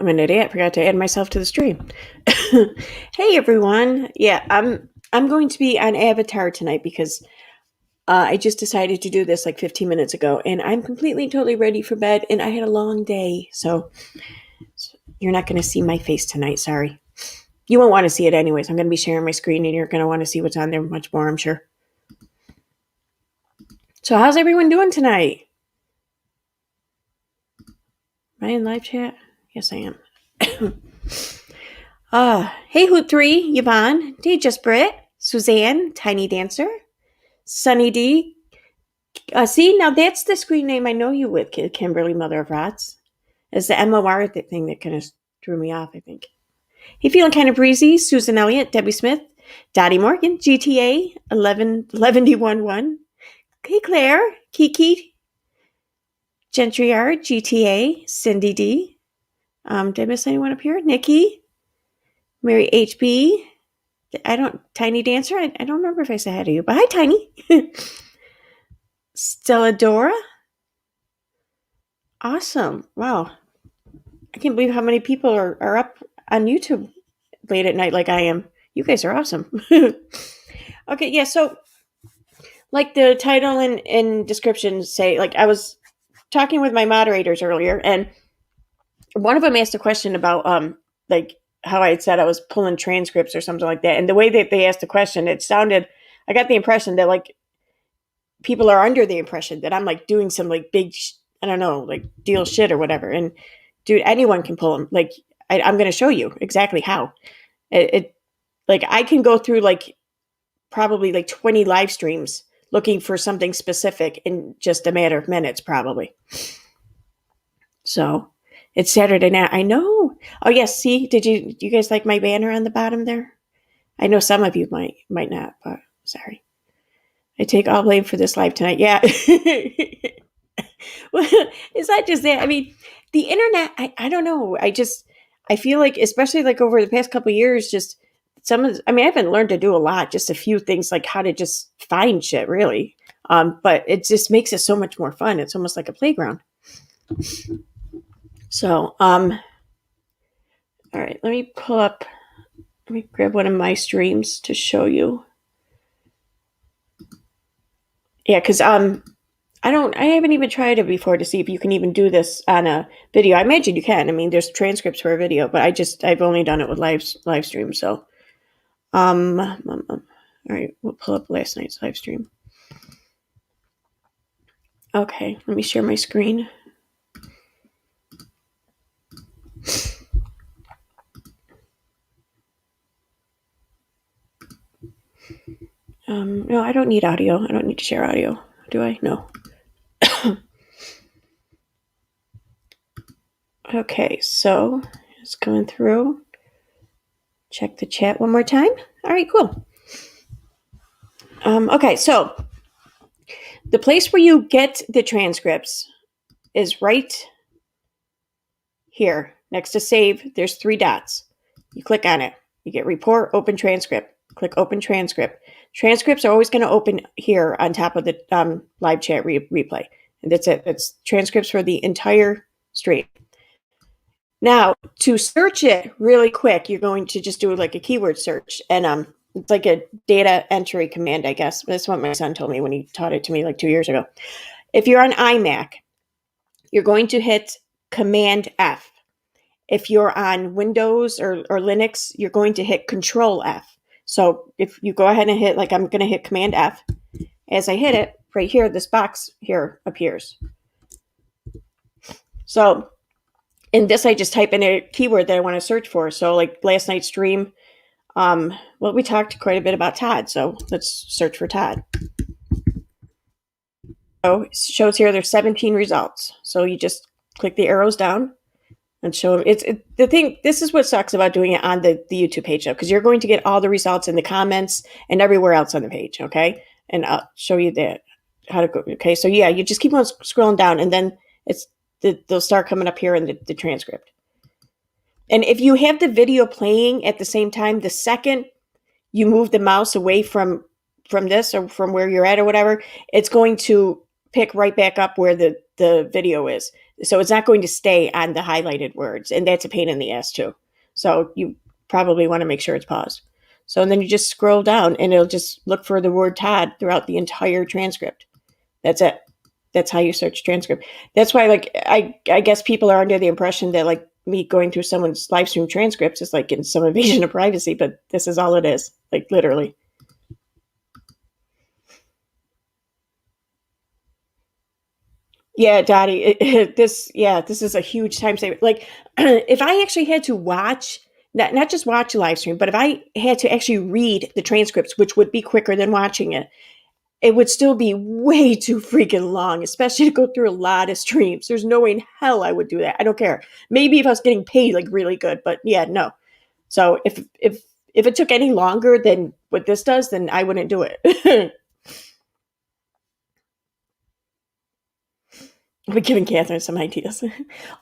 I'm an idiot. I forgot to add myself to the stream. Hey everyone. Yeah, I'm going to be on Avatar tonight because I just decided to do this like 15 minutes ago, and I'm completely totally ready for bed. And I had a long day, so you're not going to see my face tonight. Sorry. You won't want to see it anyways. I'm going to be sharing my screen, and you're going to want to see what's on there much more, I'm sure. So how's everyone doing tonight? Am I in live chat? Yes, I am. Hey Hoot3, Yvonne, D Just Brit, Suzanne, Tiny Dancer, Sunny D. See, now that's the screen name I know you with, Kimberly Mother of Rots. It's the MOR thing that kind of threw me off, I think. Hey, feeling kind of breezy, Susan Elliott, Debbie Smith, Dottie Morgan, GTA, 11111. Hey Claire, Kiki, Gentry Art, GTA, Cindy D. Did I miss anyone up here? Nikki, Mary HB. Tiny Dancer. I don't remember if I said hi to you, but hi, Tiny. Stella Dora. Awesome. Wow. I can't believe how many people are up on YouTube late at night like I am. You guys are awesome. Okay, yeah, so like the title and description say, like I was talking with my moderators earlier, and one of them asked a question about like how I had said I was pulling transcripts or something like that. And the way that they asked the question, I got the impression that like people are under the impression that I'm like doing some like big, I don't know, like deal shit or whatever. And dude, anyone can pull them. Like I'm going to show you exactly how. It like I can go through like probably like 20 live streams looking for something specific in just a matter of minutes, probably. So it's Saturday night. I know. Oh yes. See, do you guys like my banner on the bottom there? I know some of you might not, but sorry. I take all blame for this live tonight. Yeah. Well, it's not just that. I mean, the internet, I don't know. I feel like, especially like over the past couple of years, just I haven't learned to do a lot, just a few things like how to just find shit really. But it just makes it so much more fun. It's almost like a playground. So, all right, let me grab one of my streams to show you. Yeah, because I haven't even tried it before to see if you can even do this on a video. I imagine you can. I mean, there's transcripts for a video, but I've only done it with live stream. So, all right, we'll pull up last night's live stream. Okay, let me share my screen. No, I don't need audio. I don't need to share audio. Do I? No. Okay, so it's coming through. Check the chat one more time. All right, cool. Okay, so the place where you get the transcripts is right here next to save. There's 3 dots. You click on it. You get report, open transcript. Click open transcript. Transcripts are always going to open here on top of the live chat replay. And that's it. It's transcripts for the entire stream. Now, to search it really quick, you're going to just do like a keyword search. And it's like a data entry command, I guess. That's what my son told me when he taught it to me like 2 years ago. If you're on iMac, you're going to hit Command F. If you're on Windows or Linux, you're going to hit Control F. So if you go ahead and hit, like I'm going to hit Command F, as I hit it, right here, this box here appears. So in this, I just type in a keyword that I want to search for. So like last night's stream, we talked quite a bit about Todd. So let's search for Todd. So it shows here there's 17 results. So you just click the arrows down and show them. The thing. This is what sucks about doing it on the YouTube page, though, because you're going to get all the results in the comments and everywhere else on the page. Okay, and I'll show you that how to go. Okay, so yeah, you just keep on scrolling down, and then they'll start coming up here in the transcript. And if you have the video playing at the same time, the second you move the mouse away from this or from where you're at or whatever, it's going to pick right back up where the video is. So it's not going to stay on the highlighted words, and that's a pain in the ass too. So you probably want to make sure it's paused. So and then you just scroll down, and it'll just look for the word Todd throughout the entire transcript. That's it. That's how you search transcript. That's why, like, I guess people are under the impression that, like, me going through someone's live stream transcripts is like getting some invasion of privacy, but this is all it is, like, literally. Yeah, Dottie, this is a huge time saver. Like, if I actually had to watch, not just watch a live stream, but if I had to actually read the transcripts, which would be quicker than watching it, it would still be way too freaking long, especially to go through a lot of streams. There's no way in hell I would do that. I don't care. Maybe if I was getting paid like really good, but yeah, no. So if it took any longer than what this does, then I wouldn't do it. We're giving Catherine some ideas. Well,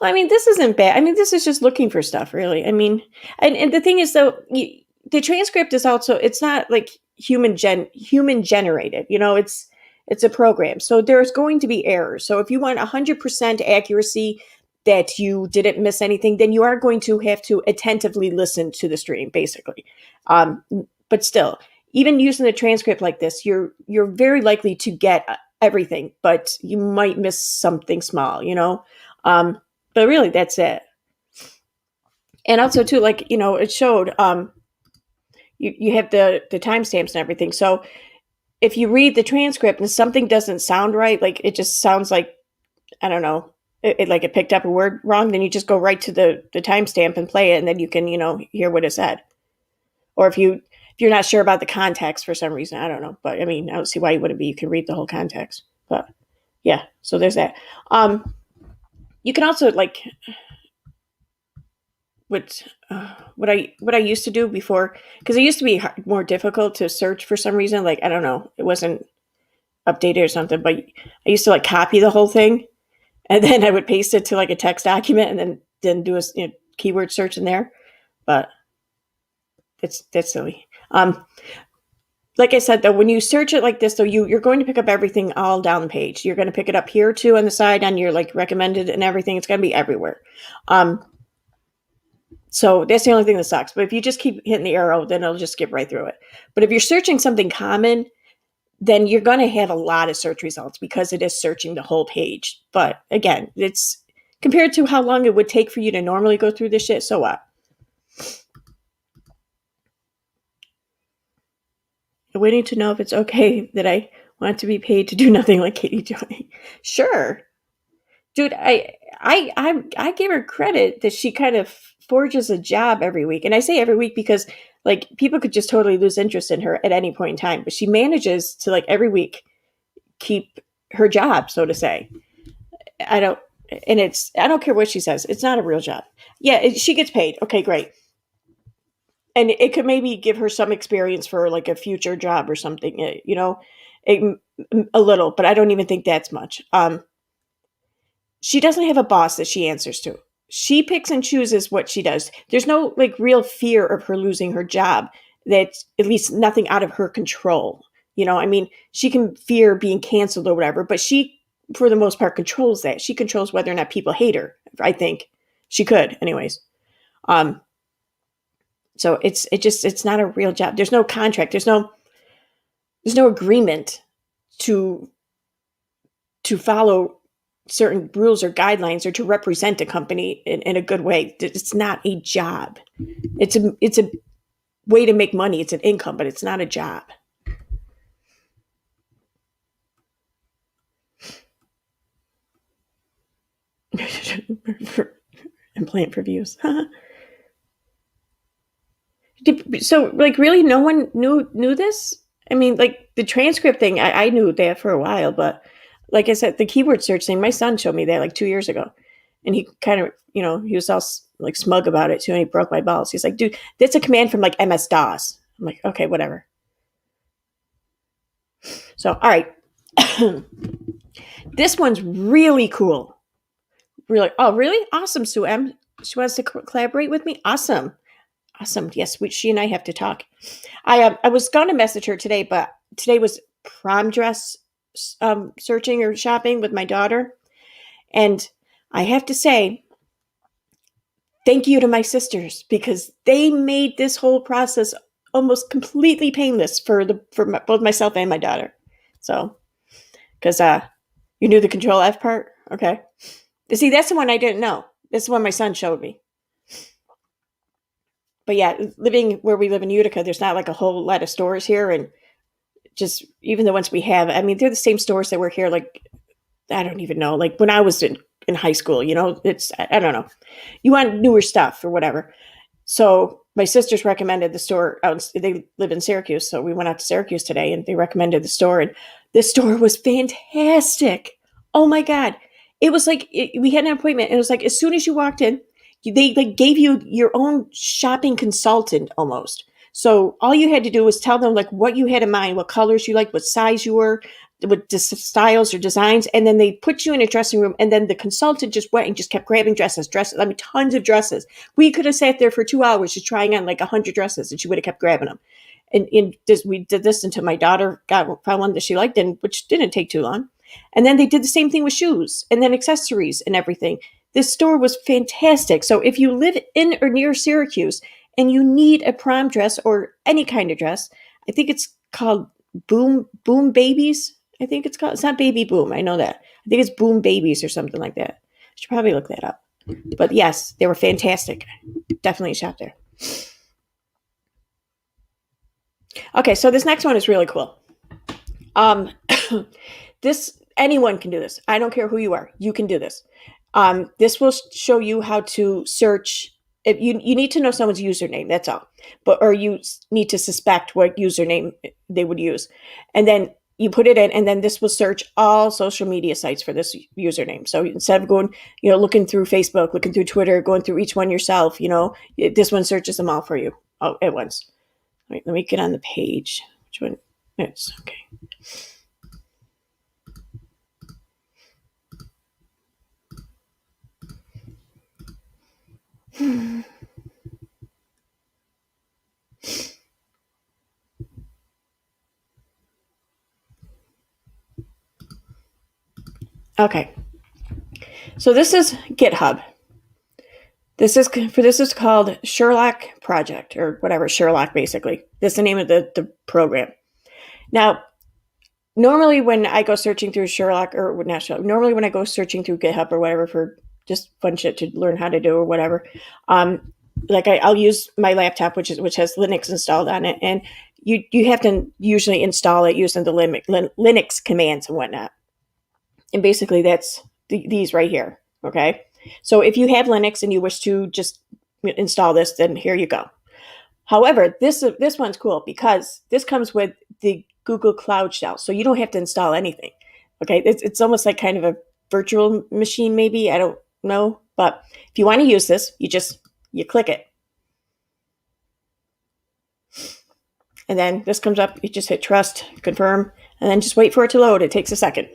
I mean, this isn't bad. I mean, this is just looking for stuff, really. I mean, and the thing is, though, the transcript is also, it's not like human generated. You know, it's a program, so there's going to be errors. So if you want 100% accuracy, that you didn't miss anything, then you are going to have to attentively listen to the stream, basically. But still, even using the transcript like this, you're very likely to get everything, but you might miss something small, you know? But really, that's it. And also, too, like, you know, it showed, you have the timestamps and everything. So if you read the transcript and something doesn't sound right, like it just sounds like, I don't know, like it picked up a word wrong, then you just go right to the timestamp and play it, and then you can, you know, hear what it said. Or if you're not sure about the context for some reason, I don't know. But I mean, I don't see why you wouldn't be. You can read the whole context. But yeah, so there's that. You can also, like, what I used to do before, because it used to be more difficult to search for some reason. Like, I don't know, it wasn't updated or something. But I used to, like, copy the whole thing, and then I would paste it to, like, a text document, and then do a, you know, keyword search in there. But that's silly. Like I said, though, when you search it like this, though, you're going to pick up everything all down the page. You're going to pick it up here too on the side on your, like, recommended and everything. It's going to be everywhere. So that's the only thing that sucks. But if you just keep hitting the arrow, then it'll just skip right through it. But if you're searching something common, then you're going to have a lot of search results because it is searching the whole page. But again, it's compared to how long it would take for you to normally go through this shit. So what? I'm waiting to know if it's okay that I want to be paid to do nothing like Katie Joy. Sure. Dude, I gave her credit that she kind of forges a job every week. And I say every week because, like, people could just totally lose interest in her at any point in time. But she manages to, like, every week keep her job, so to say. I don't care what she says. It's not a real job. Yeah, she gets paid. Okay, great. And it could maybe give her some experience for, like, a future job or something, you know, a little, but I don't even think that's much. She doesn't have a boss that she answers to. She picks and chooses what she does. There's no, like, real fear of her losing her job. That's at least nothing out of her control. You know, I mean, she can fear being canceled or whatever, but she, for the most part, controls that. She controls whether or not people hate her. I think she could, anyways. So it's not a real job. There's no contract. There's no agreement to follow certain rules or guidelines or to represent a company in a good way. It's not a job. It's a way to make money. It's an income, but it's not a job. Implant for views. So, like, really, no one knew this? I mean, like, the transcript thing, I knew that for a while, but like I said, the keyword search thing, my son showed me that like 2 years ago. And he kind of, you know, he was all like smug about it too, and he broke my balls. He's like, dude, that's a command from, like, MS-DOS. I'm like, okay, whatever. So, all right. This one's really cool. Really, oh, really? Awesome, Sue M. She wants to collaborate with me? Awesome. Yes, she and I have to talk. I was going to message her today, but today was prom dress searching or shopping with my daughter. And I have to say, thank you to my sisters, because they made this whole process almost completely painless for both myself and my daughter. So, because you knew the Control F part, okay? You see, that's the one I didn't know. That's the one my son showed me. But yeah, living where we live in Utica, there's not like a whole lot of stores here, and just even the ones we have, I mean, they're the same stores that were here. Like, I don't even know. Like when I was in high school, it's I don't know. You want newer stuff or whatever. So my sisters recommended the store. They live in Syracuse, so we went out to Syracuse today, and they recommended the store, and this store was fantastic. Oh my god! It was like we had an appointment, and it was like as soon as you walked in, they like gave you your own shopping consultant almost. So all you had to do was tell them like what you had in mind, what colors you liked, what size you were, what styles or designs, and then they put you in a dressing room, and then the consultant just went and just kept grabbing dresses. I mean, tons of dresses. We could have sat there for 2 hours just trying on like 100 dresses, and she would have kept grabbing them. And we did this until my daughter found one that she liked, and which didn't take too long. And then they did the same thing with shoes and then accessories and everything. This store was fantastic. So if you live in or near Syracuse and you need a prom dress or any kind of dress, I think it's called Boom Babies. I think it's called. It's not Baby Boom. I know that. I think it's Boom Babies or something like that. I should probably look that up. But yes, they were fantastic. Definitely shop there. Okay, so this next one is really cool. This anyone can do this. I don't care who you are. You can do this. This will show you how to search. If you need to know someone's username, that's all. Or you need to suspect what username they would use, and then you put it in, and then this will search all social media sites for this username. So instead of going, looking through Facebook, looking through Twitter, going through each one yourself, this one searches them all for you at once. All right, let me get on the page. Which one? It's okay. Okay. So this is GitHub. This is called Sherlock Project, or whatever, Sherlock basically. That's the name of the program. Now, normally when I go searching through Sherlock, or not Sherlock, normally when I go searching through GitHub or whatever for just fun shit to learn how to do or whatever, like I'll use my laptop, which has Linux installed on it, and you have to usually install it using the Linux commands and whatnot. And basically that's these right here. Okay. So if you have Linux and you wish to just install this, then here you go. However, this one's cool because this comes with the Google Cloud Shell, so you don't have to install anything. Okay, it's almost like kind of a virtual machine, maybe. I don't know, but if you want to use this, you click it, and then this comes up. You just hit trust, confirm, and then just wait for it to load. It takes a second.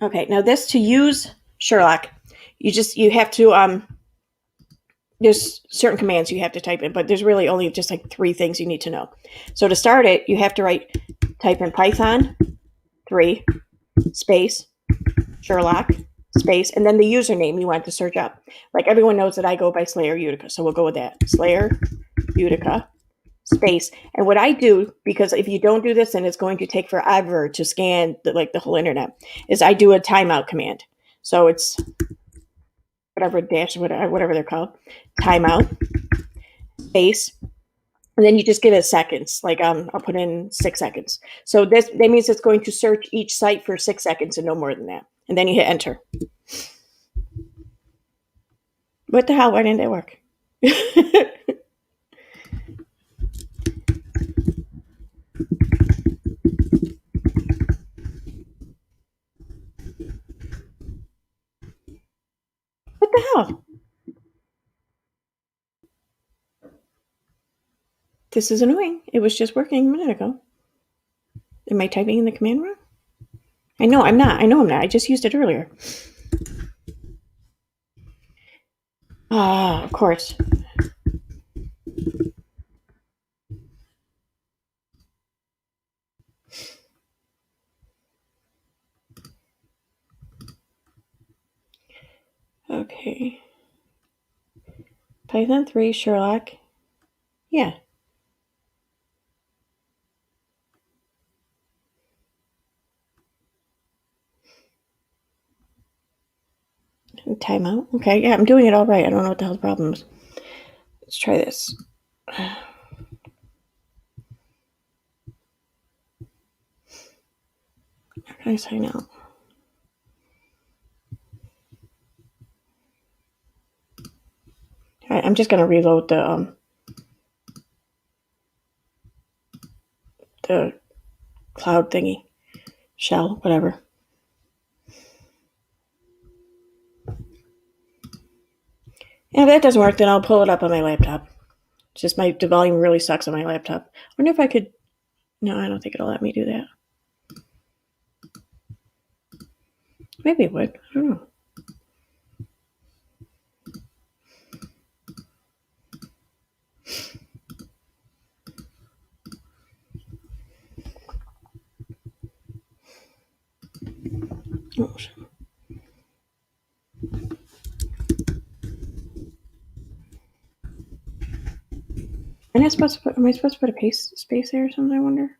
Okay, now this, to use Sherlock, you have to there's certain commands you have to type in, but there's really only just like 3 things you need to know. So to start it, you have to type in Python 3 space Sherlock space, and then the username you want to search up. Like everyone knows that I go by Slayer Utica, so we'll go with that. Slayer Utica space. And what I do, because if you don't do this, then it's going to take forever to scan the whole internet, is I do a timeout command. So it's whatever they're called, timeout space, and then you just give it seconds. Like I'll put in 6 seconds. So that means it's going to search each site for 6 seconds and no more than that. And then you hit enter. What the hell? Why didn't that work? What the hell? This is annoying. It was just working a minute ago. Am I typing in the command wrong? I know I'm not. I just used it earlier. Of course. Okay. Python 3, Sherlock. Yeah. Timeout. Okay, yeah, I'm doing it all right. I don't know what the hell the problem is. Let's try this. How can I sign out? All right, I'm just gonna reload the cloud thingy, shell, whatever. Yeah, if that doesn't work, then I'll pull it up on my laptop. It's just the volume really sucks on my laptop. I wonder if I could. No, I don't think it'll let me do that. Maybe it would. I don't know. Oh, am I supposed to put a space there or something? I wonder.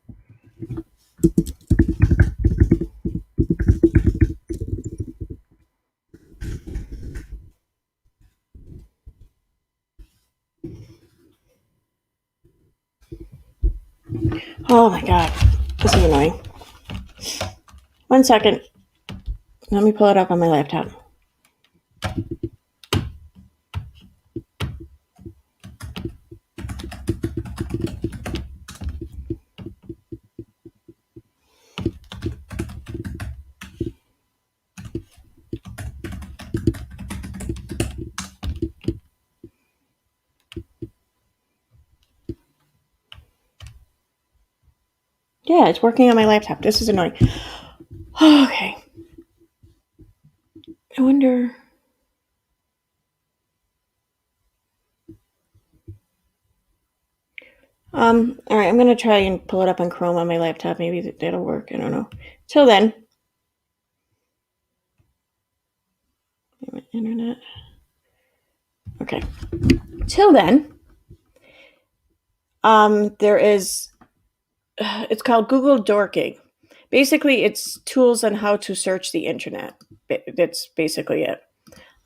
Oh my god, this is annoying. 1 second. Let me pull it up on my laptop. Yeah, it's working on my laptop. This is annoying. Okay. I wonder. All right, I'm gonna try and pull it up on Chrome on my laptop. Maybe that'll work. I don't know. Till then, internet. Okay. Till then, there is. It's called Google Dorking. Basically, it's tools on how to search the internet. That's basically it.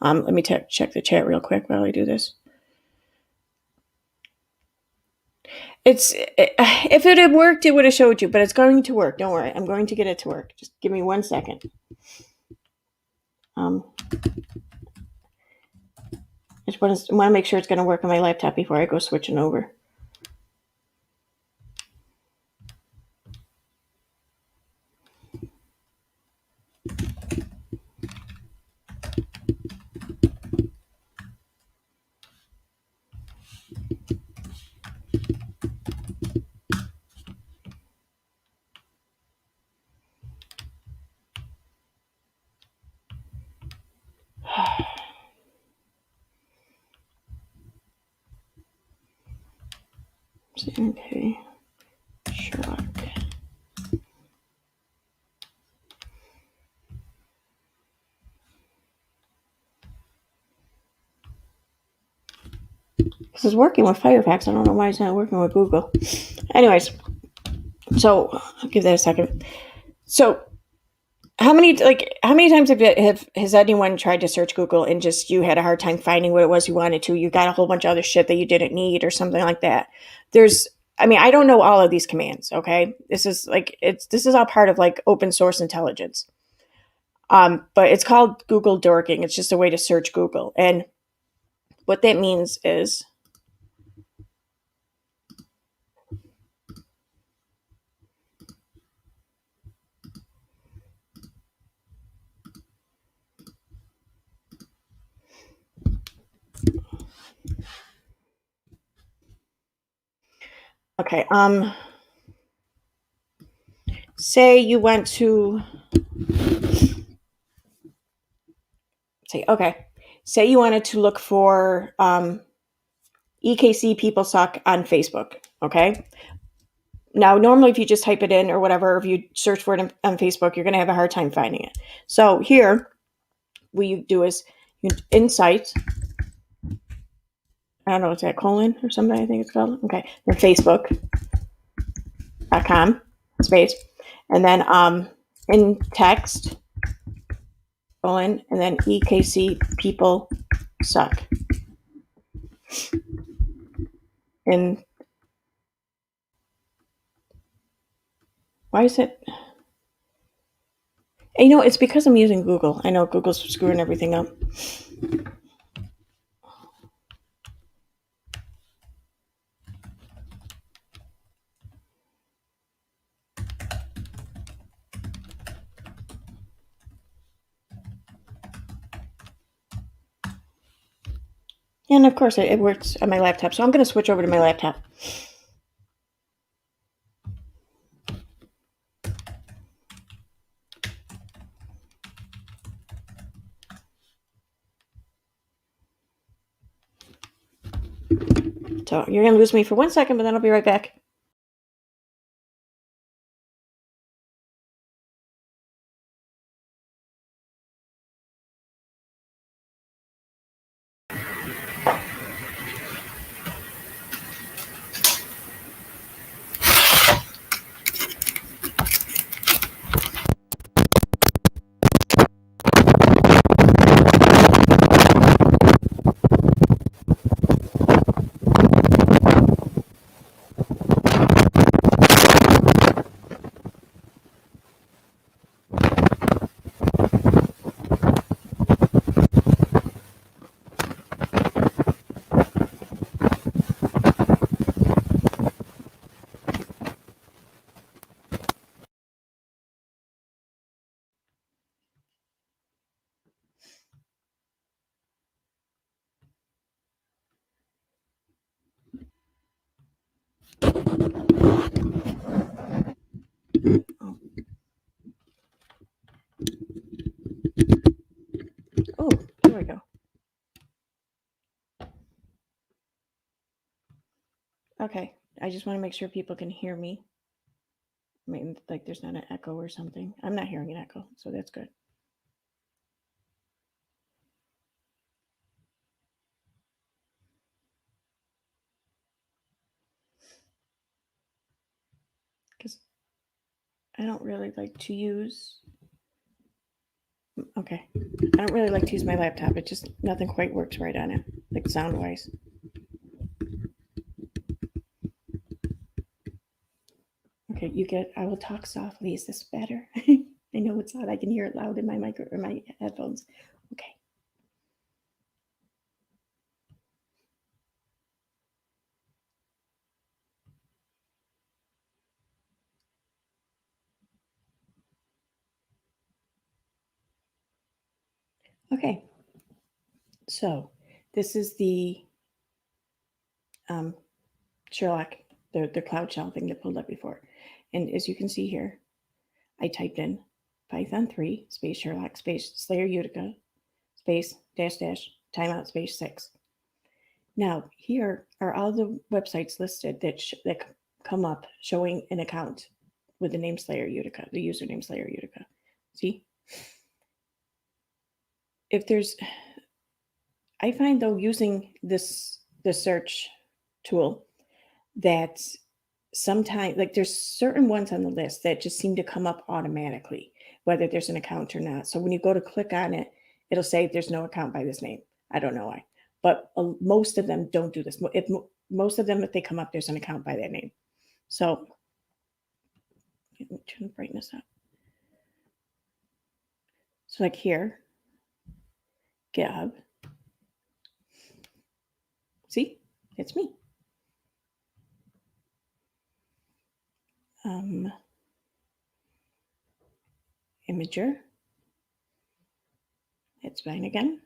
Let me check the chat real quick while I do this. If it had worked, it would have showed you, but it's going to work. Don't worry. I'm going to get it to work. Just give me 1 second. I just want to make sure it's going to work on my laptop before I go switching over. Okay. Sherlock. This is working with Firefox. I don't know why it's not working with Google. Anyways, so I'll give that a second. So how many times has anyone tried to search Google and just you had a hard time finding what it was you wanted to? You got a whole bunch of other shit that you didn't need or something like that. I don't know all of these commands. Okay, this is all part of like open source intelligence. But it's called Google Dorking. It's just a way to search Google, and what that means is. Okay, say you went to say you wanted to look for EKC people suck on Facebook, okay? Now, normally if you just type it in or whatever, if you search for it on Facebook, you're going to have a hard time finding it. So here, what you do is Insights. I don't know, is that colon or something? I think it's called. Okay. Then Facebook.com space. And then in text, colon, and then EKC people suck. And why is it? It's because I'm using Google. I know Google's screwing everything up. And of course, it works on my laptop. So I'm going to switch over to my laptop. So you're going to lose me for 1 second, but then I'll be right back. Oh, there we go. Okay. I just want to make sure people can hear me. I mean, like there's not an echo or something. I'm not hearing an echo, so that's good. Because I don't really like to use. Okay. I don't really like to use my laptop. It just, nothing quite works right on it, like sound wise. Okay, I will talk softly. Is this better? I know it's loud. I can hear it loud in my micro or my headphones. Okay. Okay. So this is the Sherlock, the cloud shell thing that pulled up before. And as you can see here, I typed in Python 3 space Sherlock space Slayer Utica space dash dash timeout space 6. Now here are all the websites listed that come up showing an account with the name Slayer Utica, the username Slayer Utica. See? If there's, I find though using the search tool that sometimes, like there's certain ones on the list that just seem to come up automatically, whether there's an account or not. So when you go to click on it, it'll say there's no account by this name. I don't know why, but most of them don't do this. Most of them, if they come up, there's an account by that name. So let me turn the brightness up. So like here, GitHub. See, it's me. Imager. It's mine again.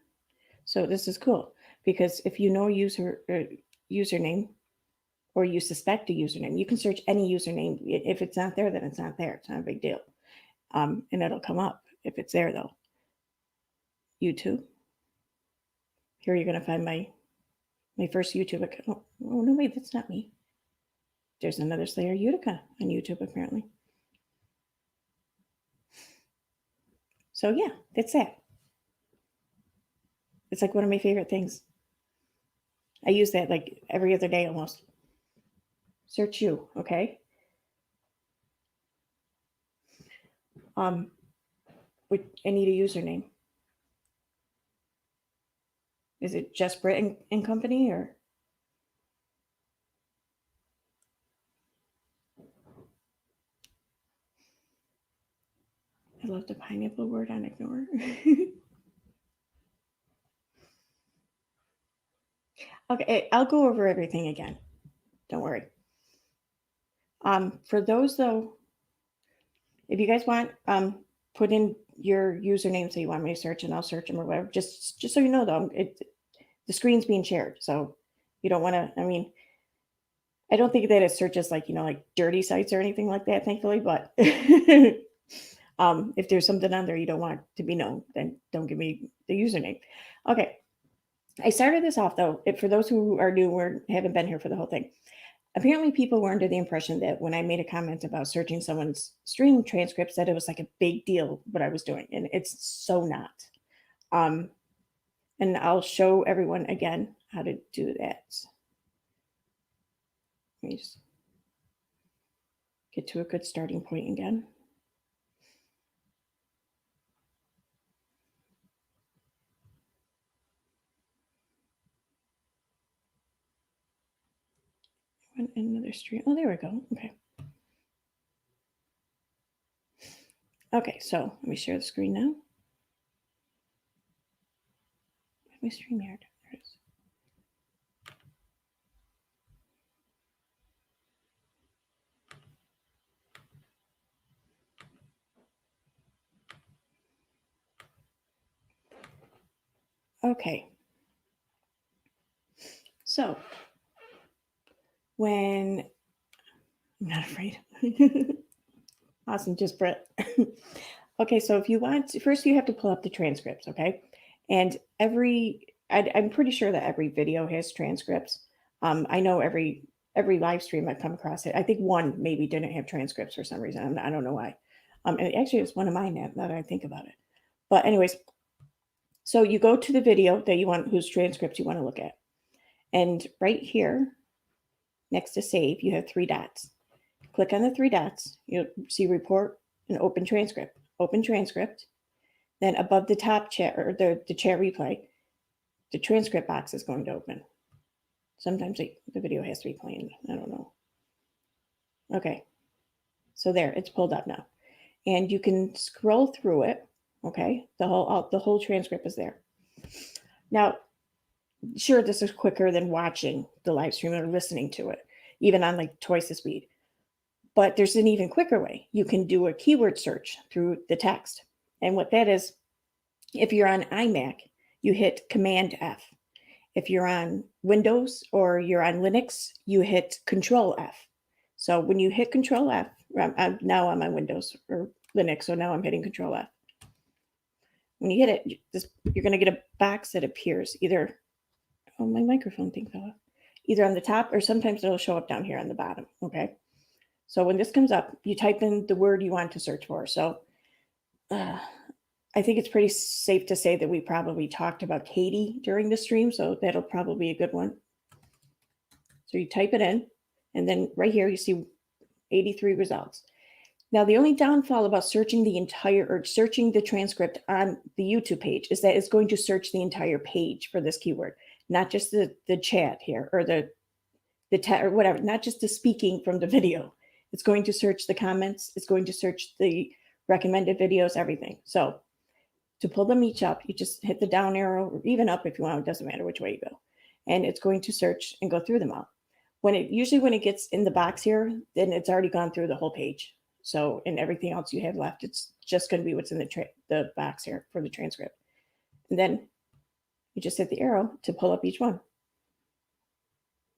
So this is cool because if you know username or you suspect a username, you can search any username. If it's not there, then it's not there. It's not a big deal. And it'll come up if it's there though. YouTube. Here you're gonna find my first YouTube account. Oh no, wait, that's not me. There's another Slayer Utica on YouTube apparently. So yeah, that's that. It's like one of my favorite things. I use that like every other day almost. Search you, okay? I need a username. Is it just Brit and Company or? I love the pineapple word on ignore. Okay, I'll go over everything again. Don't worry. For those though, if you guys want, put in your usernames that you want me to search, and I'll search them or whatever. Just so you know, though, the screen's being shared, so you don't want to. I mean, I don't think that it searches like like dirty sites or anything like that, thankfully. But if there's something on there you don't want to be known, then don't give me the username. Okay. I started this off though. For those who are new or haven't been here for the whole thing, apparently people were under the impression that when I made a comment about searching someone's stream transcripts, that it was like a big deal what I was doing, and it's so not. And I'll show everyone again how to do that. Let me just get to a good starting point again. Another stream. Oh, there we go. Okay. Okay, so let me share the screen now. My StreamYard. There it is. Okay. So when I'm not afraid. Awesome, just Brett. Okay, so if you want, first you have to pull up the transcripts, okay? And I'm pretty sure that every video has transcripts. I know every live stream I've come across it. I think one maybe didn't have transcripts for some reason. I don't know why. And actually, it's one of mine now that I think about it. But anyways, so you go to the video that you want, whose transcripts you want to look at, and right here, next to save, you have three dots. Click on the three dots. You'll see report and open transcript. Open transcript. Then above the top chat or the chat replay, the transcript box is going to open. Sometimes the video has to be playing. I don't know. Okay. So there, it's pulled up now. And you can scroll through it. Okay. The whole transcript is there. Now, sure, this is quicker than watching the live stream or listening to it, even on like twice the speed. But there's an even quicker way. You can do a keyword search through the text. And what that is, if you're on iMac, you hit Command F. If you're on Windows or you're on Linux, you hit Control F. So when you hit Control F, now I'm on Windows or Linux, so now I'm hitting Control F. When you hit it, you're going to get a box that appears either, oh, my microphone thing fell off, either on the top or sometimes it'll show up down here on the bottom, okay? So when this comes up, you type in the word you want to search for. So I think it's pretty safe to say that we probably talked about Katie during the stream, so that'll probably be a good one. So you type it in, and then right here you see 83 results. Now, the only downfall about searching the transcript on the YouTube page is that it's going to search the entire page for this keyword, not just the chat here or the chat or whatever, not just the speaking from the video. It's going to search the comments. It's going to search the recommended videos, everything. So to pull them each up, you just hit the down arrow or even up if you want. It doesn't matter which way you go. And it's going to search and go through them all. Usually when it gets in the box here, then it's already gone through the whole page. So, and everything else you have left, it's just going to be what's in the box here for the transcript. And then you just hit the arrow to pull up each one.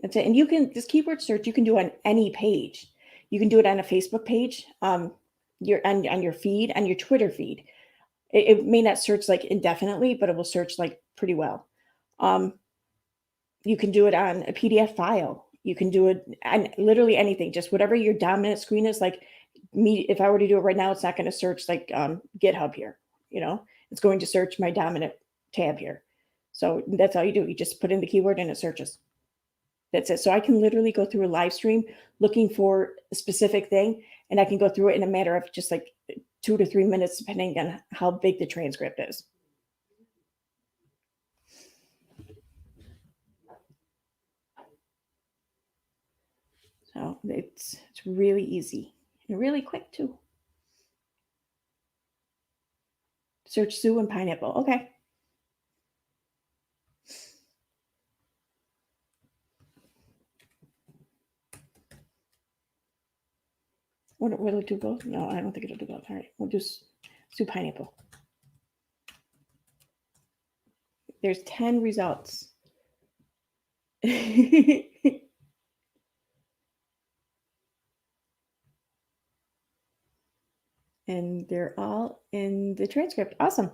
That's it. And this keyword search, you can do on any page. You can do it on a Facebook page, on your feed, on your Twitter feed. It may not search like indefinitely, but it will search like pretty well. You can do it on a PDF file. You can do it on literally anything, just whatever your dominant screen is. Like me, if I were to do it right now, it's not going to search like GitHub here. It's going to search my dominant tab here. So that's all you do. You just put in the keyword and it searches. That's it. So I can literally go through a live stream looking for a specific thing, and I can go through it in a matter of just like 2 to 3 minutes, depending on how big the transcript is. So it's really easy and really quick too. Search zoo and pineapple. Okay. Will it do both? No, I don't think it'll do both. All right, we'll do zoo pineapple. There's 10 results. And they're all in the transcript. Awesome.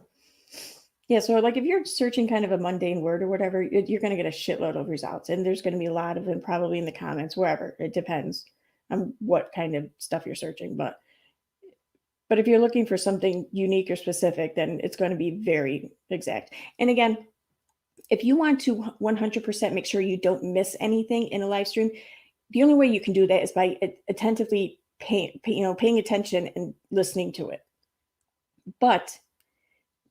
Yeah, so like if you're searching kind of a mundane word or whatever, you're going to get a shitload of results, and there's going to be a lot of them probably in the comments, wherever. It depends on what kind of stuff you're searching, but if you're looking for something unique or specific, then it's going to be very exact. And again, if you want to 100% make sure you don't miss anything in a live stream, the only way you can do that is by attentively paying attention and listening to it. But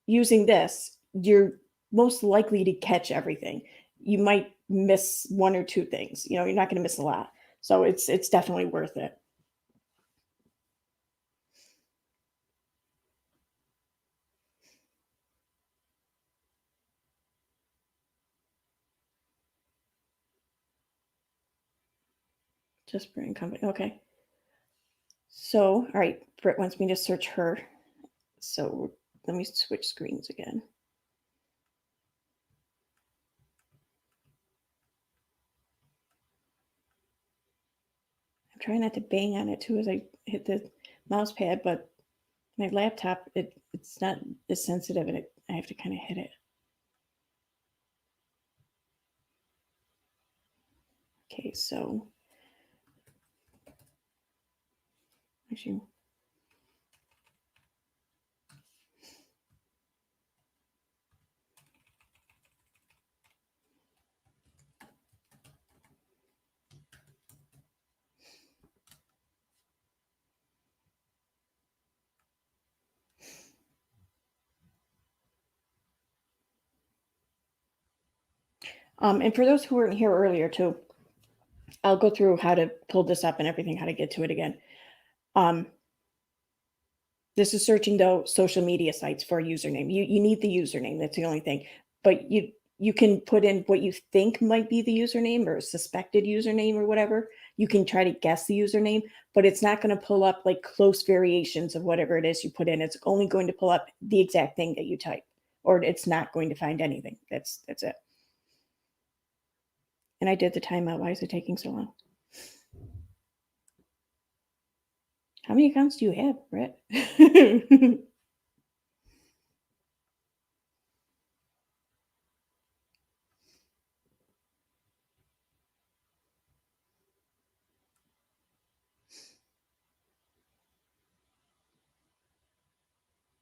using this, you're most likely to catch everything. You might miss one or two things. You're not going to miss a lot. So it's definitely worth it. Just bring company. Okay. So, all right, Britt wants me to search her. So let me switch screens again. I'm trying not to bang on it too as I hit the mouse pad, but my laptop, it's not as sensitive, and I have to kind of hit it. Okay, so actually, and for those who weren't here earlier too, I'll go through how to pull this up and everything, how to get to it again. This is searching though social media sites for a username. You need the username. That's the only thing. But you can put in what you think might be the username or a suspected username or whatever. You can try to guess the username, but it's not going to pull up like close variations of whatever it is you put in. It's only going to pull up the exact thing that you type, or it's not going to find anything. That's it. And I did the timeout. Why is it taking so long? How many accounts do you have, Brett?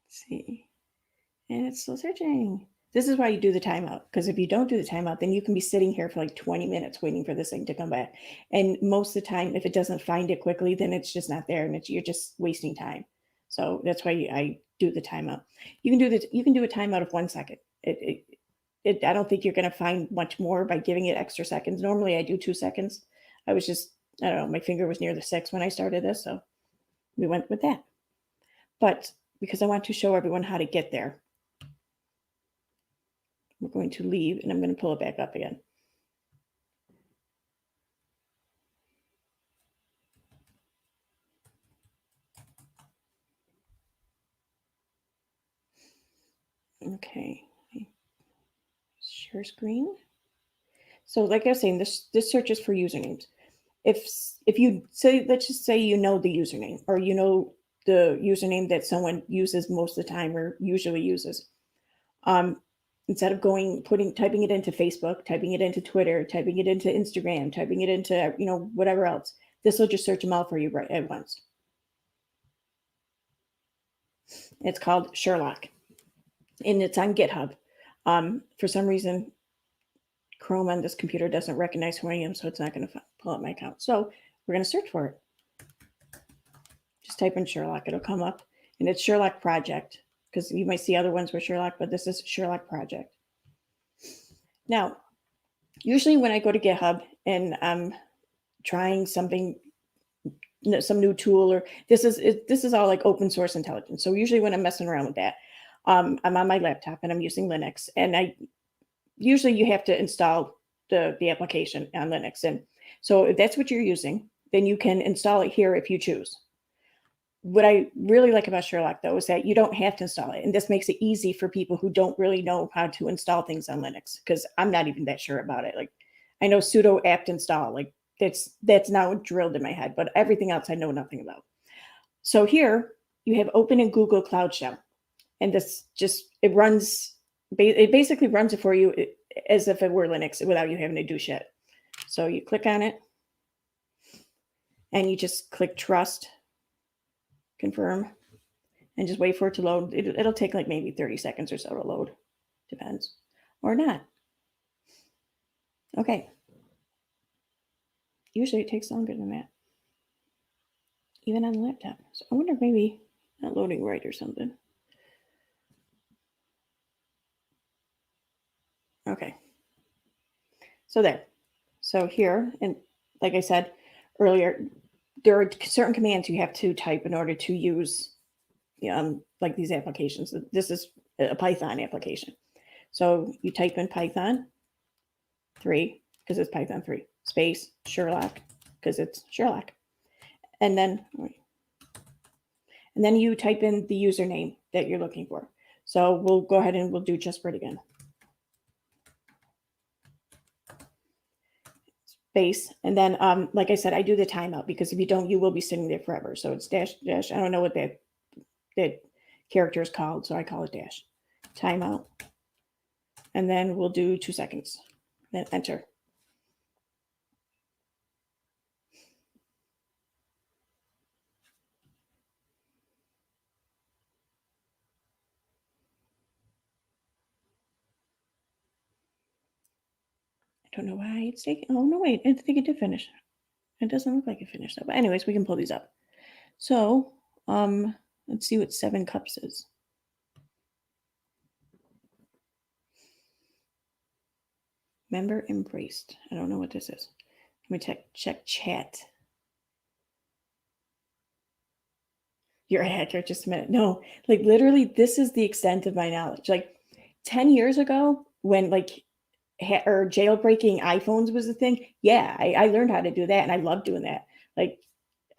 See, and it's still searching. This is why you do the timeout, because if you don't do the timeout, then you can be sitting here for like 20 minutes waiting for this thing to come back. And most of the time, if it doesn't find it quickly, then it's just not there, and you're just wasting time. So that's why I do the timeout. You can do a timeout of 1 second. I don't think you're going to find much more by giving it extra seconds. Normally, I do 2 seconds. I don't know, my finger was near the 6 when I started this, so we went with that. But because I want to show everyone how to get there, we're going to leave, and I'm going to pull it back up again. Okay, share screen. So like I was saying, this search is for usernames. If you say, let's just say you know the username, or you know the username that someone uses most of the time or usually uses, instead of typing it into Facebook, typing it into Twitter, typing it into Instagram, typing it into whatever else, this will just search them out for you right at once. It's called Sherlock, and it's on GitHub. For some reason, Chrome on this computer doesn't recognize who I am, so it's not going to pull up my account. So we're going to search for it. Just type in Sherlock. It'll come up, and it's Sherlock Project, because you might see other ones with Sherlock, but this is Sherlock Project. Now, usually when I go to GitHub and I'm trying something, some new tool, or this is all like open source intelligence. So usually when I'm messing around with that, I'm on my laptop and I'm using Linux, and usually you have to install the application on Linux. And so if that's what you're using, then you can install it here if you choose. What I really like about Sherlock, though, is that you don't have to install it. And this makes it easy for people who don't really know how to install things on Linux, because I'm not even that sure about it. Like, I know sudo apt install, like that's now drilled in my head, but everything else I know nothing about. So here you have open in Google Cloud Shell. And this it basically runs it for you as if it were Linux without you having to do shit. So you click on it and you just click trust, confirm, and just wait for it to load. It'll take like maybe 30 seconds or so to load. Depends. Or not. Okay. Usually it takes longer than that. Even on the laptop. So I wonder if maybe not loading right or something. Okay. So there. So here, and like I said earlier, there are certain commands you have to type in order to use like these applications. This is a Python application. So you type in Python 3, because it's Python 3, space Sherlock, because it's Sherlock. And then you type in the username that you're looking for. So we'll go ahead and we'll do JustBrit again. Space. And then, like I said, I do the timeout, because if you don't, you will be sitting there forever. So it's dash, dash. I don't know what that character is called, so I call it dash. Timeout. And then we'll do 2 seconds. Then enter. I don't know why it's taking. Oh no, wait! I think it did finish. It doesn't look like it finished. But anyways, we can pull these up. So, let's see what 7 cups is. Member embraced. I don't know what this is. Let me check chat. You're a hacker. Just a minute. No, like literally, this is the extent of my knowledge. Like 10 years ago, when like or jailbreaking iPhones was a thing. Yeah, I learned how to do that, and I love doing that. Like,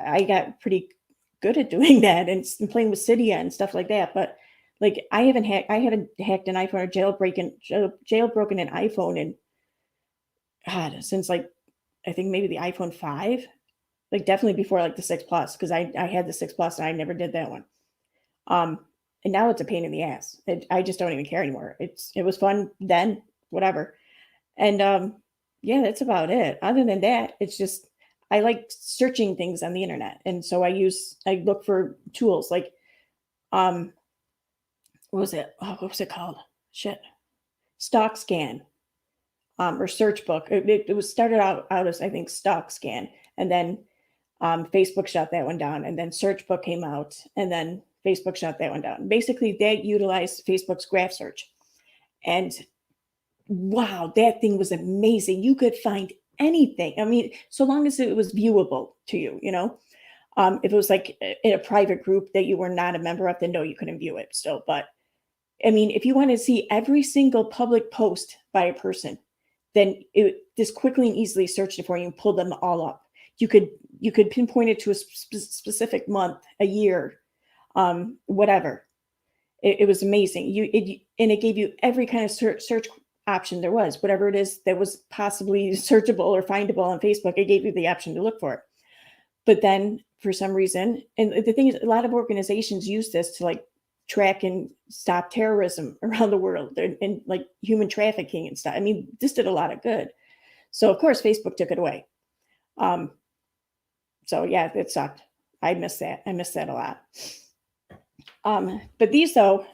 I got pretty good at doing that and playing with Cydia and stuff like that. But like, I haven't hacked an iPhone or jailbroken an iPhone in God since like I think maybe the iPhone 5. Like definitely before like the 6 Plus, because I had the 6 Plus and I never did that one. And now it's a pain in the ass. I just don't even care anymore. It was fun then, whatever. And yeah, that's about it. Other than that, it's just I like searching things on the internet. And so I look for tools like what was it? Oh, what was it called? Shit. Stock Scan. Or Search Book. It was started out as I think Stock Scan, and then Facebook shut that one down, and then Search Book came out, and then Facebook shut that one down. Basically, they utilized Facebook's graph search, and wow, that thing was amazing. You could find anything. I mean, so long as it was viewable to you, if it was like in a private group that you were not a member of, then no, you couldn't view it still. But I mean, if you want to see every single public post by a person, then this quickly and easily searched it for you and pulled them all up. You could pinpoint it to a specific month, a year, whatever. It was amazing. And it gave you every kind of search option there was, whatever it is that was possibly searchable or findable on Facebook. It gave you the option to look for it. But then for some reason, and the thing is, a lot of organizations use this to like track and stop terrorism around the world and like human trafficking and stuff. I mean, this did a lot of good. So of course, Facebook took it away. So yeah, it sucked. I missed that. I missed that a lot. But these though,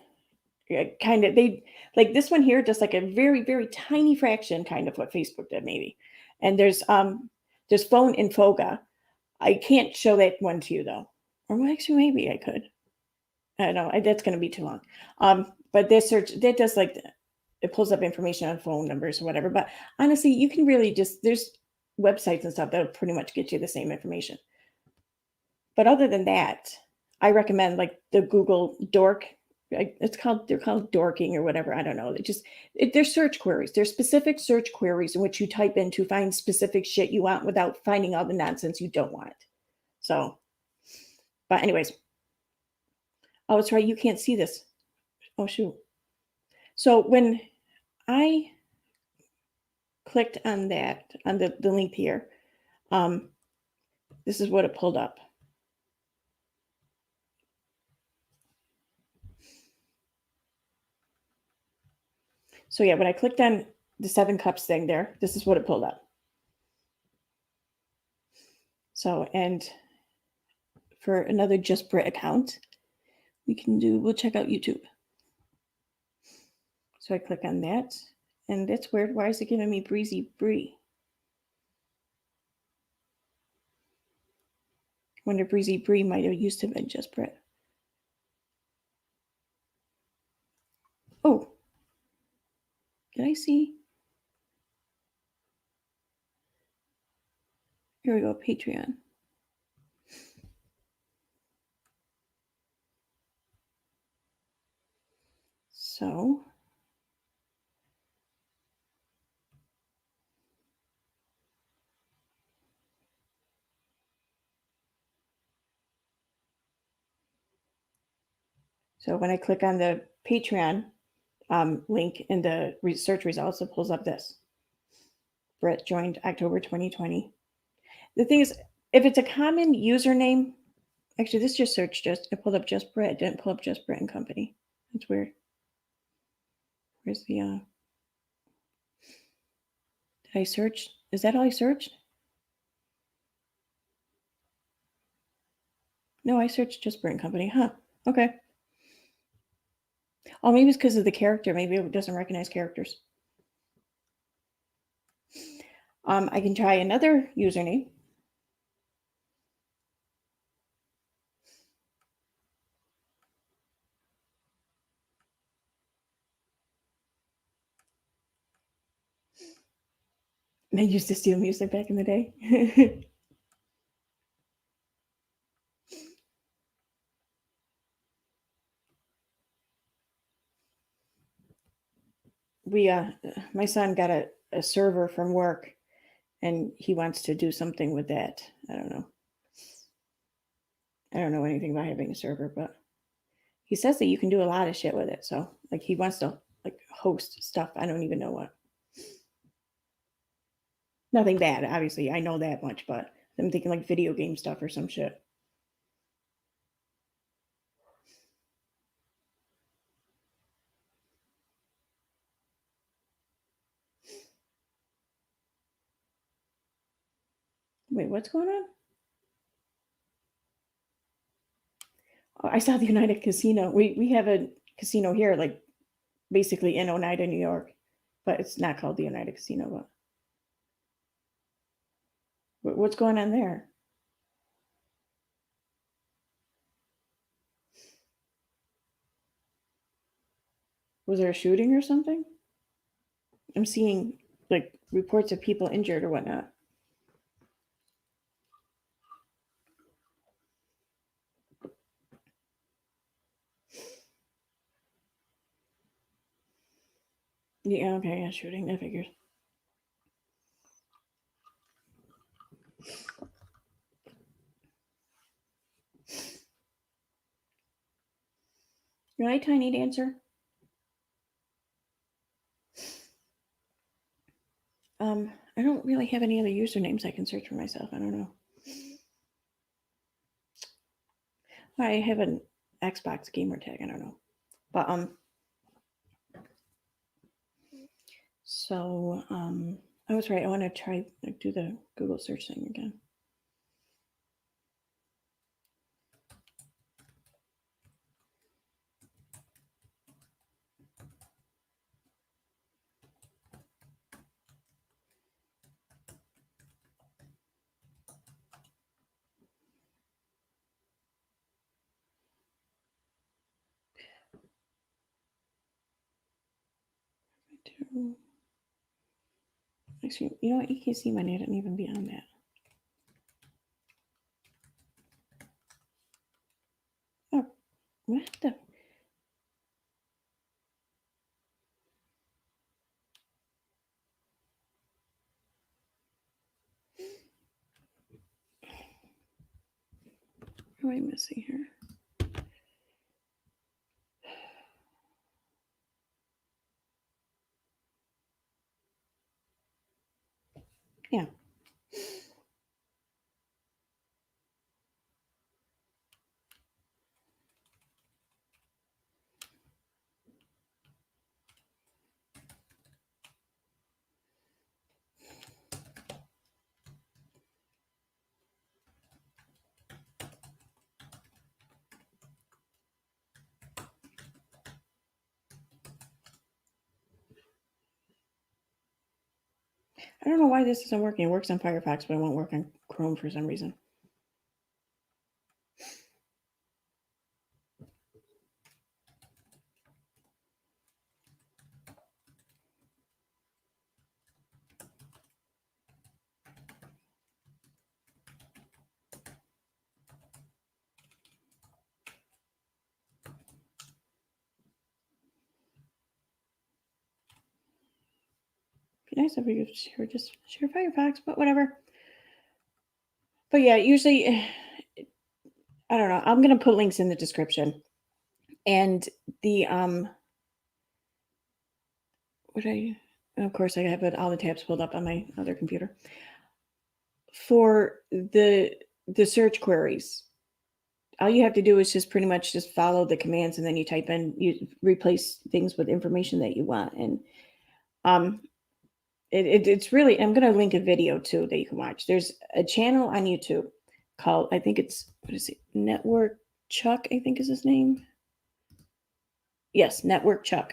kind of, they like this one here, just like a very, very tiny fraction kind of what Facebook did maybe. And there's phoneinfoga. I can't show that one to you though. Or well, actually maybe I could. I don't know. That's going to be too long. But this search, that does like, it pulls up information on phone numbers or whatever. But honestly, you can really just, there's websites and stuff that'll pretty much get you the same information. But other than that, I recommend like the Google Dork. They're called dorking or whatever. I don't know. They're search queries. They're specific search queries in which you type in to find specific shit you want without finding all the nonsense you don't want. So, but anyways, oh, it's right. You can't see this. Oh, shoot. So when I clicked on that, on the link here, this is what it pulled up. So yeah, when I clicked on the 7 cups thing there, this is what it pulled up. So, and for another Just Brit account, we'll check out YouTube. So I click on that, and that's weird. Why is it giving me Breezy Bree? Wonder Breezy Bree might have used to have been Just Brit. Oh, did I see? Here we go, Patreon. So when I click on the Patreon link in the search results, it pulls up this. Brett joined October 2020. The thing is, if it's a common username, actually, this just searched it pulled up Just Brett. It didn't pull up Just Brett and Company. That's weird. Where's the, did I search? Is that all I searched? No, I searched Just Brett and Company. Huh. Okay. Oh, maybe it's because of the character. Maybe it doesn't recognize characters. I can try another username. I used to steal music back in the day. My son got a server from work, and he wants to do something with that. I don't know. I don't know anything about having a server, but he says that you can do a lot of shit with it. So like he wants to like host stuff. I don't even know what. Nothing bad, obviously. I know that much, but I'm thinking like video game stuff or some shit. Wait, what's going on? Oh, I saw the United Casino. We have a casino here, like basically in Oneida, New York, but it's not called the United Casino. But what's going on there? Was there a shooting or something? I'm seeing like reports of people injured or whatnot. Yeah, okay, yeah, shooting, that figures. You're right, Tiny Dancer. I don't really have any other usernames I can search for myself. I don't know. I have an Xbox gamer tag. I don't know, but so I was right. I want to try do the Google search thing again. Actually, you know what? You can't see mine. I didn't even be on that. Oh, what the? What am I missing here? Yeah. I don't know why this isn't working. It works on Firefox, but it won't work on Chrome for some reason. Be nice if we could share Firefox, but whatever. But yeah, usually, I don't know. I'm gonna put links in the description, and the of course I have all the tabs pulled up on my other computer for the search queries. All you have to do is just pretty much just follow the commands, and then you type in, you replace things with information that you want, and um it's really, I'm going to link a video too that you can watch. There's a channel on YouTube called, I think it's, what is it, NetworkChuck, I think is his name. Yes, NetworkChuck.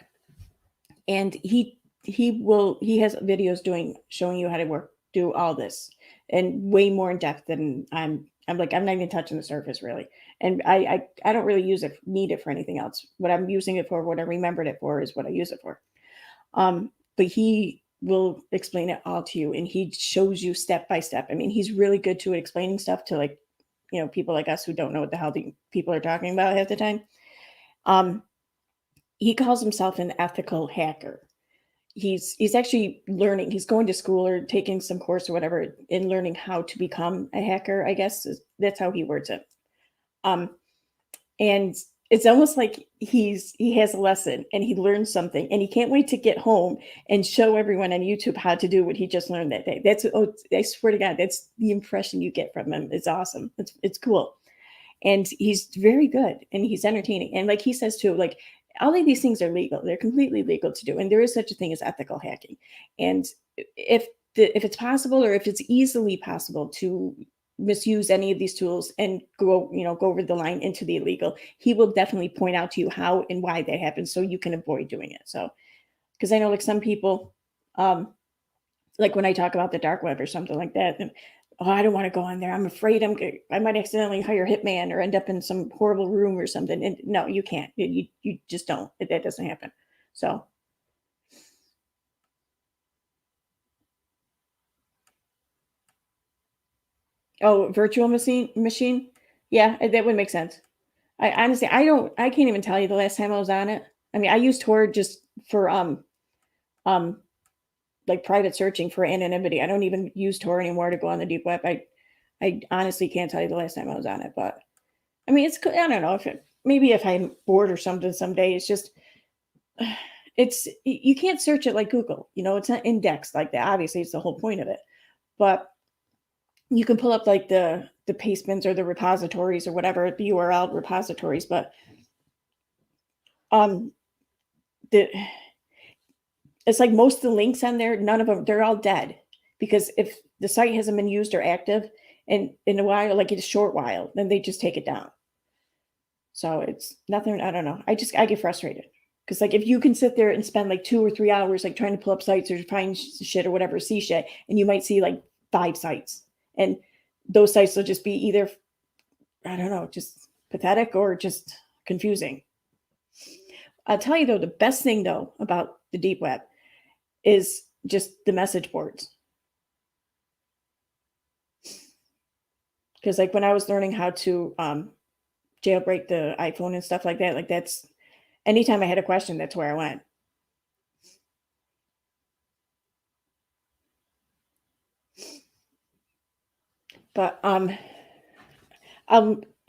And he has videos showing you how to do all this, and way more in depth than I'm not even touching the surface really. And I don't really need it for anything else. What I'm using it for, what I remembered it for, is what I use it for. But he will explain it all to you, and he shows you step by step. I mean, he's really good to explaining stuff to, like, people like us who don't know what the hell the people are talking about half the time. He calls himself an ethical hacker. He's actually learning. He's going to school or taking some course or whatever in learning how to become a hacker, I guess. That's how he words it. And it's almost like he has a lesson and he learns something, and he can't wait to get home and show everyone on YouTube how to do what he just learned that day. I swear to God, that's the impression you get from him. It's awesome. It's cool. And he's very good, and he's entertaining. And like he says too, like, all of these things are legal. They're completely legal to do. And there is such a thing as ethical hacking. And if it's possible, or if it's easily possible to misuse any of these tools and go over the line into the illegal, he will definitely point out to you how and why that happens, so you can avoid doing it. So, because I know, like, some people, like when I talk about the dark web or something like that, and, oh, I don't want to go on there. I'm afraid I might accidentally hire a hitman or end up in some horrible room or something. And no, you can't. You just don't. That doesn't happen. So, oh, virtual machine. Yeah, that would make sense. I honestly, I can't even tell you the last time I was on it. I mean, I used Tor just for um like private searching for anonymity. I don't even use Tor anymore to go on the deep web. I honestly can't tell you the last time I was on it, but I mean, it's, I don't know, maybe if I'm bored or something someday. It's just, you can't search it like Google. It's not indexed like that. Obviously, it's the whole point of it. But you can pull up like the paste bins or the repositories or whatever, the URL repositories. But um, the it's like most of the links on there, none of them, they're all dead, because if the site hasn't been used or active in a while, like a short while, then they just take it down. So it's nothing. I don't know. I get frustrated, because, like, if you can sit there and spend like 2 or 3 hours like trying to pull up sites or find shit or whatever, see shit, and you might see like 5 sites, and those sites will just be either, I don't know, just pathetic or just confusing. I'll tell you though, the best thing though about the deep web is just the message boards. Because like when I was learning how to jailbreak the iPhone and stuff like that, like that's anytime I had a question, that's where I went. But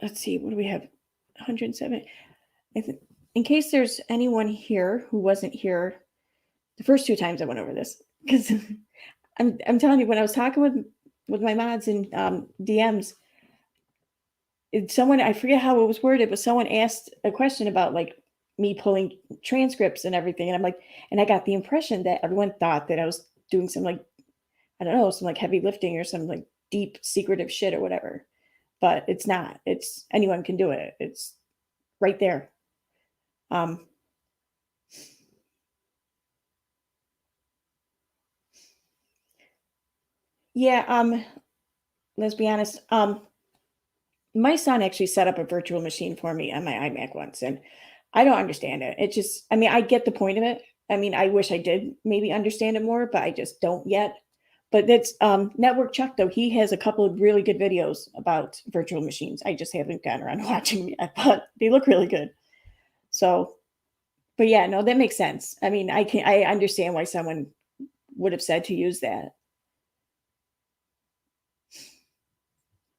let's see, what do we have? 107. In case there's anyone here who wasn't here the first 2 times I went over this, because I'm telling you, when I was talking with my mods in DMs, someone, I forget how it was worded, but someone asked a question about like me pulling transcripts and everything, and I'm like, and I got the impression that everyone thought that I was doing some like, I don't know, some like heavy lifting or some like deep secretive shit or whatever. But it's not. It's anyone can do it. It's right there. Yeah, let's be honest. My son actually set up a virtual machine for me on my iMac once, and I don't understand it. It just, I mean, I get the point of it. I mean, I wish I did maybe understand it more, but I just don't yet. But that's NetworkChuck, though. He has a couple of really good videos about virtual machines. I just haven't gotten around to watching them yet, but they look really good. So, but yeah, no, that makes sense. I mean, I understand why someone would have said to use that.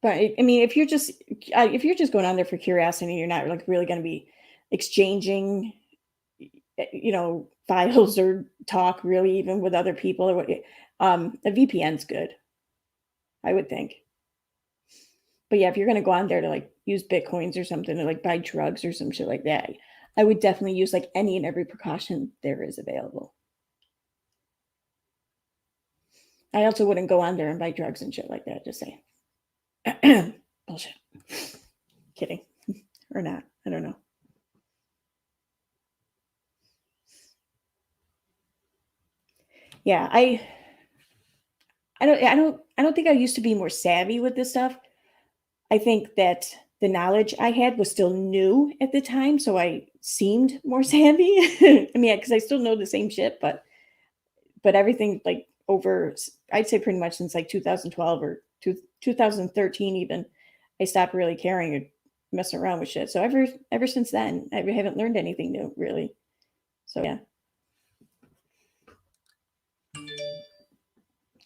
But I mean, if you're just going on there for curiosity, you're not like really going to be exchanging, files or talk really even with other people or what. A VPN's good, I would think. But yeah, if you're going to go on there to like use bitcoins or something or like buy drugs or some shit like that, I would definitely use like any and every precaution there is available. I also wouldn't go on there and buy drugs and shit like that. Just say bullshit. Kidding or not? I don't know. Yeah, I don't think I used to be more savvy with this stuff. I think that the knowledge I had was still new at the time, so I seemed more savvy. I mean, because I still know the same shit, but everything like over, I'd say pretty much since like 2012 or 2013 even, I stopped really caring or messing around with shit. So ever since then, I haven't learned anything new really. So yeah,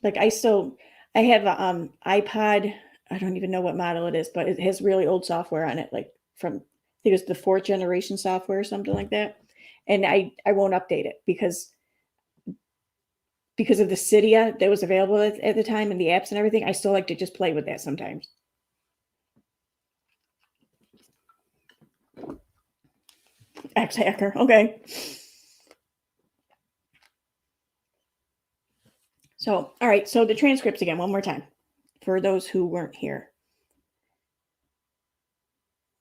like I have a iPod. I don't even know what model it is, but it has really old software on it, like from, I think it's the 4th generation software or something like that. And I won't update it because of the Cydia that was available at the time and the apps and everything. I still like to just play with that sometimes. X hacker, okay. So, all right. So the transcripts again, one more time, for those who weren't here.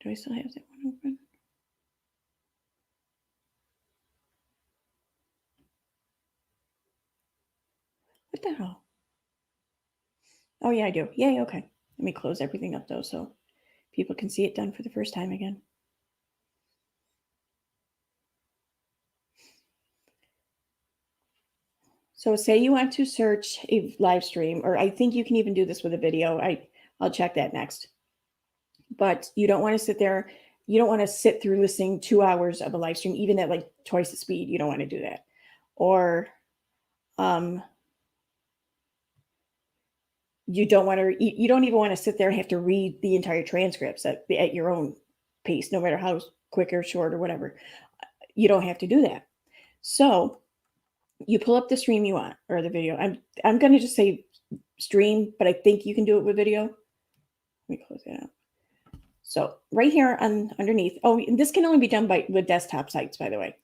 Do I still have that one open? What the hell? Oh yeah, I do. Yay. Okay. Let me close everything up though, so people can see it done for the first time again. So say you want to search a live stream, or I think you can even do this with a video. I'll check that next. But you don't want to sit there. You don't want to sit through listening 2 hours of a live stream, even at like twice the speed. You don't want to do that. Or you don't want to. You don't even want to sit there and have to read the entire transcripts at your own pace, no matter how quick or short or whatever. You don't have to do that. So you pull up the stream you want or the video. I'm going to just say stream, but I think you can do it with video. Let me close that out. So right here on underneath. Oh, and this can only be done with desktop sites, by the way.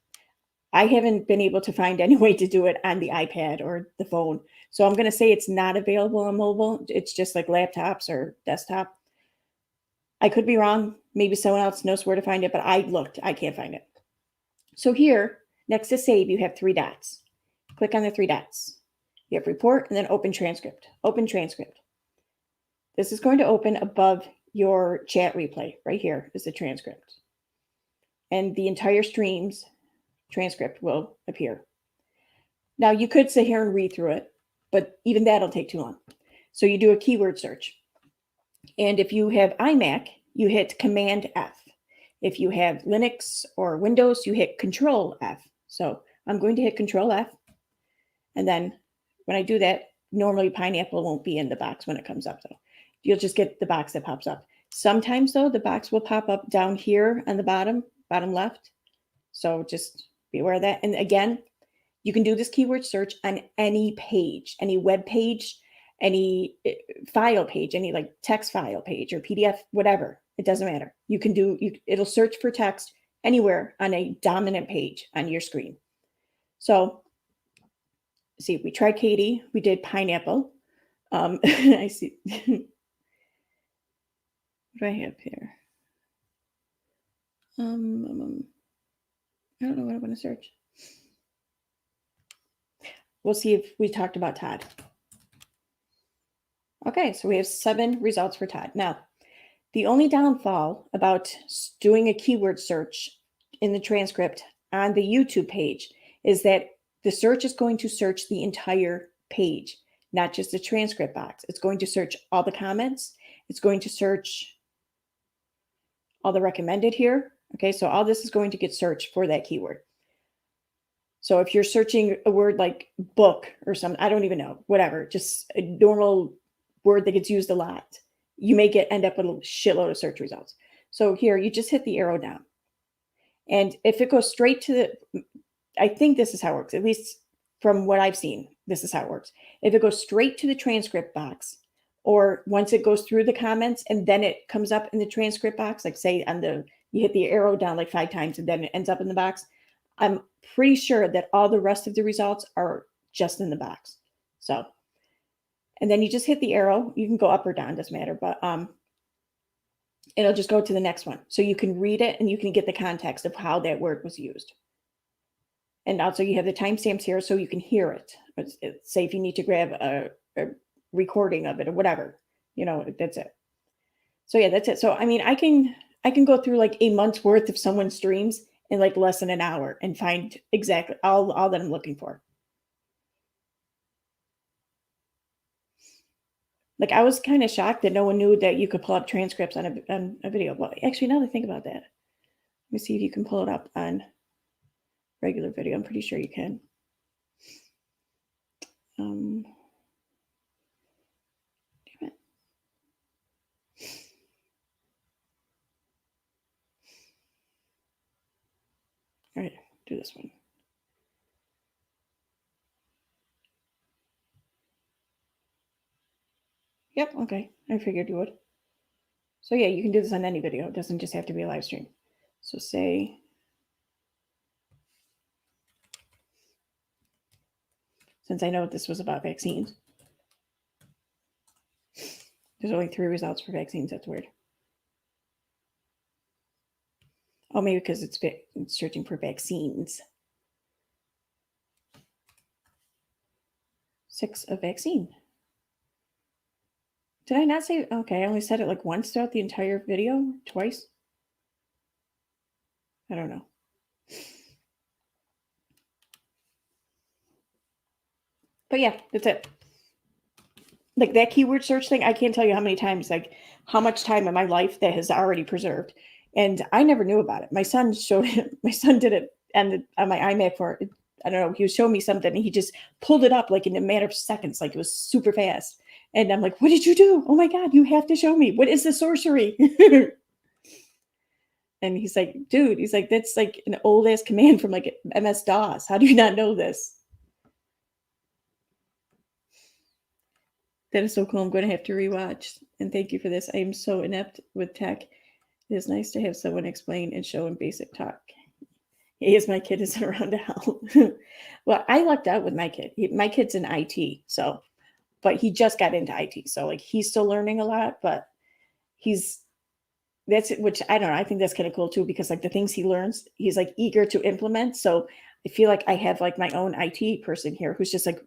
I haven't been able to find any way to do it on the iPad or the phone. So I'm going to say it's not available on mobile. It's just like laptops or desktop. I could be wrong. Maybe someone else knows where to find it, but I looked. I can't find it. So here, next to save, you have 3 dots. Click on the 3 dots. You have report and then open transcript. Open transcript. This is going to open above your chat replay. Right here is the transcript. And the entire stream's transcript will appear. Now you could sit here and read through it, but even that'll take too long. So you do a keyword search. And if you have iMac, you hit Command F. If you have Linux or Windows, you hit Control F. So I'm going to hit Control F. And then when I do that, normally pineapple won't be in the box when it comes up though. You'll just get the box that pops up. Sometimes though, the box will pop up down here on the bottom left. So just be aware of that. And again, you can do this keyword search on any page, any web page, any file page, any like text file page or PDF, whatever. It doesn't matter. You can do, it'll search for text anywhere on a dominant page on your screen. So see, we tried Katie, we did pineapple. I see. What do I have here? I don't know what I want to search. We'll see if we talked about Todd. Okay, so we have 7 results for Todd. Now, the only downfall about doing a keyword search in the transcript on the YouTube page is that the search is going to search the entire page, not just the transcript box. It's going to search all the comments. It's going to search all the recommended here. Okay, so all this is going to get searched for that keyword. So if you're searching a word like book or something, I don't even know, whatever, just a normal word that gets used a lot, you may end up with a shitload of search results. So here, you just hit the arrow down. And if it goes straight to the, I think this is how it works, at least from what I've seen, this is how it works. If it goes straight to the transcript box, or once it goes through the comments and then it comes up in the transcript box, like say on the, you hit the arrow down like 5 times and then it ends up in the box, I'm pretty sure that all the rest of the results are just in the box. So, and then you just hit the arrow. You can go up or down, doesn't matter, but it'll just go to the next one. So you can read it and you can get the context of how that word was used. And also you have the timestamps here so you can hear it. Say if you need to grab a recording of it or whatever, you know, that's it. So yeah, that's it. So, I mean, I can go through like a month's worth of someone's streams in like less than an hour and find exactly all that I'm looking for. Like I was kind of shocked that no one knew that you could pull up transcripts on a video. Well, actually, now that I think about that, let me see if you can pull it up on regular video. I'm pretty sure you can. Damn it. All right, do this one. Yep, okay. I figured you would. So yeah, you can do this on any video. It doesn't just have to be a live stream. So say, since I know this was about vaccines, there's only 3 results for vaccines. That's weird. Oh, maybe because it's searching for vaccines. 6 of vaccine. Did I not say, okay, I only said it like once throughout the entire video? Twice? I don't know. But yeah, that's it. Like that keyword search thing, I can't tell you how many times, like how much time in my life that has already preserved. And I never knew about it. My son showed it, my son did it on my iMac for, I don't know, he was showing me something and he just pulled it up like in a matter of seconds, like it was super fast. And I'm like, what did you do? Oh my God, you have to show me. What is the sorcery? And he's like, dude, he's like, that's like an old ass command from like MS-DOS. How do you not know this? That is so cool. I'm going to have to rewatch. And thank you for this. I am so inept with tech. It is nice to have someone explain and show in basic talk. Yes, my kid isn't around to help. Well, I lucked out with my kid. My kid's in IT, so, but he just got into IT. So like he's still learning a lot, but that's which I don't know. I think that's kind of cool too, because like the things he learns, he's like eager to implement. So I feel like I have like my own IT person here who's just like,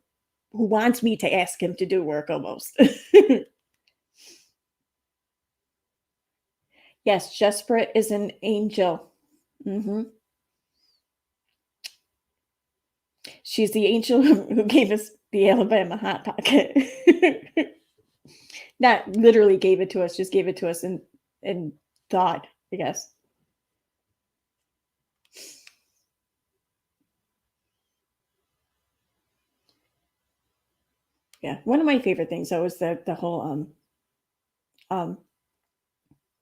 who wants me to ask him to do work almost. Yes, Jesprit is an angel. Mm-hmm. She's the angel who gave us the Alabama Hot Pocket. Not literally gave it to us, just gave it to us in thought, I guess. Yeah, one of my favorite things though is the whole um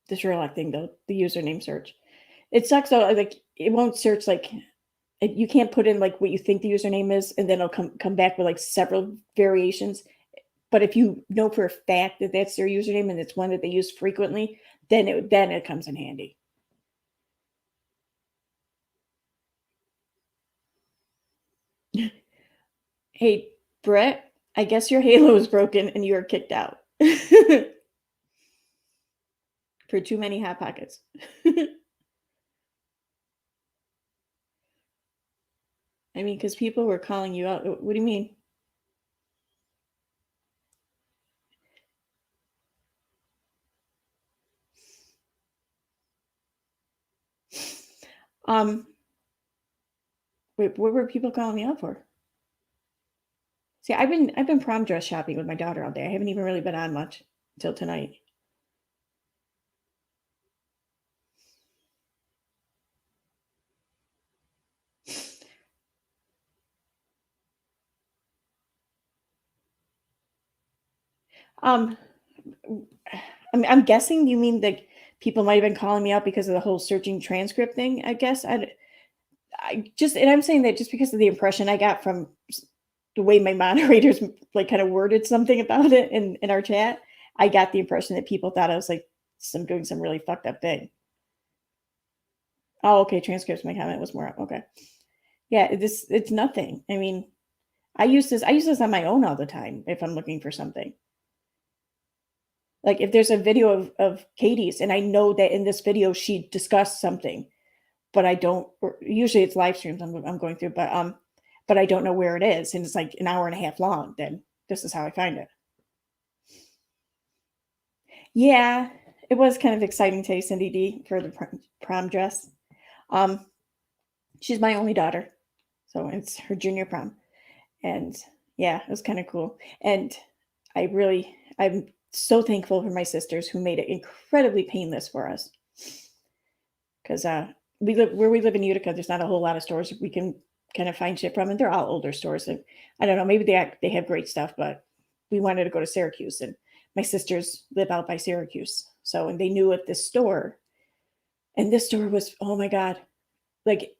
the Sherlock thing though, the username search. It sucks though, like it won't search like you can't put in like what you think the username is, and then it'll come back with like several variations. But if you know for a fact that that's their username and it's one that they use frequently, then it comes in handy. Hey, Brett, I guess your Halo is broken and you're kicked out for too many hot pockets. I mean, because people were calling you out. What do you mean? Um, wait, what were people calling me out for? See, I've been prom dress shopping with my daughter all day. I haven't even really been on much until tonight. Um, I'm guessing you mean that people might have been calling me out because of the whole searching transcript thing. I guess I just, and I'm saying that just because of the impression I got from the way my moderators like kind of worded something about it in our chat. I got the impression that people thought I was like doing some really fucked up thing. Oh, okay. Transcripts. My comment was more okay. Yeah, it's nothing. I mean, I use this on my own all the time if I'm looking for something. Like if there's a video of Katie's and I know that in this video she discussed something, but I don't, usually it's live streams I'm going through, but I don't know where it is and it's like an hour and a half long, then this is how I find it. Yeah, it was kind of exciting today, Cindy D, for the prom dress. Um, she's my only daughter, so it's her junior prom, and yeah, it was kind of cool. And I'm so thankful for my sisters who made it incredibly painless for us, because we live in Utica. There's not a whole lot of stores we can kind of find shit from, and they're all older stores. And I don't know, maybe they have great stuff, but we wanted to go to Syracuse, and my sisters live out by Syracuse, so and they knew at this store, and this store was, oh my god, like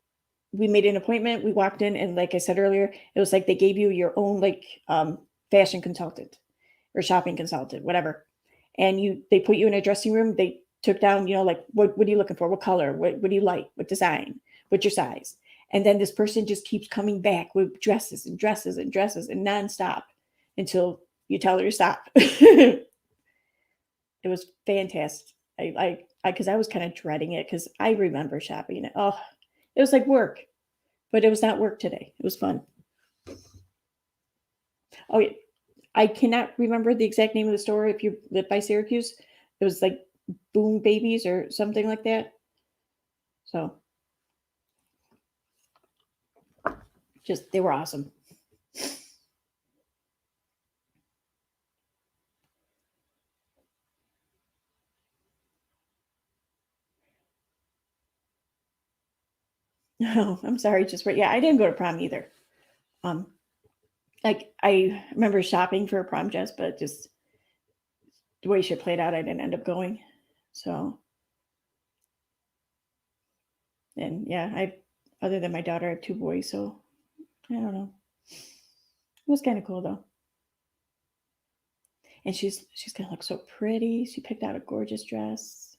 we made an appointment, we walked in, and like I said earlier, it was like they gave you your own like fashion consultant or shopping consultant, whatever, and they put you in a dressing room. They took down, like what are you looking for, what color, what do you like, what design, what's your size, and then this person just keeps coming back with dresses and dresses and dresses and nonstop until you tell her to stop. It was fantastic. Because I was kind of dreading it because I remember shopping. Oh, it was like work, but it was not work today. It was fun. Oh, yeah. I cannot remember the exact name of the store if you live by Syracuse. It was like Boom Babies or something like that. So, they were awesome. No, I'm sorry. Yeah, I didn't go to prom either. Like I remember shopping for a prom dress, but just the way she played out, I didn't end up going. So, and yeah, other than my daughter, I have two boys, so I don't know. It was kind of cool though. And she's gonna look so pretty. She picked out a gorgeous dress.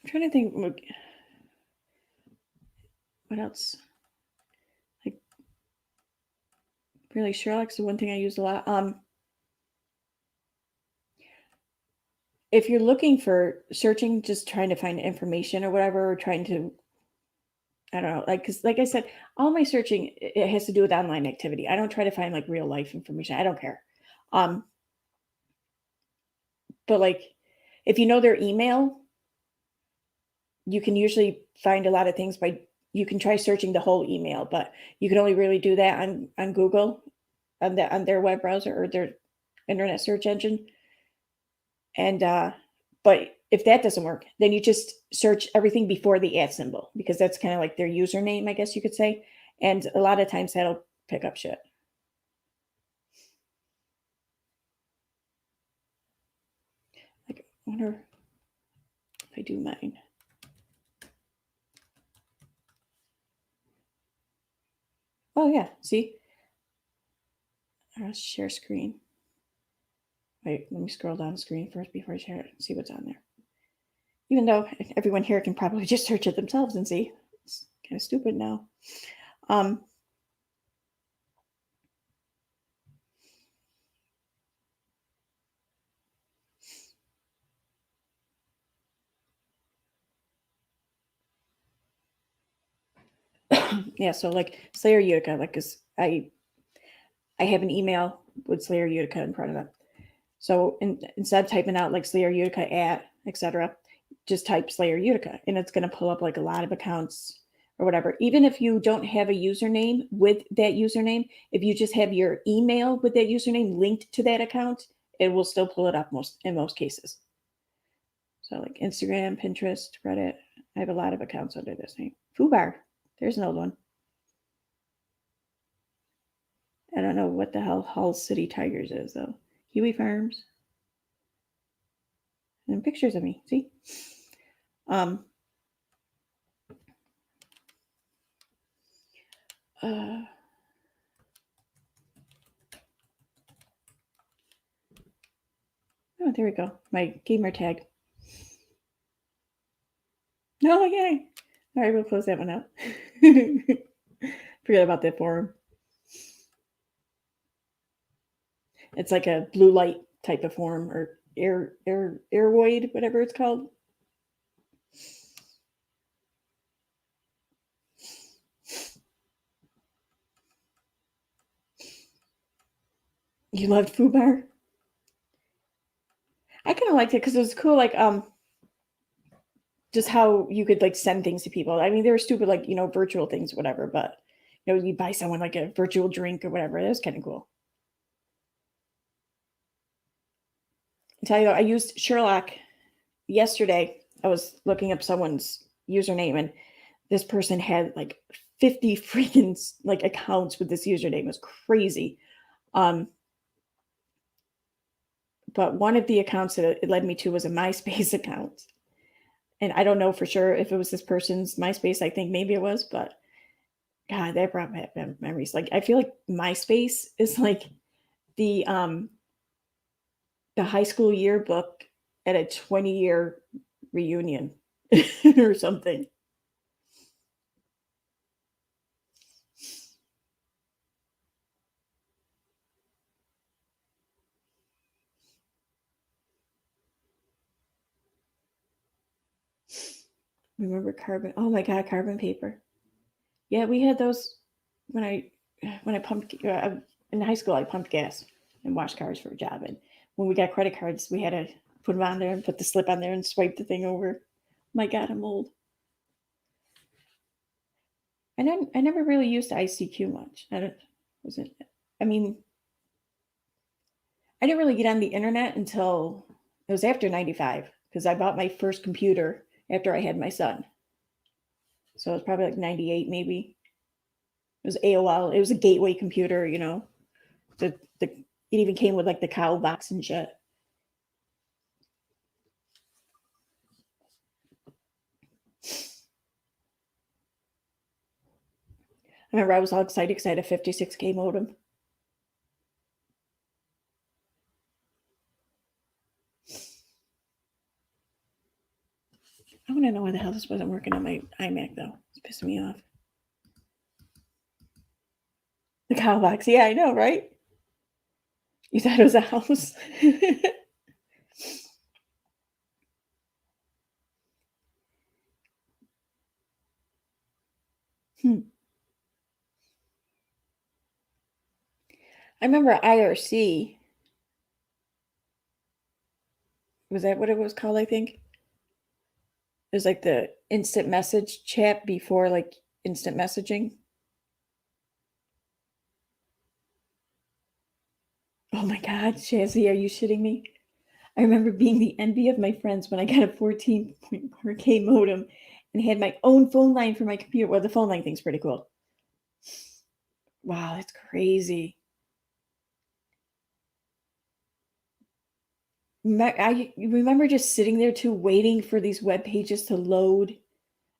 I'm trying to think what else. Like really, Sherlock's the one thing I use a lot. If you're looking for searching, just trying to find information or whatever, or trying to, I don't know, like, because like I said, all my searching, it has to do with online activity. I don't try to find like real life information. I don't care. But like if you know their email, you can usually find a lot of things by you can try searching the whole email, but you can only really do that on Google, on their web browser or their internet search engine. And but if that doesn't work, then you just search everything before the at symbol because that's kind of like their username, I guess you could say. And a lot of times that'll pick up shit. Like, I wonder if I do mine. Oh yeah, see? I'll share screen. Wait, let me scroll down the screen first before I share it and see what's on there. Even though everyone here can probably just search it themselves and see. It's kind of stupid now. Yeah, so like Slayer Utica, like, cause I have an email with Slayer Utica in front of it. So instead of typing out like Slayer Utica at etc., just type Slayer Utica, and it's going to pull up like a lot of accounts or whatever. Even if you don't have a username with that username, if you just have your email with that username linked to that account, it will still pull it up in most cases. So like Instagram, Pinterest, Reddit. I have a lot of accounts under this name. Foobar. There's an old one. I don't know what the hell Hull City Tigers is though. Huey Farms. And pictures of me. See? Oh, there we go. My gamer tag. No, yay. All right, we'll close that one out. Forget about that forum. It's like a blue light type of forum or airwoid, whatever it's called. You loved Foobar? I kind of liked it because it was cool, like just how you could like send things to people. I mean, they were stupid, like, you know, virtual things, whatever, but you know, you buy someone like a virtual drink or whatever. That was kind of cool. I tell you, I used Sherlock yesterday. I was looking up someone's username, and this person had like 50 freaking like accounts with this username. It was crazy. Um, but one of the accounts that it led me to was a MySpace account. And I don't know for sure if it was this person's MySpace. I think maybe it was, but God, that brought back memories. Like I feel like MySpace is like the the high school yearbook at a 20-year reunion or something. Remember carbon? Oh my God, carbon paper. Yeah, we had those when I pumped in high school. I pumped gas and washed cars for a job, and when we got credit cards, we had to put them on there and put the slip on there and swipe the thing over. My God, I'm old. I never really used ICQ much. I don't was it. I mean, I didn't really get on the internet until it was after '95 because I bought my first computer after I had my son. So it was probably like '98, maybe. It was AOL. It was a gateway computer, you know. The it even came with like the cow box and shit. I remember I was all excited because I had a 56K modem. I want to know why the hell this wasn't working on my iMac though. It's pissing me off. The cow box. Yeah, I know, right? You thought it was a house. Hmm. I remember IRC. Was that what it was called? I think it was like the instant message chat before like instant messaging. Oh my God, Shazzy, are you shitting me? I remember being the envy of my friends when I got a 14.4K modem and had my own phone line for my computer. Well, the phone line thing's pretty cool. Wow, that's crazy. I remember just sitting there too, waiting for these web pages to load.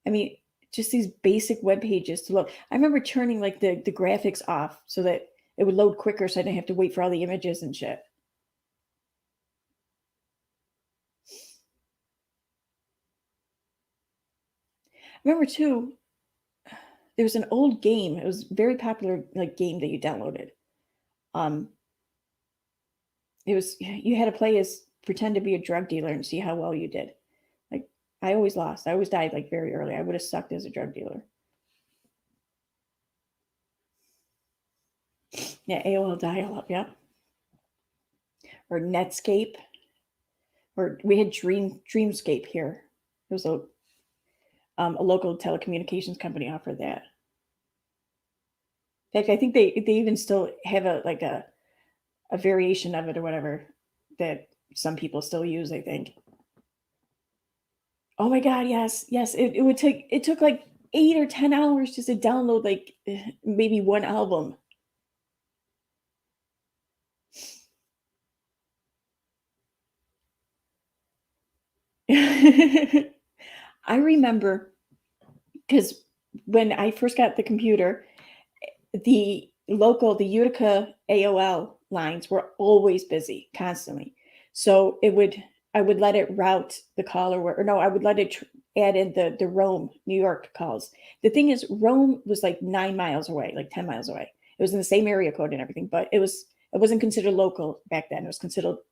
I mean, just these basic web pages to load. I remember turning like the graphics off so that it would load quicker so I didn't have to wait for all the images and shit. I remember too, there was an old game. It was a very popular like game that you downloaded. Um, it was you had to play as pretend to be a drug dealer and see how well you did. Like I always lost. I always died like very early. I would have sucked as a drug dealer. Yeah, AOL dial-up, yeah. Or Netscape. Or we had Dreamscape here. It was a local telecommunications company offered that. In fact, I think they even still have a variation of it or whatever that some people still use, I think. Oh my God, yes, yes. It took like 8 or 10 hours just to download like maybe one album. I remember because when I first got the computer, the Utica AOL lines were always busy, constantly. So I would let it route the call or no, I would let it add in the Rome, New York calls. The thing is, Rome was like 9 miles away, like 10 miles away. It was in the same area code and everything, but it wasn't considered local back then. It was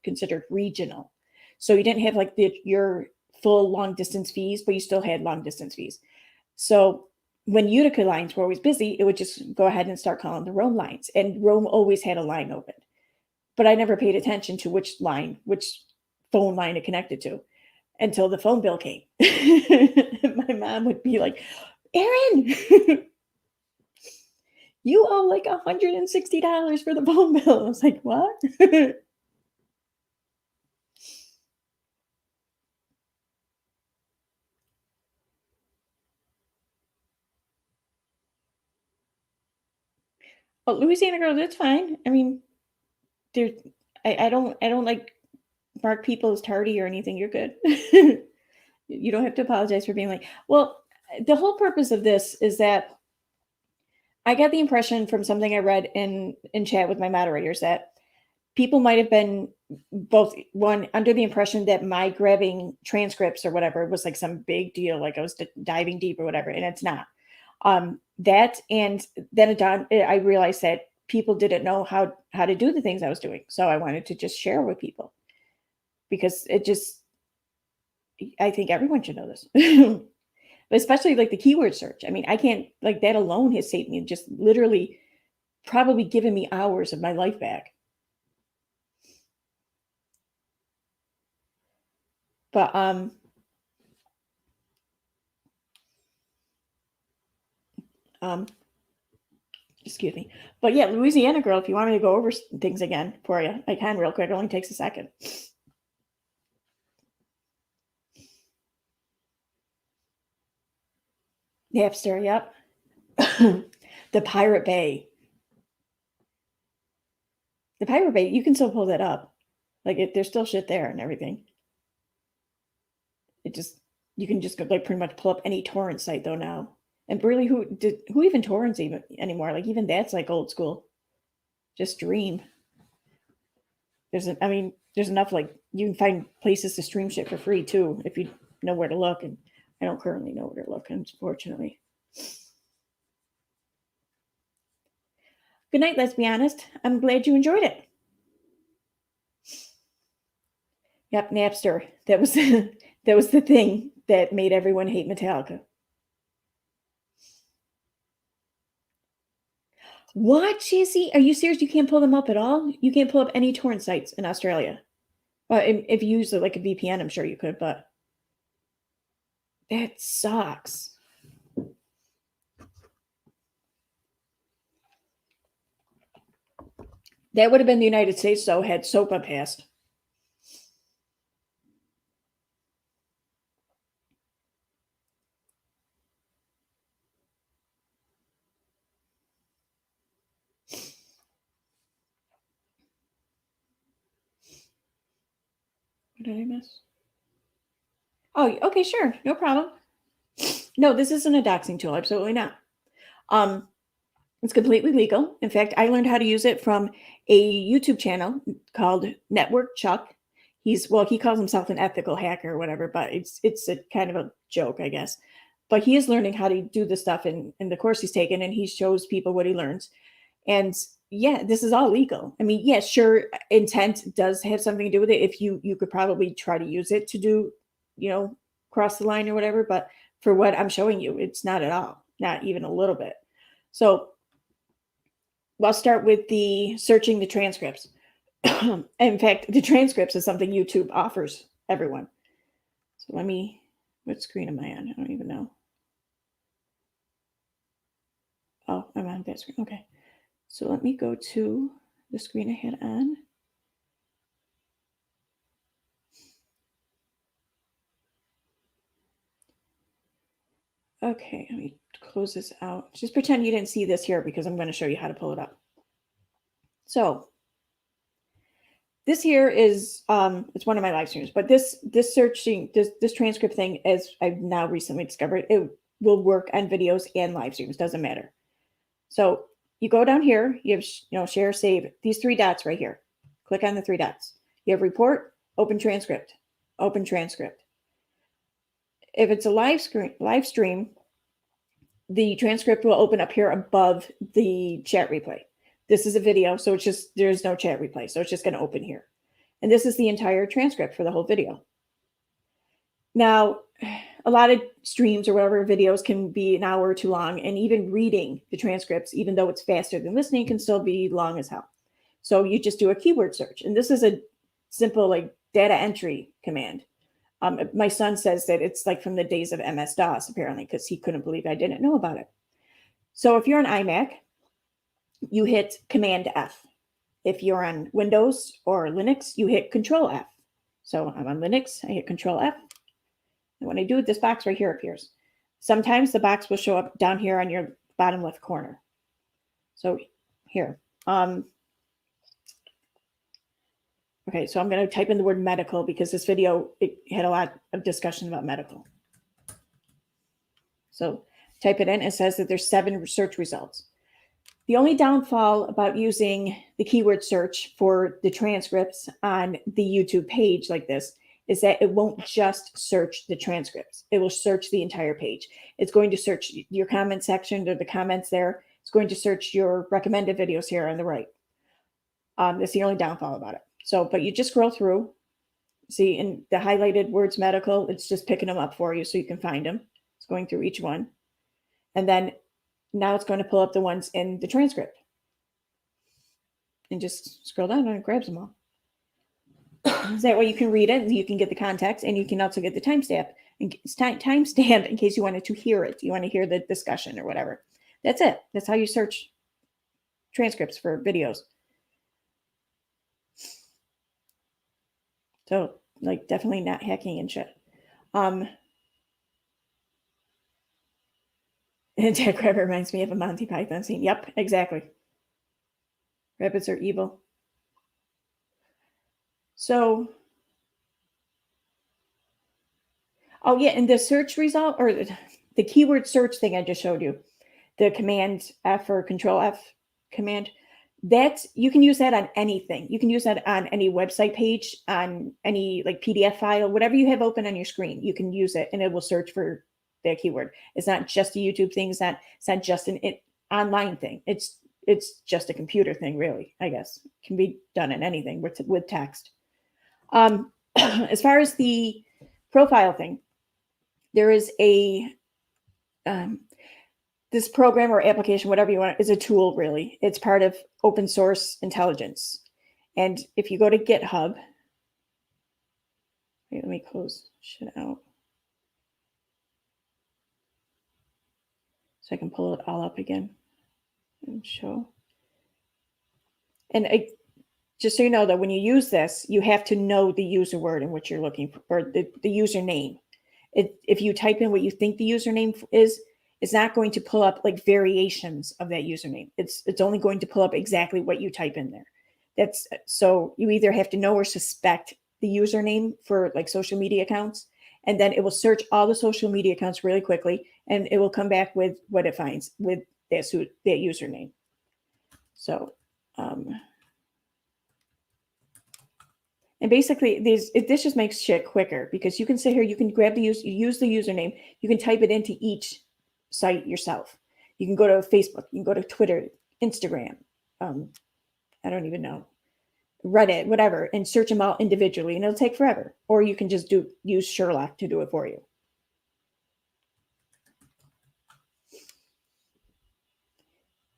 considered regional. So you didn't have like your full long distance fees, but you still had long distance fees. So when Utica lines were always busy, it would just go ahead and start calling the Rome lines. And Rome always had a line open. But I never paid attention to which phone line it connected to until the phone bill came. My mom would be like, Aaron, you owe like $160 for the phone bill. I was like, what? Well, Louisiana girl, that's fine. I mean, there I don't like mark people as tardy or anything. You're good. You don't have to apologize for being like, well, the whole purpose of this is that I got the impression from something I read in chat with my moderators that people might have been both one under the impression that my grabbing transcripts or whatever was like some big deal, like I was diving deep or whatever, and it's not. That and then I realized that people didn't know how to do the things I was doing, so I wanted to just share with people because it just I think everyone should know this. But especially like the keyword search. I mean, I can't like that alone has saved me just literally probably given me hours of my life back. But um excuse me. But yeah, Louisiana girl, if you want me to go over things again for you, I can real quick. It only takes a second. Napster, yep. The Pirate Bay. The Pirate Bay, you can still pull that up. Like there's still shit there and everything. It just you can just go like pretty much pull up any torrent site though now. And really, who even torrents even anymore? Like even that's like old school. Just stream. I mean, there's enough like you can find places to stream shit for free too if you know where to look. And I don't currently know where to look, unfortunately. Good night. Let's be honest. I'm glad you enjoyed it. Yep, Napster. That was that was the thing that made everyone hate Metallica. What, Jesse? Are you serious? You can't pull them up at all? You can't pull up any torrent sites in Australia. Well, if you use it like a VPN, I'm sure you could, but that sucks. That would have been the United States, though, had SOPA passed. What did I miss? Oh, okay, sure. No problem. No, this isn't a doxing tool. Absolutely not. It's completely legal. In fact, I learned how to use it from a YouTube channel called NetworkChuck. He calls himself an ethical hacker or whatever, but it's a kind of a joke, I guess. But he is learning how to do this stuff in the course he's taken, and he shows people what he learns. And yeah, this is all legal. I mean, yeah, sure, intent does have something to do with it. If you could probably try to use it to do, cross the line or whatever, but for what I'm showing you, it's not at all, not even a little bit. So I'll start with the searching the transcripts. In fact, the transcripts is something YouTube offers everyone. So what screen am I on? I don't even know. Oh, I'm on that screen. Okay. So let me go to the screen I had on. Okay, let me close this out. Just pretend you didn't see this here because I'm going to show you how to pull it up. So this here is it's one of my live streams, but this transcript thing, as I've now recently discovered, it will work on videos and live streams, doesn't matter. So you go down here, you have share, save, these three dots right here. Click on the three dots. You have report, open transcript, open transcript. If it's a live stream, the transcript will open up here above the chat replay. This is a video, so there's no chat replay, so it's just going to open here. And this is the entire transcript for the whole video. Now, a lot of streams or whatever videos can be an hour or too long, and even reading the transcripts, even though it's faster than listening, can still be long as hell. So you just do a keyword search, and this is a simple data entry command. My son says that it's like from the days of MS-DOS, apparently, because he couldn't believe I didn't know about it. So if you're on iMac, you hit Command F. If you're on Windows or Linux, you hit Control F. So I'm on Linux, I hit Control F. And when I do it, this box right here appears. Sometimes the box will show up down here on your bottom left corner. So here. Okay, so I'm going to type in the word medical because this video, it had a lot of discussion about medical. So type it in. It says that there's 7 search results. The only downfall about using the keyword search for the transcripts on the YouTube page like this is that it won't just search the transcripts. It will search the entire page. It's going to search your comment section or the comments there. It's going to search your recommended videos here on the right. That's the only downfall about it. So, but you just scroll through. See, in the highlighted words medical, it's just picking them up for you so you can find them. It's going through each one. And then now it's going to pull up the ones in the transcript. And just scroll down and it grabs them all. That way you can read it, you can get the context, and you can also get the timestamp. Timestamp in case you wanted to hear it. You want to hear the discussion or whatever. That's it. That's how you search transcripts for videos. So, definitely not hacking and shit. And Jack Rabbit reminds me of a Monty Python scene. Yep, exactly. Rabbits are evil. So, oh yeah, and the search result, or the keyword search thing I just showed you, the Command F or Control F command, that you can use that on anything. You can use that on any website page, on any PDF file, whatever you have open on your screen, you can use it and it will search for that keyword. It's not just a YouTube thing. It's not just an online thing. It's just a computer thing, really, I guess. It can be done in anything with text. As far as the profile thing, there is a this program or application, whatever you want, is a tool, really. It's part of open source intelligence. And if you go to GitHub, Wait, let me close shit out so I can pull it all up again and show. And just so you know that when you use this, you have to know the user word in which you're looking for, or the username. If you type in what you think the username is, it's not going to pull up like variations of that username. It's only going to pull up exactly what you type in there. That's so you either have to know or suspect the username for like social media accounts, and then it will search all the social media accounts really quickly, and it will come back with what it finds with that username. So, and basically, this just makes shit quicker because you can sit here, you can grab use the username, you can type it into each site yourself. You can go to Facebook, you can go to Twitter, Instagram, I don't even know, Reddit, whatever, and search them all individually, and it'll take forever. Or you can just use Sherlock to do it for you.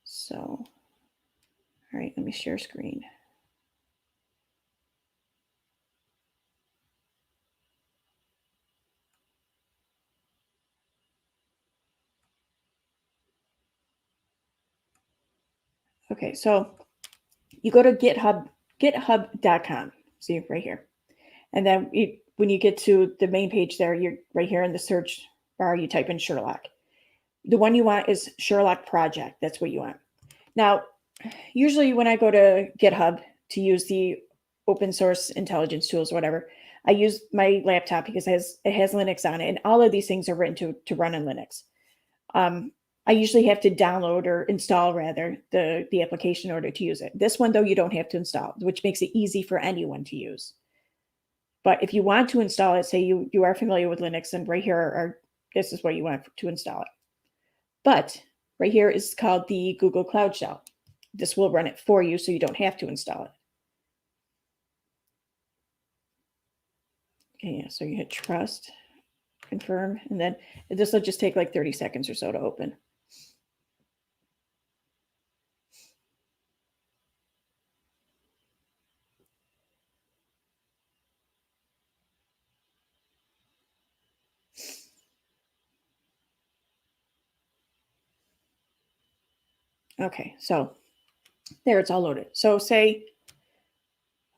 So, all right, let me share screen. Okay, so you go to github.com. See right here. And then when you get to the main page there, you're right here in the search bar, you type in Sherlock. The one you want is Sherlock Project. That's what you want. Now, usually when I go to GitHub to use the open source intelligence tools or whatever, I use my laptop because it has Linux on it, and all of these things are written to run on Linux. I usually have to download or install rather the application in order to use it. This one though, you don't have to install, which makes it easy for anyone to use. But if you want to install it, say you are familiar with Linux, and right here this is what you want to install it. But right here is called the Google Cloud Shell. This will run it for you so you don't have to install it. Okay, yeah, so you hit trust, confirm, and then this will just take like 30 seconds or so to open. Okay, so there, it's all loaded. So say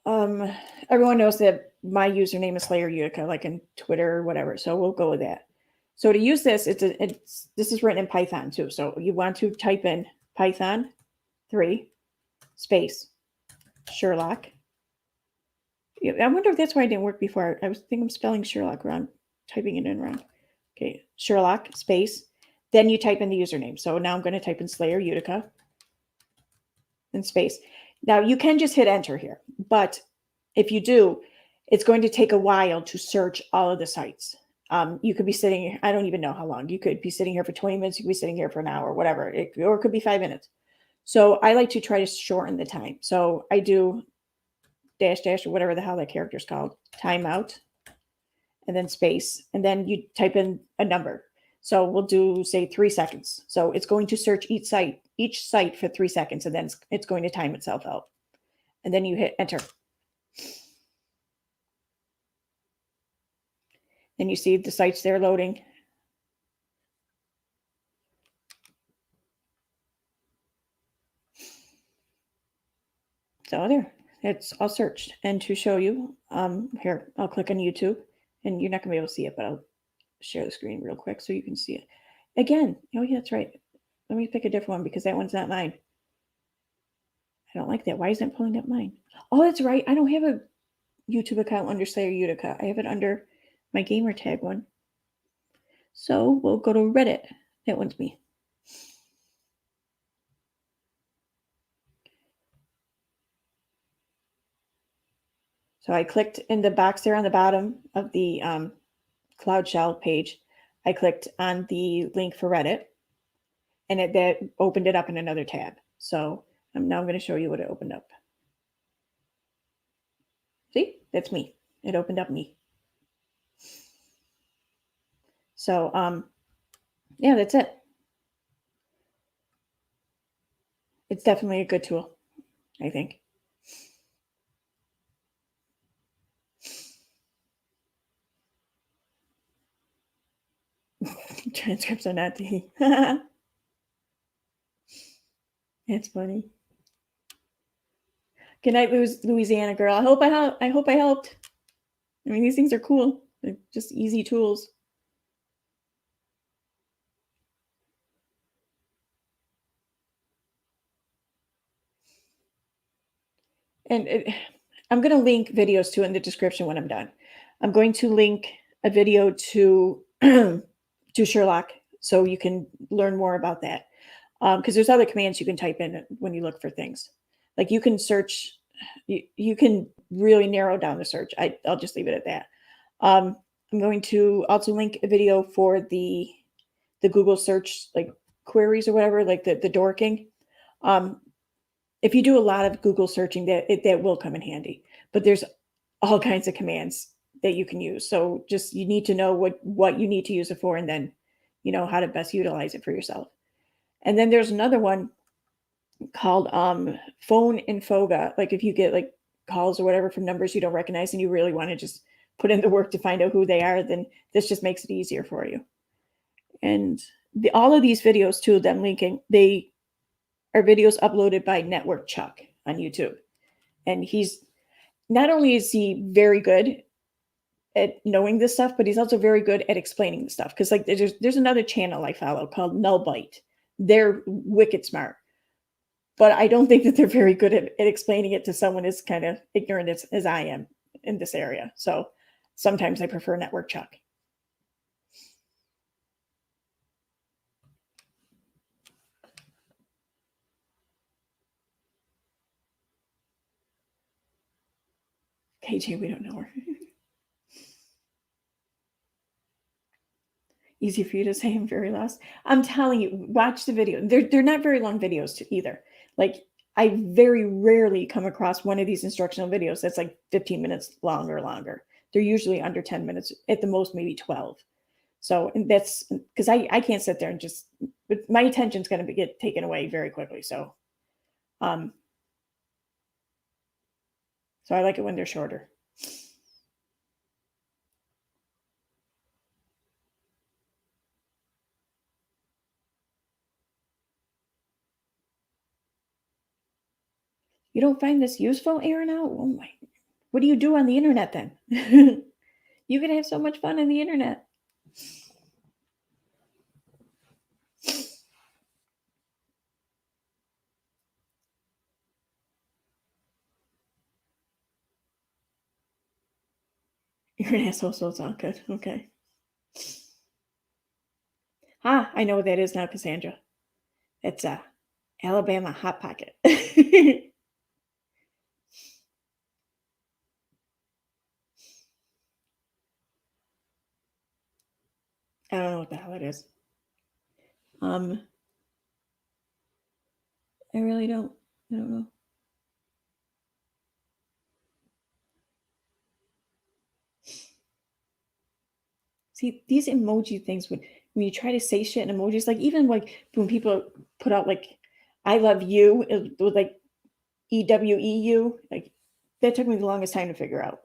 everyone knows that my username is Slayer Utica, like in Twitter or whatever. So we'll go with that. So to use this, this is written in Python too. So you want to type in Python 3 space Sherlock. I wonder if that's why it didn't work before. I was thinking I'm spelling Sherlock wrong, typing it in wrong. Okay, Sherlock space. Then you type in the username. So now I'm going to type in Slayer Utica and space. Now you can just hit enter here, but if you do, it's going to take a while to search all of the sites. You could be sitting, I don't even know how long. You could be sitting here for 20 minutes. You could be sitting here for an hour, whatever, or it could be 5 minutes. So I like to try to shorten the time. So I do dash dash or whatever the hell that character is called, timeout, and then space, and then you type in a number. So we'll do say 3 seconds. So it's going to search each site for 3 seconds, and then it's going to time itself out. And then you hit enter. And you see the sites there loading. So there, it's all searched. And to show you, here, I'll click on YouTube, and you're not gonna be able to see it, but I'll share the screen real quick so you can see it. Again, oh yeah, that's right. Let me pick a different one because that one's not mine. I don't like that. Why isn't it pulling up mine? Oh, that's right. I don't have a YouTube account under Slayer Utica. I have it under my gamer tag one. So we'll go to Reddit. That one's me. So I clicked in the box there on the bottom of the Cloud Shell page. I clicked on the link for Reddit, and that opened it up in another tab. So now I'm going to show you what it opened up. See, that's me. It opened up me. So yeah, that's it. It's definitely a good tool, I think. Transcripts are not the. That's funny. Good night, Louisiana girl. I hope I helped. I mean, these things are cool. They're just easy tools. And I'm going to link videos too in the description when I'm done. I'm going to link a video to to Sherlock so you can learn more about that. Because there's other commands you can type in when you look for things. Like you can search, you can really narrow down the search. I'll just leave it at that. I'm going to also link a video for the Google search like queries or whatever, like the dorking. If you do a lot of Google searching, that will come in handy. But there's all kinds of commands that you can use. So just you need to know what you need to use it for, and then you know how to best utilize it for yourself. And then there's another one called phoneinfoga. Like if you get like calls or whatever from numbers you don't recognize and you really want to just put in the work to find out who they are, then this just makes it easier for you. And all of these videos too that I'm linking, they are videos uploaded by NetworkChuck on YouTube. And he's not only is he very good at knowing this stuff, but he's also very good at explaining the stuff. Because like there's another channel I follow called Null Byte. They're wicked smart, but I don't think that they're very good at explaining it to someone as kind of ignorant as I am in this area. So sometimes I prefer NetworkChuck. KJ, we don't know her. Easy for you to say I'm very lost. I'm telling you, watch the video. They're not very long videos either. Like I very rarely come across one of these instructional videos that's like 15 minutes long or longer. They're usually under 10 minutes, at the most maybe 12. So and that's because I can't sit there and just, but my attention's going to get taken away very quickly. So so I like it when they're shorter. You don't find this useful, Aaron? Oh my, what do you do on the internet then? You can have so much fun on the internet. You're an asshole, so it's all good. Okay. Ah, I know what that is now, Cassandra. It's a Alabama Hot Pocket. I don't know what the hell it is. I really don't. I don't know. See, these emoji things when you try to say shit in emojis, like even like when people put out like I love you with like EWEU, like that took me the longest time to figure out.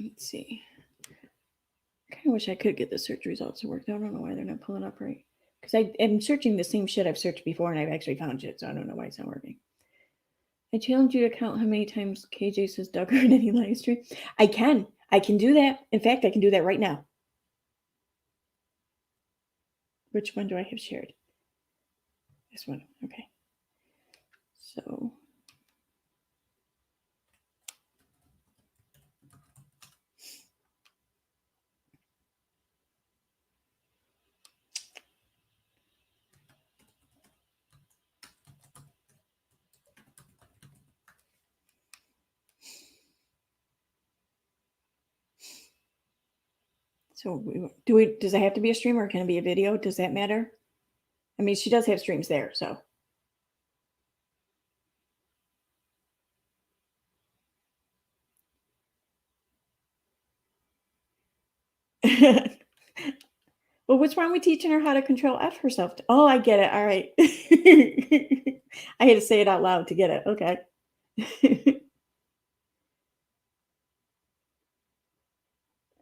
Let's see. I kind of wish I could get the search results to work. I don't know why they're not pulling up right. Because I'm searching the same shit I've searched before and I've actually found shit, so I don't know why it's not working. I challenge you to count how many times KJ says Duggar in any live stream. I can do that. In fact, I can do that right now. Which one do I have shared? This one. Okay. So So does it have to be a stream or can it be a video? Does that matter? I mean, she does have streams there, so. Well, what's wrong with teaching her how to control F herself? Oh, I get it. All right. I had to say it out loud to get it. Okay.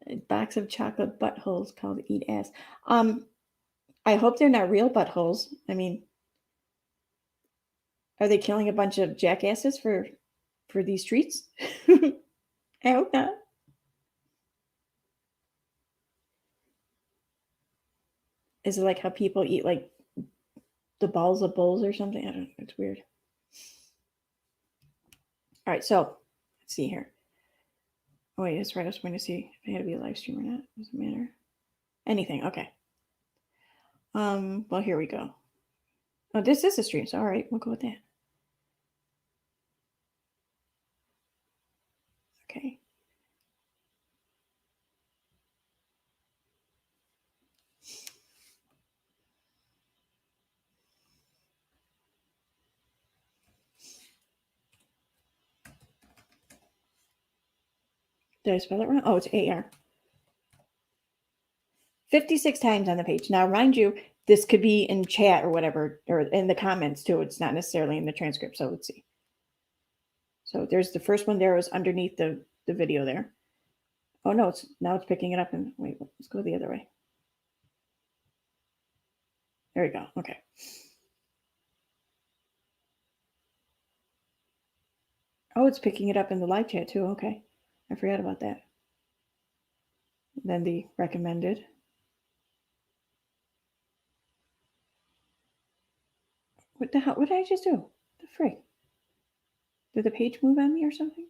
A box of chocolate buttholes called Eat Ass. I hope they're not real buttholes. I mean, are they killing a bunch of jackasses for these treats? I hope not. Is it like how people eat like the balls of bowls or something? I don't know. It's weird. All right, so let's see here. Oh wait, that's right. I was going to see if it had to be a live stream or not. Doesn't matter. Anything. Okay. Well, here we go. Oh, this is a stream, so all right, we'll go with that. Okay. Did I spell it wrong? Oh, it's AR. 56 times on the page. Now, mind you, this could be in chat or whatever, or in the comments too. It's not necessarily in the transcript. So let's see. So there's the first one there was underneath the video there. Oh no, now it's picking it up and wait, let's go the other way. There we go. Okay. Oh, it's picking it up in the live chat too. Okay. I forgot about that. Then the recommended. What the hell? What did I just do? The frick? Did the page move on me or something?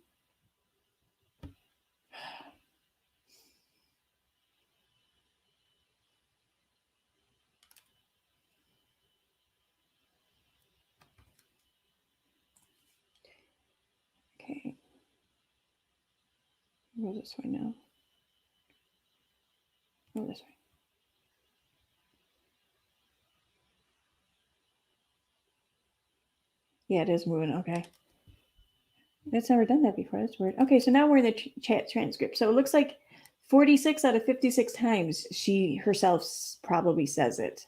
Okay. Go this way now. Go this way. Yeah, it is moving. Okay. That's never done that before. That's weird. Okay, so now we're in the chat transcript. So it looks like 46 out of 56 times she herself probably says it.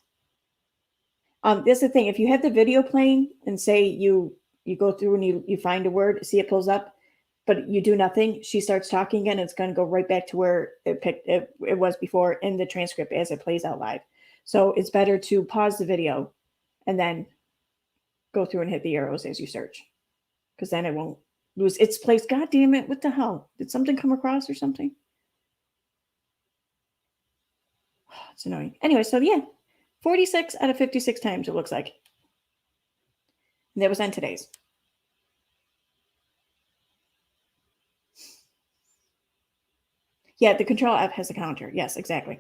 That's the thing. If you have the video playing and say you go through and you find a word, see it pulls up, but you do nothing, she starts talking again. It's going to go right back to where it was before in the transcript as it plays out live. So it's better to pause the video and then go through and hit the arrows as you search, because then it won't lose its place. God damn it. What the hell? Did something come across or something? It's annoying. Anyway, so yeah, 46 out of 56 times it looks like. And that was on today's. Yeah, the control F has a counter. Yes, exactly.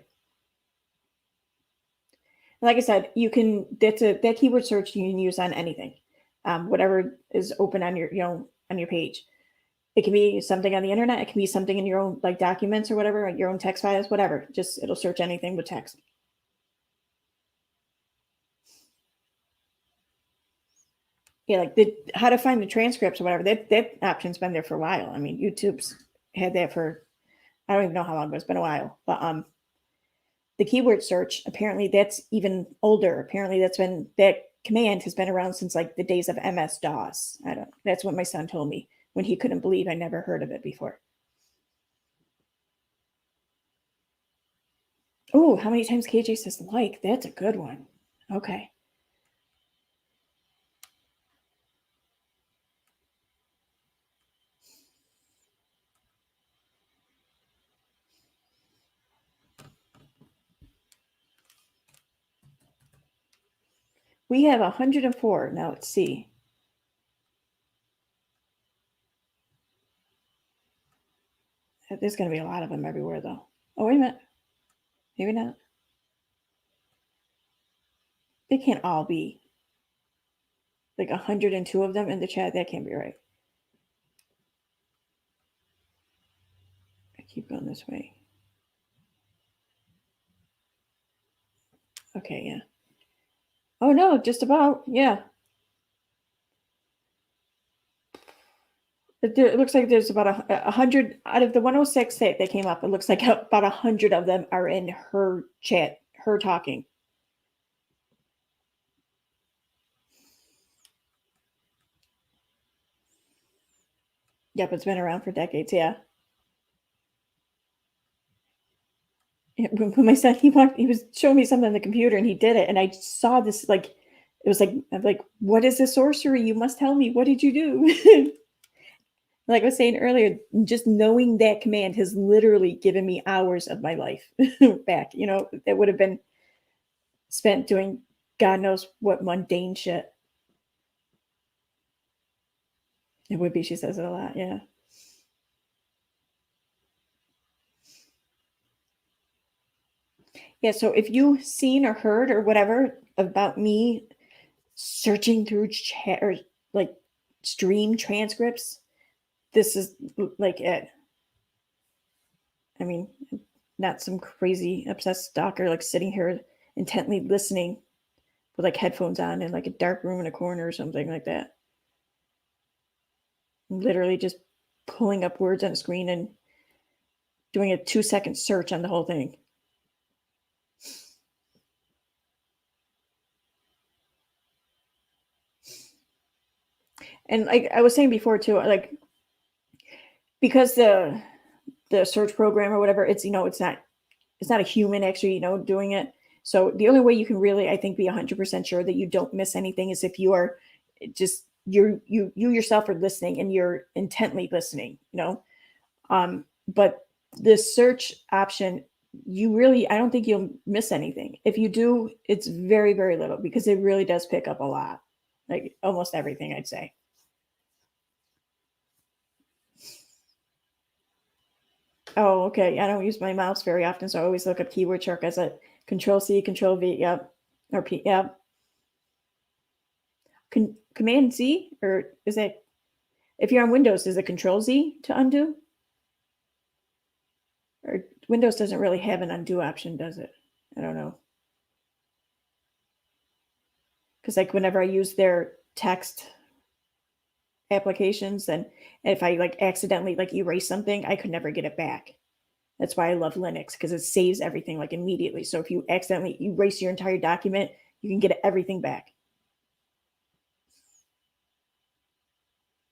Like I said, you can that keyword search you can use on anything, whatever is open on your on your page. It can be something on the internet. It can be something in your own like documents or whatever, your own text files, whatever. Just it'll search anything with text. Yeah, like how to find the transcripts or whatever. That option's been there for a while. I mean, YouTube's had that for I don't even know how long, but it's been a while. But the keyword search, apparently that's even older. Apparently that command has been around since like the days of MS-DOS. That's what my son told me when he couldn't believe I never heard of it before. Oh, how many times KJ says like? That's a good one. Okay. We have 104. Now let's see. There's going to be a lot of them everywhere, though. Oh, wait a minute. Maybe not. They can't all be. Like 102 of them in the chat. That can't be right. I keep going this way. Okay, yeah. Oh no, just about. Yeah. It looks like there's about a hundred out of the 106 that came up. It looks like about 100 of them are in her chat, her talking. Yep, it's been around for decades. Yeah. When my son he was showing me something on the computer and he did it, and I saw this like it was like I'm like, what is this sorcery? You must tell me. What did you do? Like I was saying earlier, just knowing that command has literally given me hours of my life back. That would have been spent doing God knows what mundane shit. It would be. She says it a lot. Yeah. Yeah. So if you've seen or heard or whatever about me searching through chat or like stream transcripts, this is like it. I mean, not some crazy obsessed stalker like sitting here intently listening with like headphones on in like a dark room in a corner or something like that. Literally just pulling up words on a screen and doing a 2-second search on the whole thing. And like I was saying before too, like because the search program or whatever, it's not a human actually, doing it. So the only way you can really, I think, be 100% sure that you don't miss anything is if you are just you yourself are listening and you're intently listening. But the search option, I don't think you'll miss anything. If you do, it's very, very little because it really does pick up a lot, like almost everything, I'd say. Oh, okay. I don't use my mouse very often, so I always look up keyword chart as a control C, control V, yep, or P, yep. Command Z, or is it, if you're on Windows, is it control Z to undo? Or Windows doesn't really have an undo option, does it? I don't know. Because like whenever I use their text applications, then if I like accidentally like erase something, I could never get it back. That's why I love Linux because it saves everything like immediately. So if you accidentally erase your entire document, you can get everything back.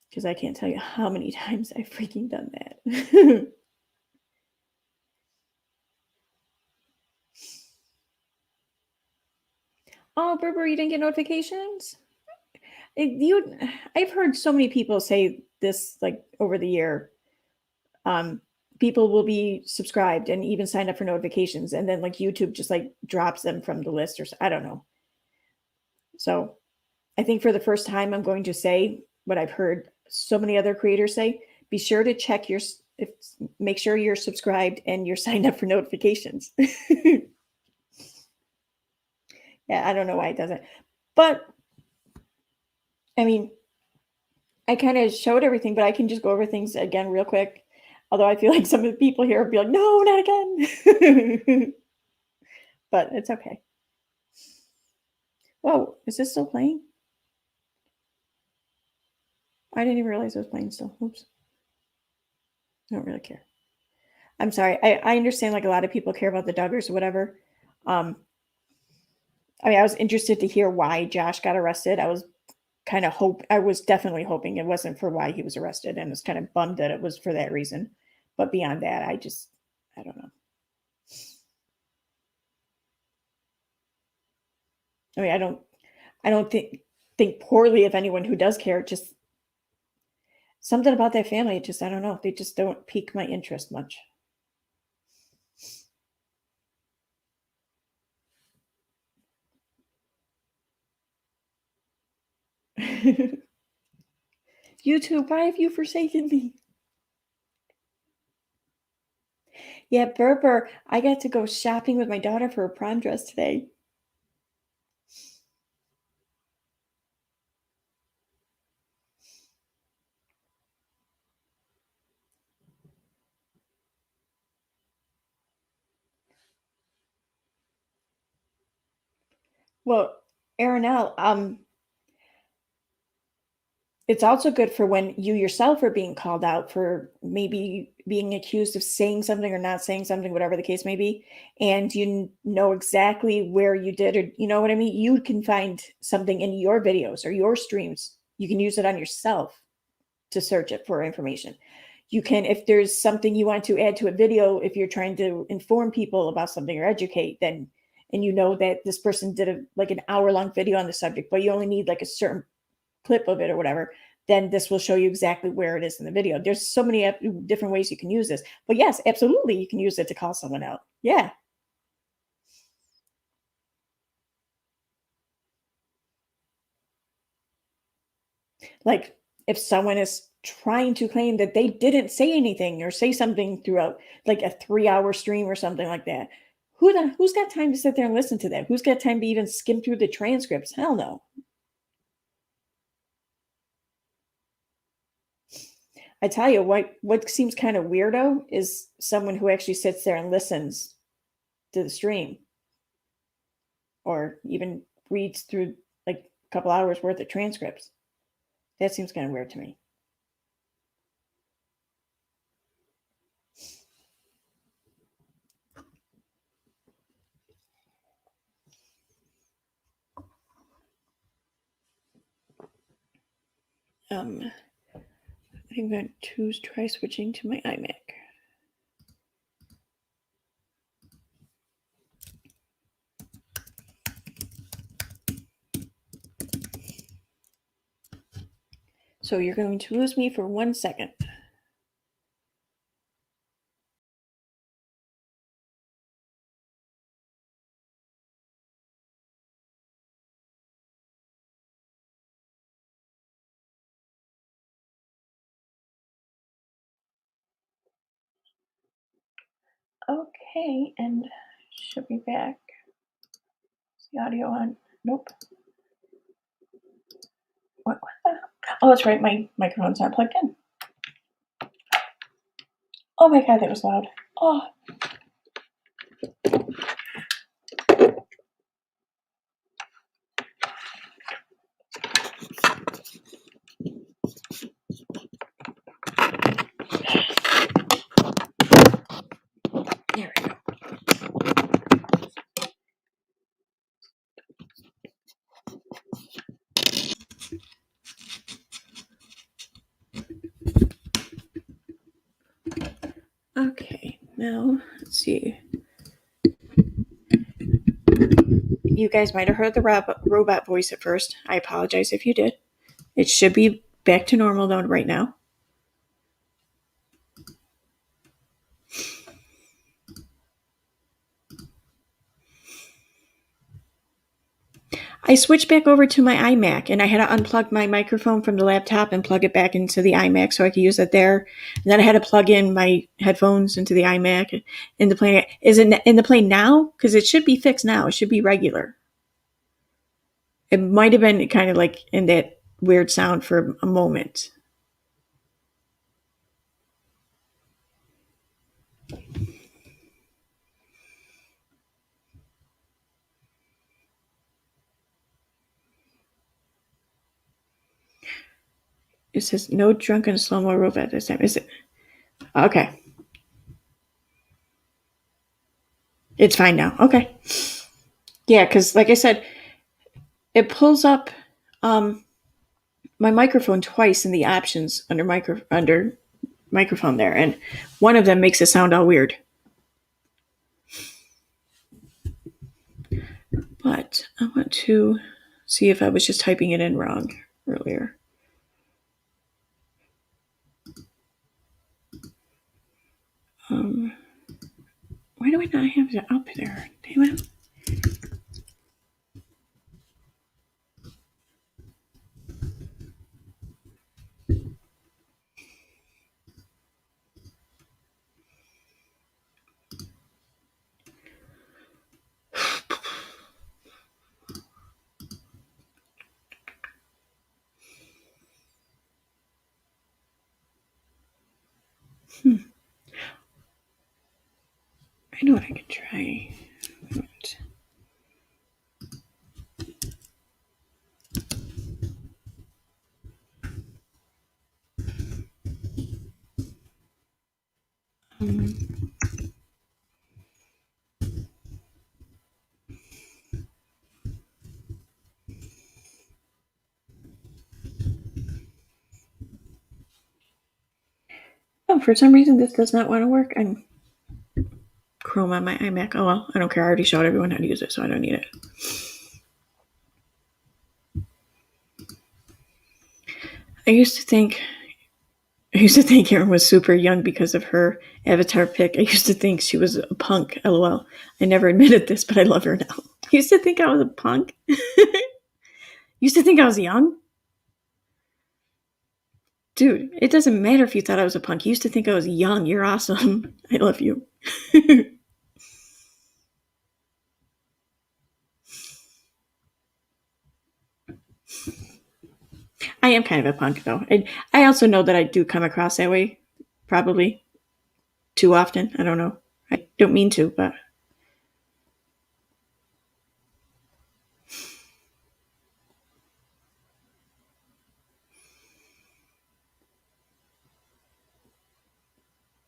Because I can't tell you how many times I've freaking done that. Oh, Berber, you didn't get notifications? I've heard so many people say this like over the year. Um, People will be subscribed and even sign up for notifications, and then like YouTube just like drops them from the list, or I don't know. So I think for the first time, I'm going to say what I've heard so many other creators say: be sure to check make sure you're subscribed and you're signed up for notifications. Yeah, I don't know why it doesn't, but I mean, I kind of showed everything, but I can just go over things again real quick. Although I feel like some of the people here will be like, no, not again. But it's okay. Whoa, is this still playing? I didn't even realize it was playing still. Oops. I don't really care. I'm sorry. I understand like a lot of people care about the Duggars or whatever. Um, I mean, I was interested to hear why Josh got arrested. I was definitely hoping it wasn't for why he was arrested, and was kind of bummed that it was for that reason. But beyond that, I don't know. I mean, I don't think poorly of anyone who does care. Just something about that family. Just I don't know. They just don't pique my interest much. YouTube, why have you forsaken me? Yeah, Berber, I got to go shopping with my daughter for a prom dress today. Well, Aaronelle, it's also good for when you yourself are being called out for maybe being accused of saying something or not saying something, whatever the case may be, and you know exactly where you did, or you know what I mean? You can find something in your videos or your streams. You can use it on yourself to search it for information. You can, if there's something you want to add to a video, if you're trying to inform people about something or educate, then, and you know that this person did like an hour-long video on the subject, but you only need like a certain clip of it or whatever, then this will show you exactly where it is in the video. There's so many different ways you can use this. But yes, absolutely, you can use it to call someone out. Yeah. Like if someone is trying to claim that they didn't say anything or say something throughout like a 3-hour stream or something like that, who's got time to sit there and listen to that? Who's got time to even skim through the transcripts? Hell no. I tell you what seems kind of weirdo is someone who actually sits there and listens to the stream or even reads through like a couple hours worth of transcripts. That seems kind of weird to me. I think I'm going to try switching to my iMac. So you're going to lose me for 1 second. Okay, and should be back. Is the audio on? Nope. What the? Oh, that's right. My microphone's not plugged in. Oh my god, that was loud. Oh. There we go. Okay, now let's see. You guys might have heard the robot voice at first. I apologize if you did. It should be back to normal though right now. I switched back over to my iMac and I had to unplug my microphone from the laptop and plug it back into the iMac so I could use it there. And then I had to plug in my headphones into the iMac in the plane. Is it in the plane now? Because it should be fixed now. It should be regular. It might have been kind of like in that weird sound for a moment. It says no drunken slow-mo robot this time. Is it? Okay. It's fine now. Okay. Yeah, because like I said, it pulls up my microphone twice in the options under microphone there, and one of them makes it sound all weird. But I want to see if I was just typing it in wrong earlier. Why do I not have it up there? Damn it. I know what I can try. Mm-hmm. Oh, for some reason this does not want to work. I'm Chrome on my iMac. Oh well, I don't care. I already showed everyone how to use it, so I don't need it. I used to think Erin was super young because of her avatar pic. I used to think she was a punk. LOL. I never admitted this, but I love her now. I used to think I was a punk. Used to think I was young. Dude, it doesn't matter if you thought I was a punk. You used to think I was young. You're awesome. I love you. I am kind of a punk, though. And I also know that I do come across that way, probably too often. I don't know. I don't mean to, but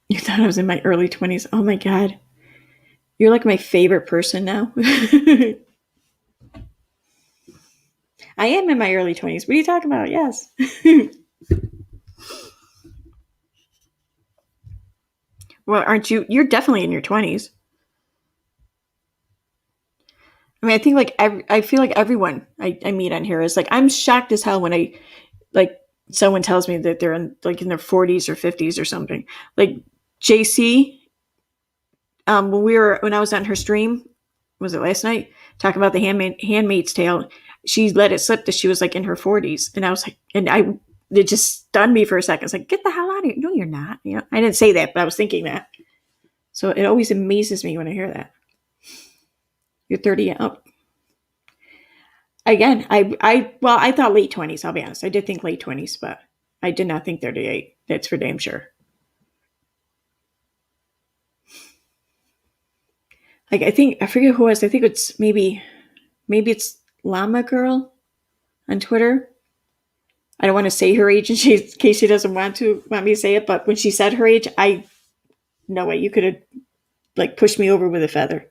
you thought I was in my early 20s. Oh my God. You're like my favorite person now. I am in my early 20s. What are you talking about? Yes. Well, aren't you? You're definitely in your 20s. I mean, I think like I feel like everyone I meet on here is like, I'm shocked as hell when I like someone tells me that they're in like in their 40s or 50s or something. Like JC, when I was on her stream, was it last night, talking about the Handmaid's Tale, she let it slip that she was like in her 40s, and I was like, it just stunned me for a second. It's like, get the hell out of here! No, you're not. You know, I didn't say that, but I was thinking that. So it always amazes me when I hear that. You're 30. Oh. Again, I thought late 20s. I'll be honest, I did think late 20s, but I did not think 38. That's for damn sure. Like I forget who it was. I think it's maybe it's Llama Girl on Twitter. I don't want to say her age in case she doesn't want me to say it, but when she said her age, no way, you could have like pushed me over with a feather.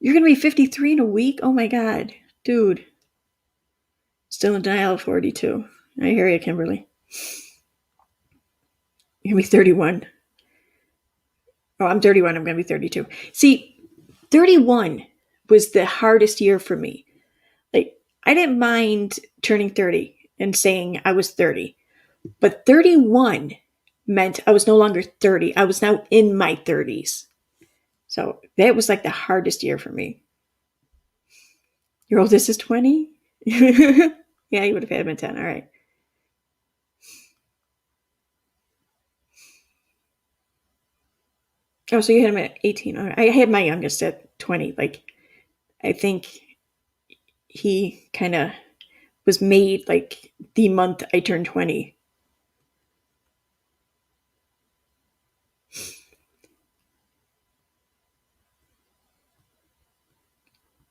You're gonna be 53 in a week? Oh my God, dude. Still in denial of 42. I hear you, Kimberly. You're gonna be 31. Oh, I'm 31. I'm gonna be 32. See, 31 was the hardest year for me. Like, I didn't mind turning 30 and saying I was 30, but 31 meant I was no longer 30. I was now in my 30s. So that was like the hardest year for me. Your oldest is 20? Yeah, you would have had him at 10. All right. Oh, so you had him at 18. All right. I had my youngest at 20. Like, I think he kind of was made like the month I turned 20.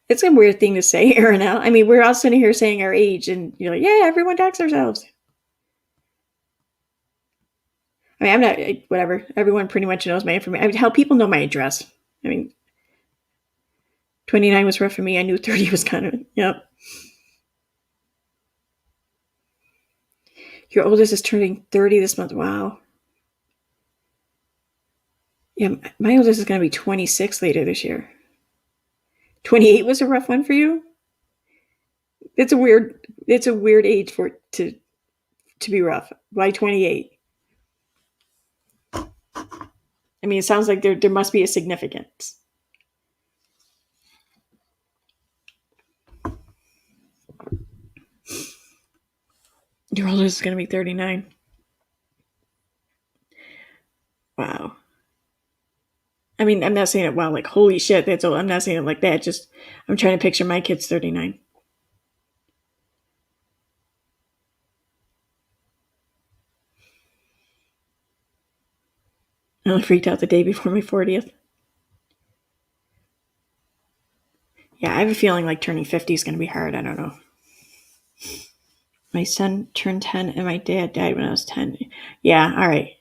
It's a weird thing to say, Aaron. I mean, we're all sitting here saying our age, and you're like, yeah, everyone docks ourselves. I mean, I'm not, whatever. Everyone pretty much knows my information. I mean, how people know my address. I mean, 29 was rough for me. I knew 30 was kind of, yep. Your oldest is turning 30 this month. Wow. Yeah, my oldest is going to be 26 later this year. 28 was a rough one for you? It's a weird age for it to be rough. Why 28? I mean, it sounds like there must be a significance. Your oldest is going to be 39. Wow. I mean, I'm not saying it wow, like holy shit, that's all. I'm not saying it like that. Just I'm trying to picture my kid's 39. I only freaked out the day before my 40th. Yeah, I have a feeling like turning 50 is going to be hard. I don't know. My son turned 10 and my dad died when I was 10. Yeah, all right.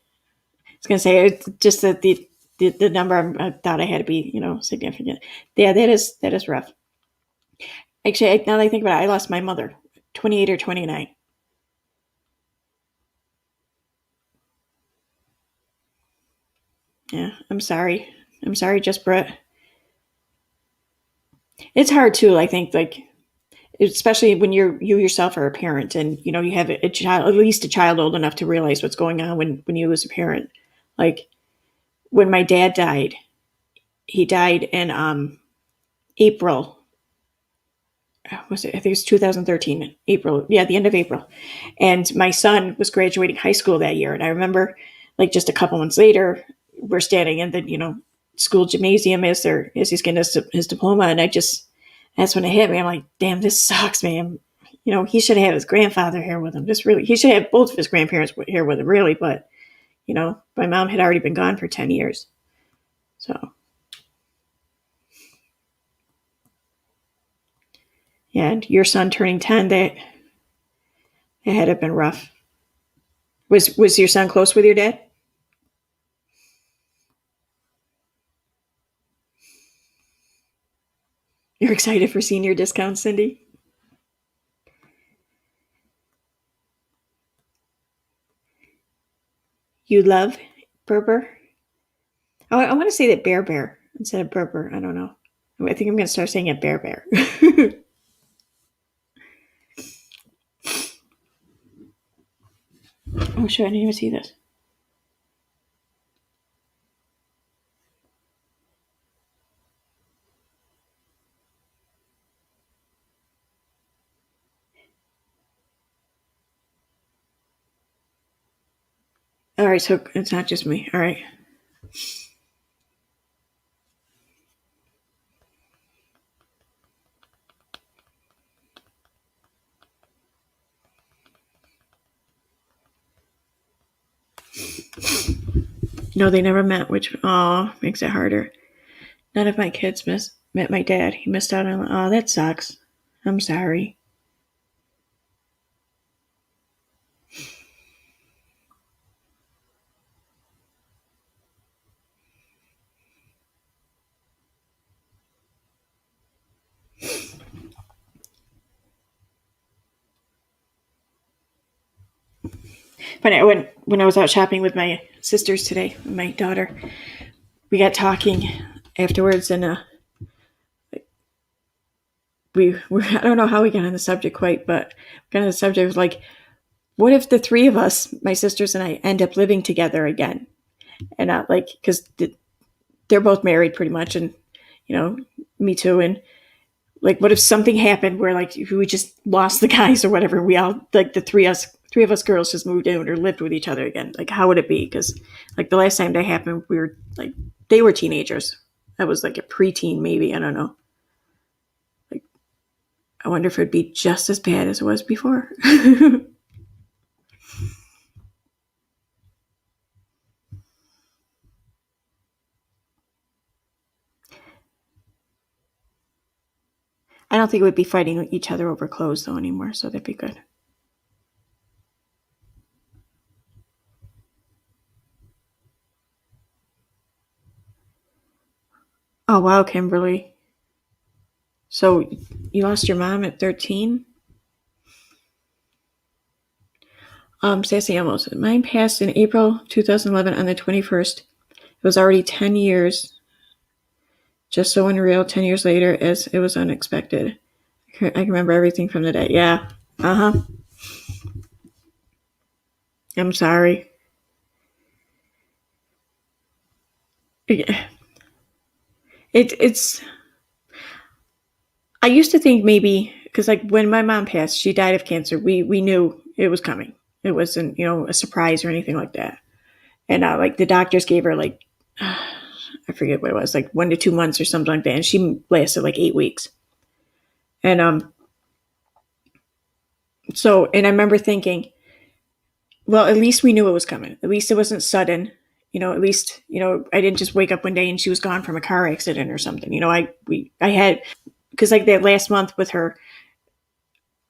was gonna say it's just that the number I thought I had to be, significant. Yeah, that is rough. Actually, now that I think about it, I lost my mother, 28 or 29. Yeah, I'm sorry. I'm sorry, just Brett. It's hard too. I think, like, especially when you yourself are a parent, and you have a child, at least a child old enough to realize what's going on when you lose a parent. Like when my dad died, he died in April. Was it? I think it was 2013, April. Yeah, the end of April. And my son was graduating high school that year. And I remember, like, just a couple months later, we're standing in the school gymnasium as he's getting his diploma, and that's when it hit me. I'm like, damn, this sucks, man. He should have his grandfather here with him. He should have both of his grandparents here with him, really. But my mom had already been gone for 10 years, so. And your son turning 10, that had to have been rough. Was your son close with your dad? You're excited for senior discounts, Cindy? You love Berber? Oh, I want to say that Bear instead of Berber. I don't know. I think I'm going to start saying it Bear. Oh, sure. I didn't even see this. All right, so it's not just me. All right. No, they never met, which makes it harder. None of my kids met my dad. He missed out on. Oh, that sucks. I'm sorry. But when I was out shopping with my sisters today, my daughter, we got talking afterwards, and I don't know how we got on the subject quite, but kind of the subject was like, what if the three of us, my sisters and I, end up living together again? And like, because they're both married pretty much, and me too. And like, what if something happened where like we just lost the guys or whatever? We all, like, the three of us girls just moved in or lived with each other again. Like, how would it be? Because like the last time that happened, we were like, they were teenagers. I was like a preteen, maybe. I don't know. Like, I wonder if it'd be just as bad as it was before. I don't think we'd be fighting each other over clothes though anymore, so that'd be good. Oh wow, Kimberly. So you lost your mom at 13? Sassy almost. Mine passed in April 2011 on the 21st. It was already 10 years. Just so unreal, 10 years later, as it was unexpected. I can remember everything from the day. Yeah. Uh-huh. I'm sorry. It's I used to think maybe, because like when my mom passed, she died of cancer. We knew it was coming. It wasn't, a surprise or anything like that. And like the doctors gave her like, I forget what it was, like 1 to 2 months or something like that. And she lasted like 8 weeks. And and I remember thinking, well, at least we knew it was coming. At least it wasn't sudden. At least, I didn't just wake up one day and she was gone from a car accident or something. I had, because like that last month with her,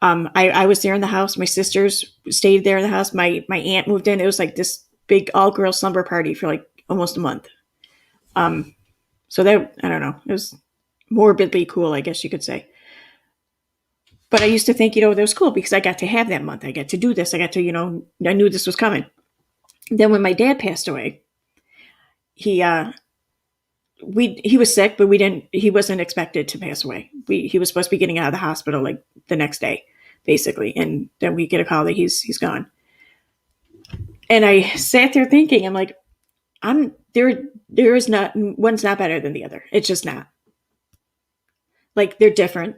I was there in the house. My sisters stayed there in the house. My aunt moved in. It was like this big all-girl slumber party for like almost a month. So that, I don't know, it was morbidly cool, I guess you could say. But I used to think, that was cool because I got to have that month. I got to do this. I got to, I knew this was coming. Then when my dad passed away, he was sick, but he wasn't expected to pass away. He was supposed to be getting out of the hospital like the next day, basically. And then we get a call that he's gone. And I sat there thinking, I'm like, there is not, one's not better than the other. It's just not. Like, they're different,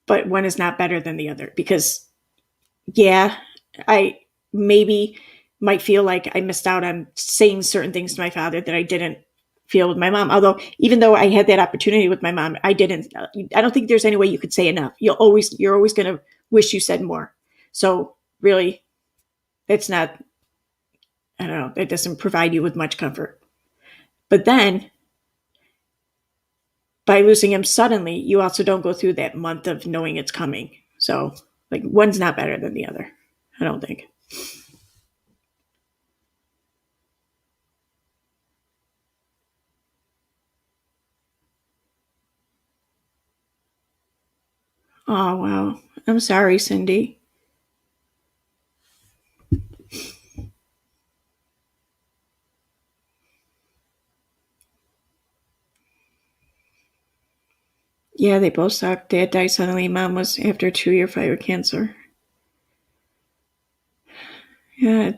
but one is not better than the other because, yeah, I maybe might feel like I missed out on saying certain things to my father that I didn't feel with my mom. Although, even though I had that opportunity with my mom, I didn't. I don't think there's any way you could say enough. You're always going to wish you said more. So really, it's not. I don't know. It doesn't provide you with much comfort. But then, by losing him suddenly, you also don't go through that month of knowing it's coming. So, like, one's not better than the other. I don't think. Oh, wow. I'm sorry, Cindy. Yeah, they both sucked. Dad died suddenly. Mom was after a 2-year fight with cancer. Yeah.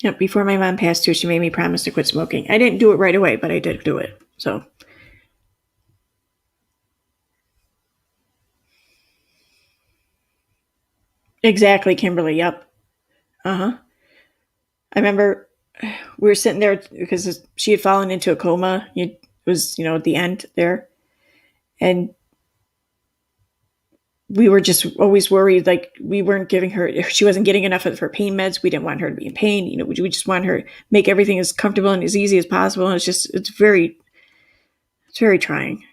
Yep, before my mom passed too, she made me promise to quit smoking. I didn't do it right away, but I did do it. So. Exactly, Kimberly. Yep. Uh-huh. I remember we were sitting there because she had fallen into a coma. It was, at the end there. And we were just always worried, like we weren't giving her, she wasn't getting enough of her pain meds. We didn't want her to be in pain. We just want her to make everything as comfortable and as easy as possible. And it's very trying.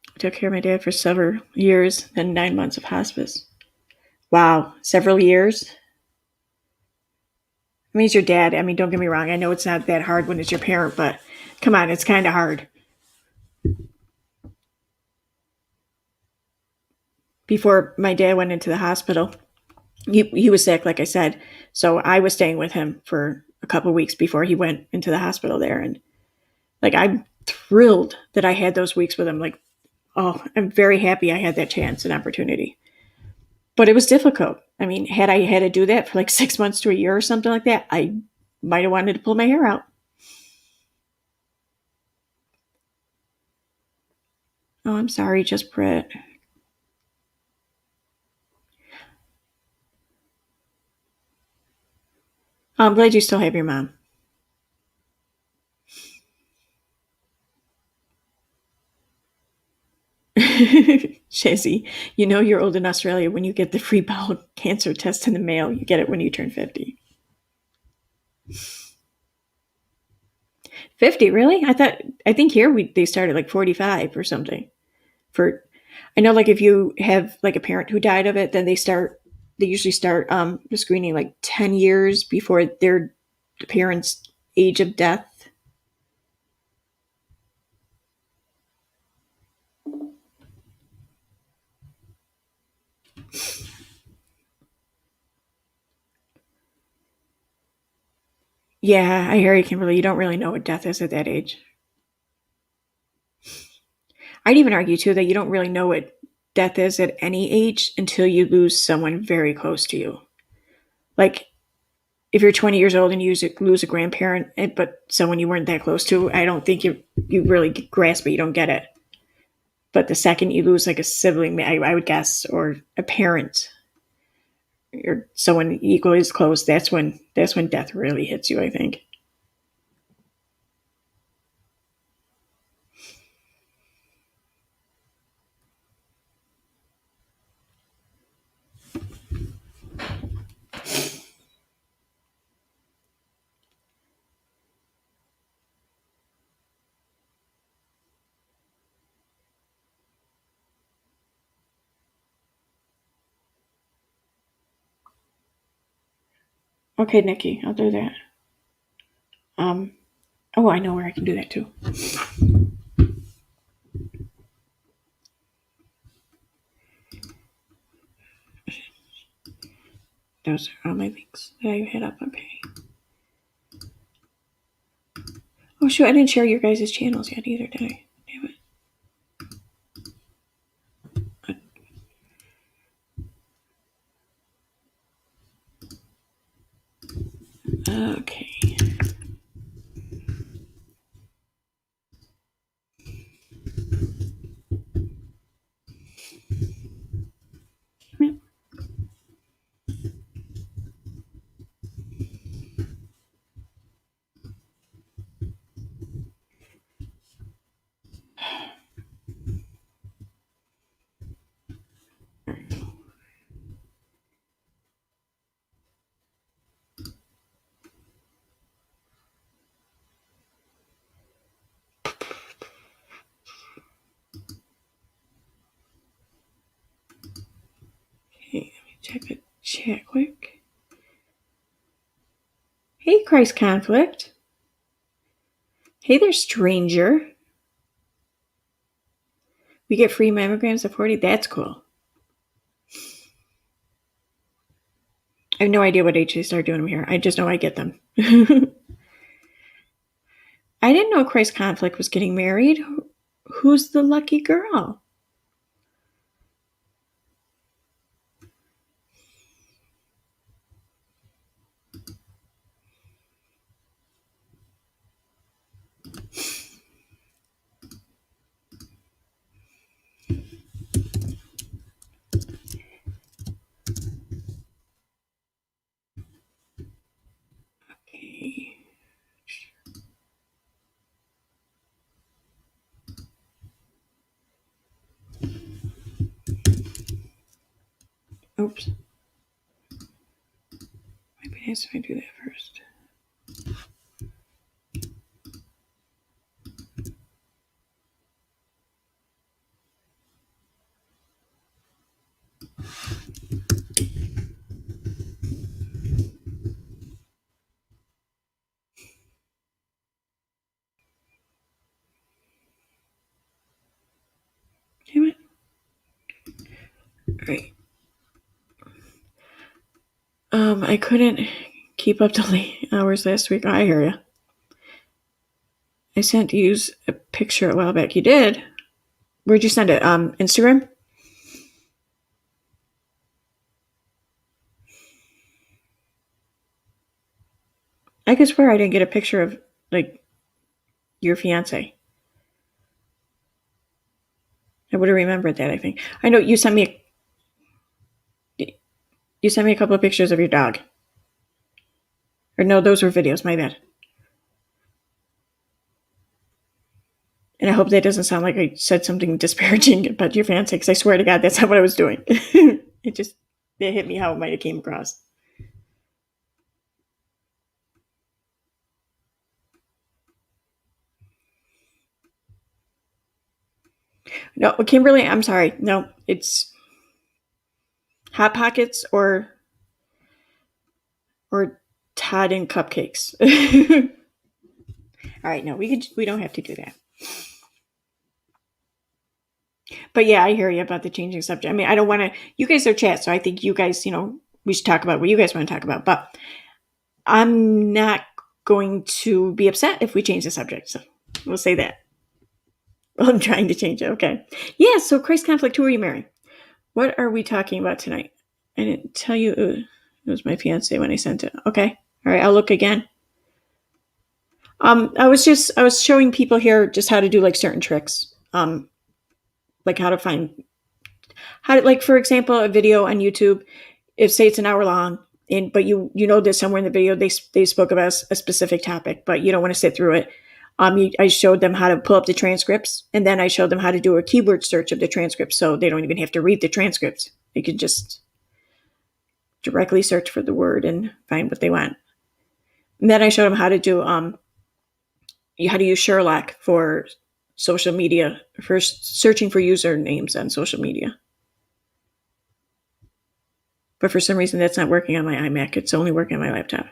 I took care of my dad for several years, then 9 months of hospice. Wow, several years. I mean, it's your dad. I mean, don't get me wrong. I know it's not that hard when it's your parent, but come on, it's kind of hard. Before my dad went into the hospital, he was sick, like I said. So I was staying with him for a couple of weeks before he went into the hospital there. And like, I'm thrilled that I had those weeks with him. Like, oh, I'm very happy I had that chance and opportunity. But it was difficult. I mean, had I had to do that for like 6 months to a year or something like that, I might have wanted to pull my hair out. Oh, I'm sorry, just Brett. Oh, I'm glad you still have your mom. Shazzy, you're old in Australia when you get the free bowel cancer test in the mail. You get it when you turn 50. 50, really? I think here they start at like 45 or something. I know, like if you have like a parent who died of it, then they usually start the screening like 10 years before their parents' age of death. Yeah, I hear you, Kimberly. You don't really know what death is at that age. I'd even argue too that you don't really know what death is at any age until you lose someone very close to you. Like if you're 20 years old and you lose a grandparent, but someone you weren't that close to, I don't think you really grasp it. You don't get it. But the second you lose like a sibling, I would guess, or a parent, or someone equally as close, that's when death really hits you, I think. Okay, Nikki, I'll do that. Oh, I know where I can do that too. Those are all my links that I had up on page. Oh, shoot, I didn't share your guys' channels yet either, did I? Damn it. Okay. Okay, let me check the chat quick. Hey, Christ Conflict. Hey there, stranger. We get free mammograms at 40? That's cool. I have no idea what age they start doing them here. I just know I get them. I didn't know Christ Conflict was getting married. Who's the lucky girl? Okay. Oops. Might be nice if I do that first. Damn it. Alright. I couldn't keep up to late hours last week. I hear you. I sent you a picture a while back. You did? Where'd you send it? Instagram? I could swear I didn't get a picture of, like, your fiance. I would have remembered that, I think. I know you sent me a couple of pictures of your dog. Or no, those were videos, my bad. And I hope that doesn't sound like I said something disparaging about your fiance, because I swear to God, that's not what I was doing. It hit me how it might have came across. No, Kimberly, I'm sorry. No, it's Hot Pockets or Todd and Cupcakes. All right, no, we don't have to do that. But yeah, I hear you about the changing subject. I mean, I don't want to. You guys are chat, so I think you guys, we should talk about what you guys want to talk about. But I'm not going to be upset if we change the subject. So we'll say that. I'm trying to change it. Okay. Yeah. So Christ Conflict, who are you marrying? What are we talking about tonight? I didn't tell you it was my fiance when I sent it. Okay. All right. I'll look again. I was showing people here just how to do like certain tricks. Like how to like, for example, a video on YouTube, if say it's an hour long, but you know that somewhere in the video they spoke about a specific topic, but you don't want to sit through it. I showed them how to pull up the transcripts, and then I showed them how to do a keyword search of the transcripts, so they don't even have to read the transcripts. They can just directly search for the word and find what they want. And then I showed them how to do how to use Sherlock for social media, for searching for usernames on social media. But for some reason, that's not working on my iMac. It's only working on my laptop.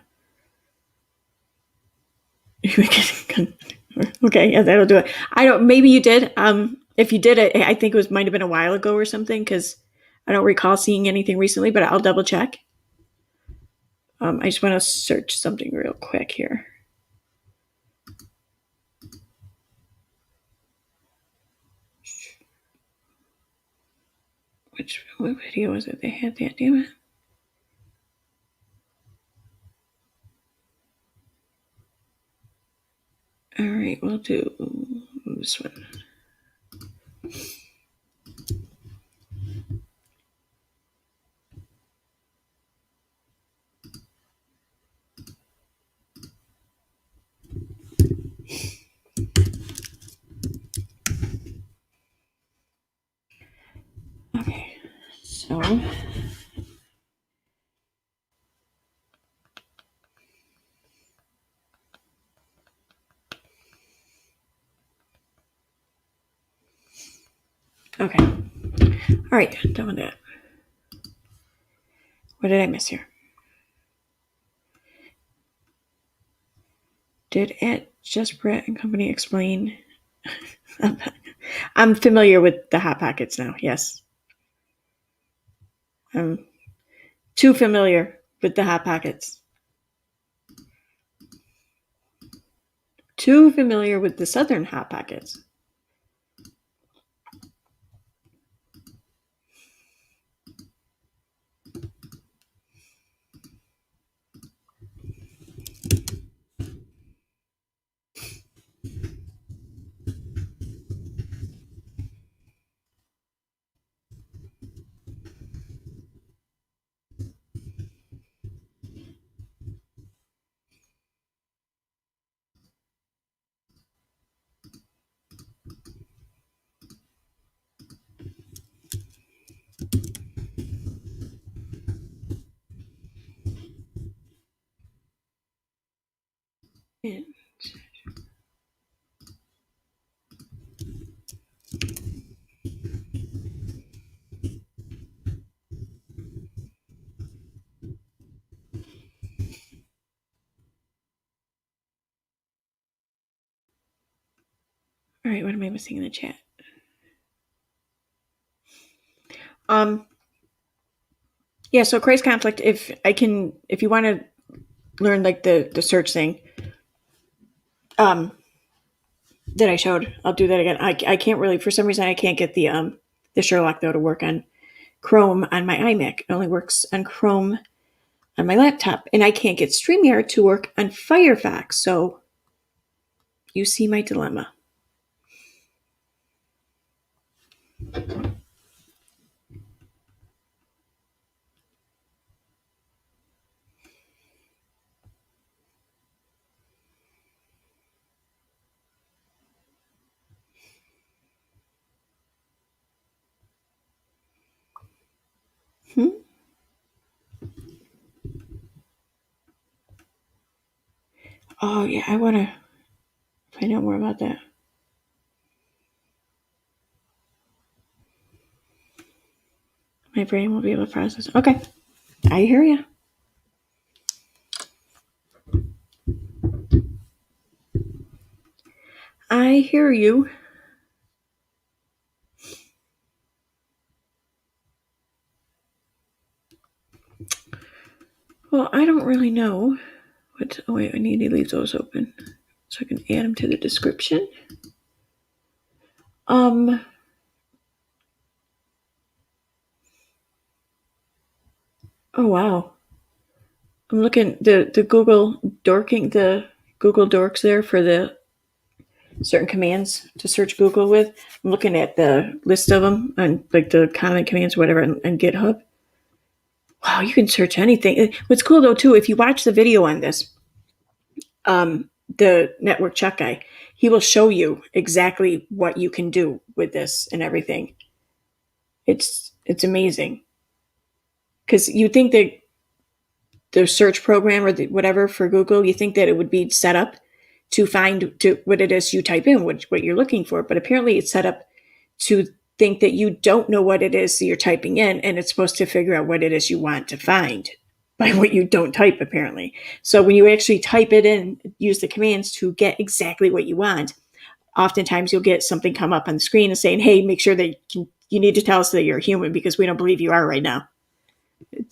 Okay, yeah, that'll do it. I don't. Maybe you did. If you did, I think it might have been a while ago or something, because I don't recall seeing anything recently. But I'll double check. I just want to search something real quick here. What video was it? They had that, damn it. All right, we'll do this one. Okay, so okay. All right, done with that. What did I miss here? Did it just Brett and Company explain? I'm familiar with the Hot Pockets now, yes. I'm too familiar with the Hot Pockets. Too familiar with the Southern Hot Pockets. Yeah. All right, what am I missing in the chat? Yeah, so Craze Conflict, if you want to learn like the search thing, that I showed, I'll do that again. I can't really, for some reason, I can't get the Sherlock though to work on Chrome on my iMac. It only works on Chrome on my laptop, and I can't get StreamYard to work on Firefox. So you see my dilemma. Oh yeah, I want to find out more about that. My brain will be able to process. Okay, I hear you. I hear you. Well, I don't really know what. Oh wait, I need to leave those open so I can add them to the description. Oh wow. I'm looking the Google dorking, the Google dorks there for the certain commands to search Google with. I'm looking at the list of them and like the common commands, whatever, and GitHub. Wow, you can search anything. What's cool though too, if you watch the video on this, the NetworkChuck guy, he will show you exactly what you can do with this and everything. It's amazing. Because you think that the search program or whatever for Google, you think that it would be set up to find what it is you type in, what you're looking for. But apparently it's set up to think that you don't know what it is that you're typing in, and it's supposed to figure out what it is you want to find by what you don't type, apparently. So when you actually type it in, use the commands to get exactly what you want, oftentimes you'll get something come up on the screen and saying, hey, make sure that you need to tell us that you're a human because we don't believe you are right now. I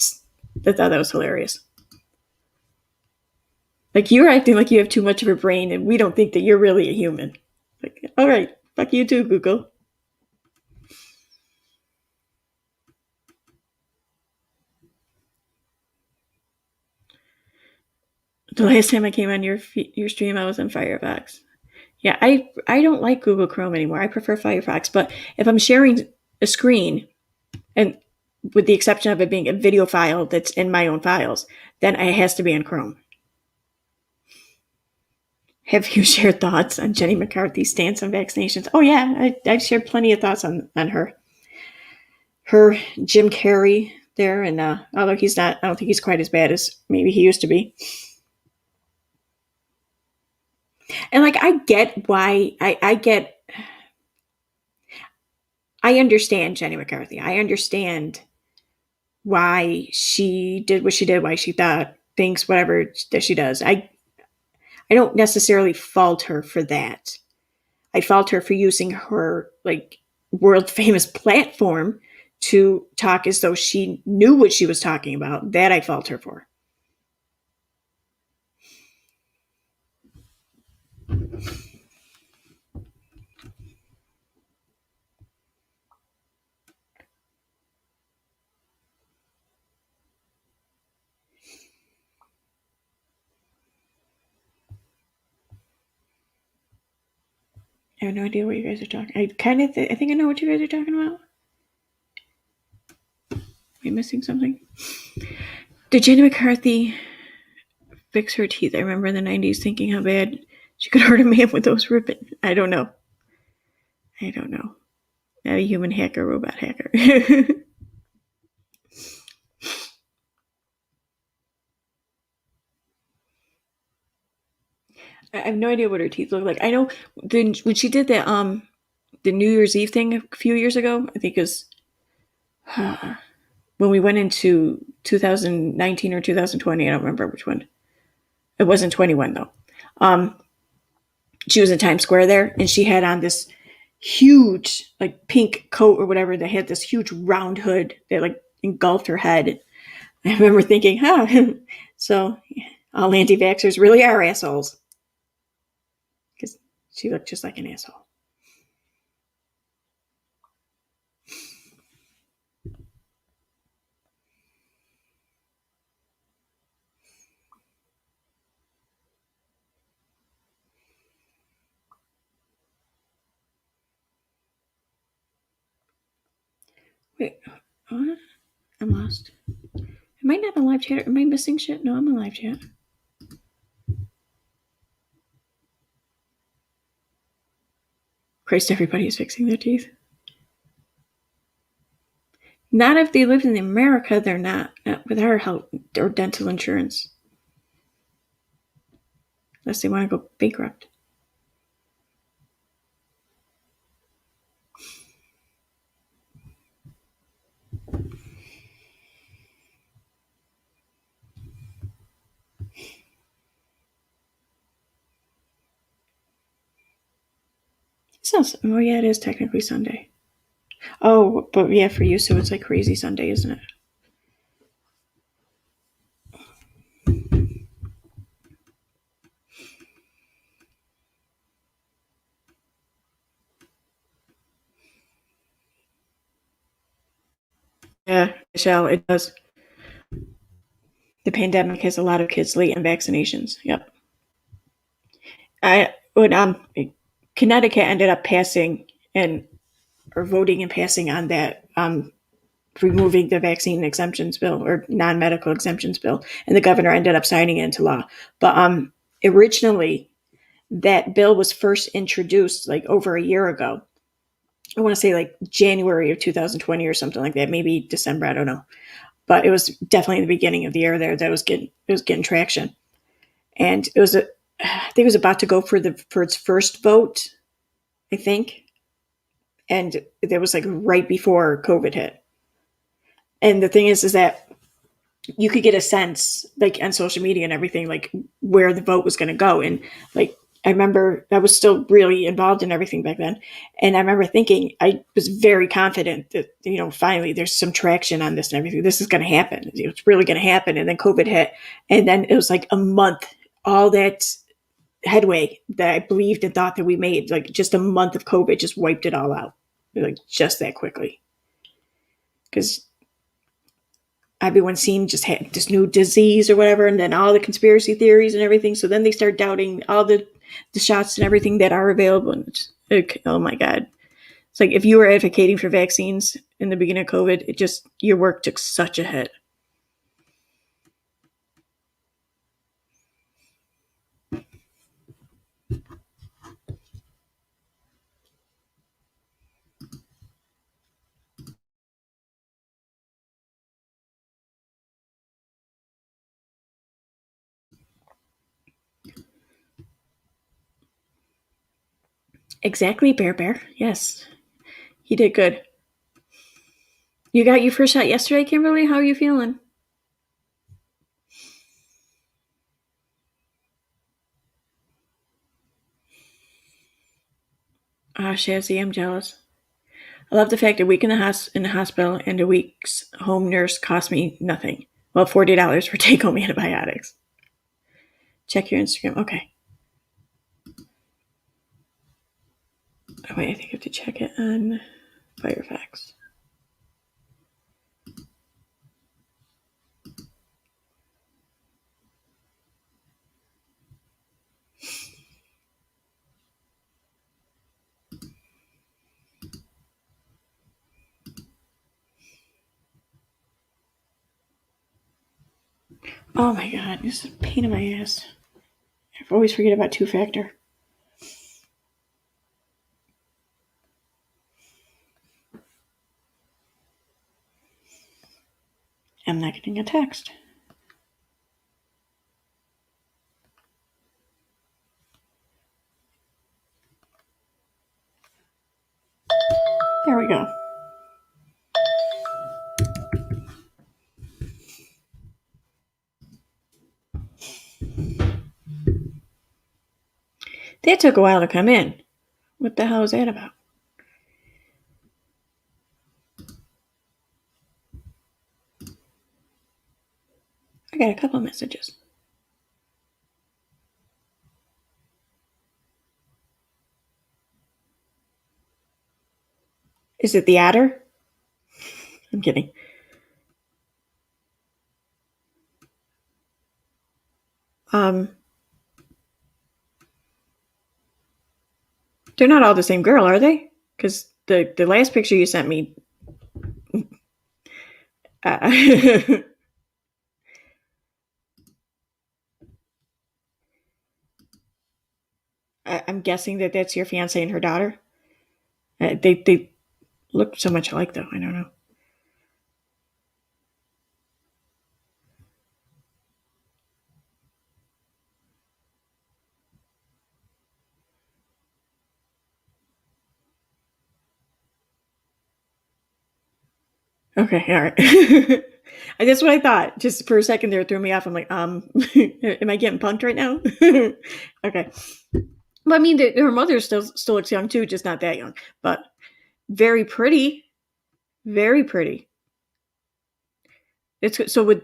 thought that was hilarious. Like, you're acting like you have too much of a brain and we don't think that you're really a human. Like, all right, fuck you too, Google. The last time I came on your stream, I was on Firefox. Yeah, I don't like Google Chrome anymore. I prefer Firefox. But if I'm sharing a screen, and with the exception of it being a video file that's in my own files, then it has to be in Chrome. Have you shared thoughts on Jenny McCarthy's stance on vaccinations? Oh yeah, I've shared plenty of thoughts on her. Her Jim Carrey there, and although he's not, I don't think he's quite as bad as maybe he used to be. And like, I get why, I understand Jenny McCarthy. I understand why she did what she did, why she thought things, whatever that she does. I don't necessarily fault her for that. I fault her for using her like world famous platform to talk as though she knew what she was talking about. That I fault her for. I have no idea what you guys are talking. I think I know what you guys are talking about. Am I missing something? Did Jenny McCarthy fix her teeth? I remember in the 90s thinking how bad she could hurt a man with those ribbons. I don't know. Not a human hacker, robot hacker. I have no idea what her teeth look like. I know when she did that the New Year's Eve thing a few years ago, I think it was when we went into 2019 or 2020, I don't remember which one. It wasn't 21 though. She was in Times Square there, and she had on this huge like pink coat or whatever that had this huge round hood that like engulfed her head. I remember thinking, so all anti-vaxxers really are assholes. Because she looked just like an asshole. Wait, what? I'm lost. Am I not in live chat? Am I missing shit? No, I'm in live chat. Christ, everybody is fixing their teeth. Not if they live in America, they're not with our health or dental insurance. Unless they want to go bankrupt. Oh yeah, it is technically Sunday. Oh, but yeah, for you, so it's like crazy Sunday, isn't it? Yeah, Michelle, it does. The pandemic has a lot of kids late on vaccinations. Yep. Connecticut ended up passing or voting and passing on that removing the vaccine exemptions bill or non-medical exemptions bill, and the governor ended up signing it into law. But originally, that bill was first introduced like over a year ago. I want to say like January of 2020 or something like that, maybe December, I don't know. But it was definitely the beginning of the year there that it was getting traction. And I think it was about to go for its first vote, I think. And that was like right before COVID hit. And the thing is that you could get a sense, like on social media and everything, like where the vote was going to go. And like, I remember I was still really involved in everything back then. And I remember thinking, I was very confident that, finally there's some traction on this and everything. This is going to happen. It's really going to happen. And then COVID hit. And then it was like a month, all that headway that I believed and thought that we made, like just a month of COVID just wiped it all out, like just that quickly. Because everyone seemed just had this new disease or whatever, and then all the conspiracy theories and everything. So then they start doubting all the shots and everything that are available. And oh my God. It's like if you were advocating for vaccines in the beginning of COVID, your work took such a hit. Exactly, Bear. Yes, he did good. You got your first shot yesterday, Kimberly? How are you feeling? Shazzy, I'm jealous. I love the fact a week in the hospital and a week's home nurse cost me nothing. Well, $40 for take-home antibiotics. Check your Instagram. Okay. Oh, wait, I think I have to check it on Firefox. Oh my God, this is a pain in my ass. I always forget about two-factor. I'm not getting a text. There we go. That took a while to come in. What the hell is that about? I got a couple messages. Is it the adder? I'm kidding. They're not all the same girl, are they? Because the last picture you sent me. I'm guessing that that's your fiance and her daughter. They look so much alike, though. I don't know. Okay, all right. That's what I thought. Just for a second there, it threw me off. I'm like, am I getting punked right now? Okay. Well, I mean, her mother still looks young too, just not that young, but very pretty, very pretty. It's so would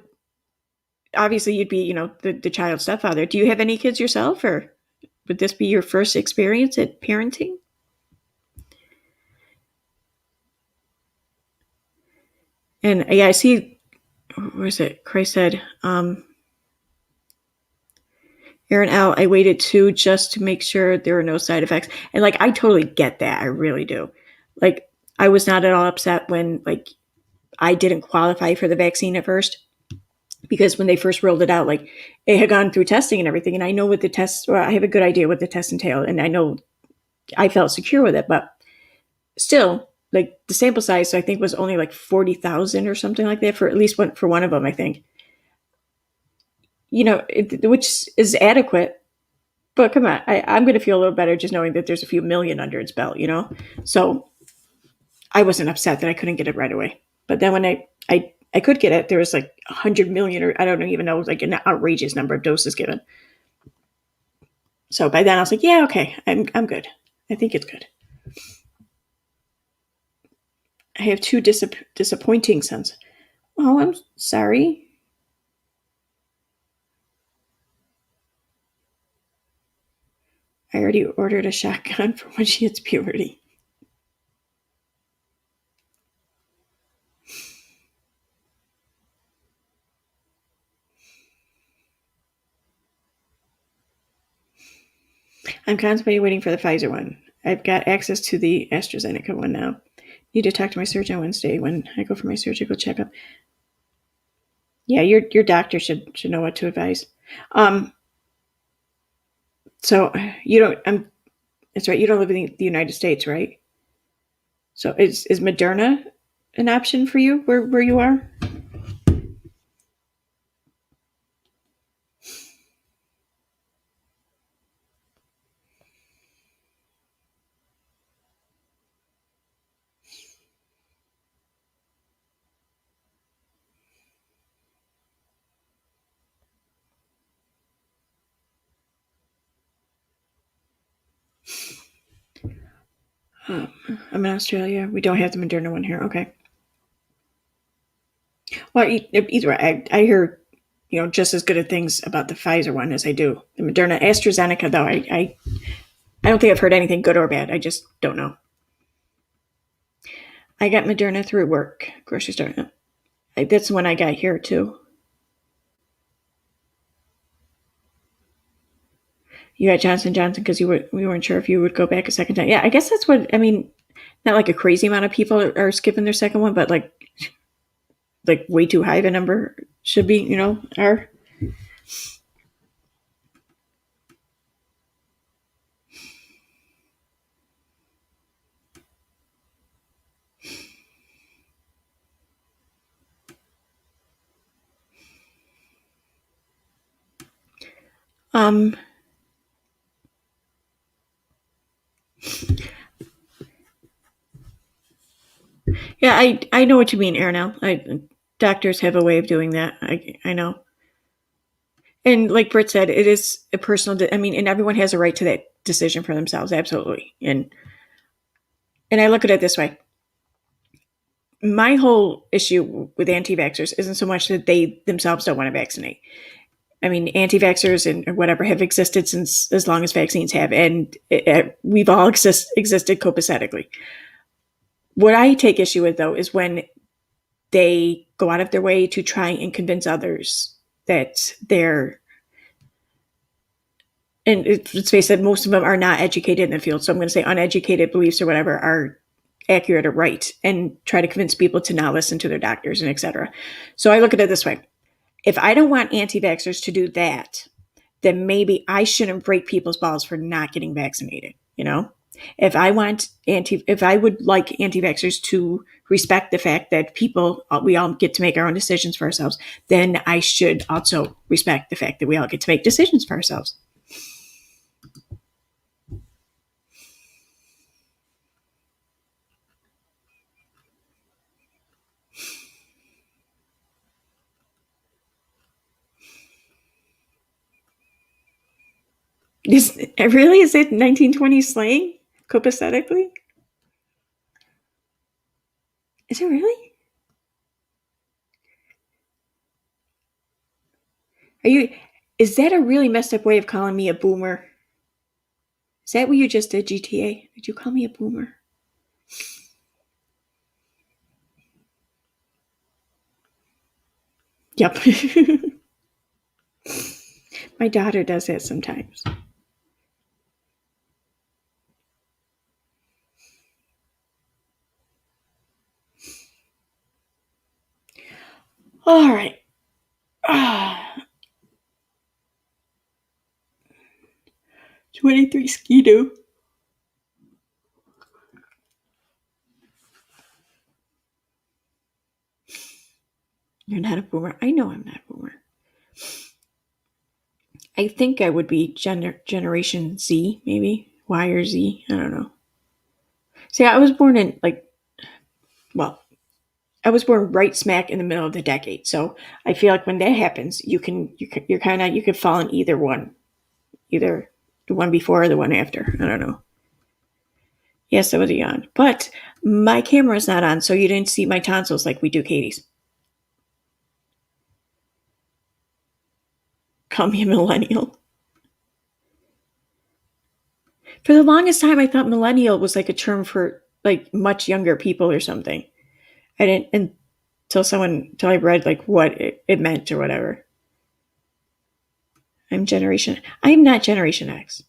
obviously you'd be, the child's stepfather. Do you have any kids yourself, or would this be your first experience at parenting? And yeah, I see. Where is it? Christ said, Aaron L. I waited too just to make sure there were no side effects. And like, I totally get that. I really do. Like, I was not at all upset when like I didn't qualify for the vaccine at first, because when they first rolled it out, like it had gone through testing and everything. And I know what the tests, or I have a good idea what the tests entail. And I know I felt secure with it, but still, like the sample size, I think was only like 40,000 or something like that for at least for one of them, I think. Which is adequate. But come on, I'm going to feel a little better just knowing that there's a few million under its belt, So I wasn't upset that I couldn't get it right away. But then when I could get it, there was like 100 million, or I don't even know, like an outrageous number of doses given. So by then I was like, yeah, okay, I'm good. I think it's good. I have two disappointing sons. Oh, I'm sorry. I already ordered a shotgun for when she hits puberty. I'm contemplating waiting for the Pfizer one. I've got access to the AstraZeneca one now. Need to talk to my surgeon Wednesday when I go for my surgical checkup. Yeah, your doctor should know what to advise. So you don't. That's right. You don't live in the United States, right? So is Moderna an option for you where you are? I'm in Australia. We don't have the Moderna one here. Okay. Well, either way, I hear just as good of things about the Pfizer one as I do the Moderna. AstraZeneca, though, I don't think I've heard anything good or bad. I just don't know. I got Moderna through work, grocery store. That's the one I got here too. You got Johnson Johnson because we weren't sure if you would go back a second time. Yeah, I guess that's what I mean. Not like a crazy amount of people are skipping their second one, but like way too high of a number should be. Are. Yeah, I know what you mean, Aaron. Doctors have a way of doing that. I know. And like Britt said, it is a personal. And everyone has a right to that decision for themselves, absolutely. And I look at it this way: my whole issue with anti-vaxxers isn't so much that they themselves don't want to vaccinate. I mean, anti-vaxxers and whatever have existed since as long as vaccines have, and we've all existed copacetically. What I take issue with, though, is when they go out of their way to try and convince others that they're, and let's face it, most of them are not educated in the field. So I'm going to say uneducated beliefs or whatever are accurate or right, and try to convince people to not listen to their doctors and etc. So I look at it this way. If I don't want anti-vaxxers to do that, then maybe I shouldn't break people's balls for not getting vaccinated. If I would like anti-vaxxers to respect the fact that we all get to make our own decisions for ourselves, then I should also respect the fact that we all get to make decisions for ourselves. Is it 1920s slang? Copacetically? Is it really? Is that a really messed up way of calling me a boomer? Is that what you just did, GTA? Did you call me a boomer? Yep. My daughter does that sometimes. All right. 23 Ski-Doo. You're not a boomer. I know I'm not a boomer. I think I would be Generation Z, maybe. Y or Z. I don't know. See, I was born in Well, I was born right smack in the middle of the decade, so I feel like when that happens, you can you could fall in either one, either the one before or the one after. I don't know. Yes, I was young, but my camera is not on, so you didn't see my tonsils like we do Katie's. Call me a millennial. For the longest time, I thought millennial was like a term for like much younger people or something. I didn't until I read like what it meant or whatever. I am not Generation X.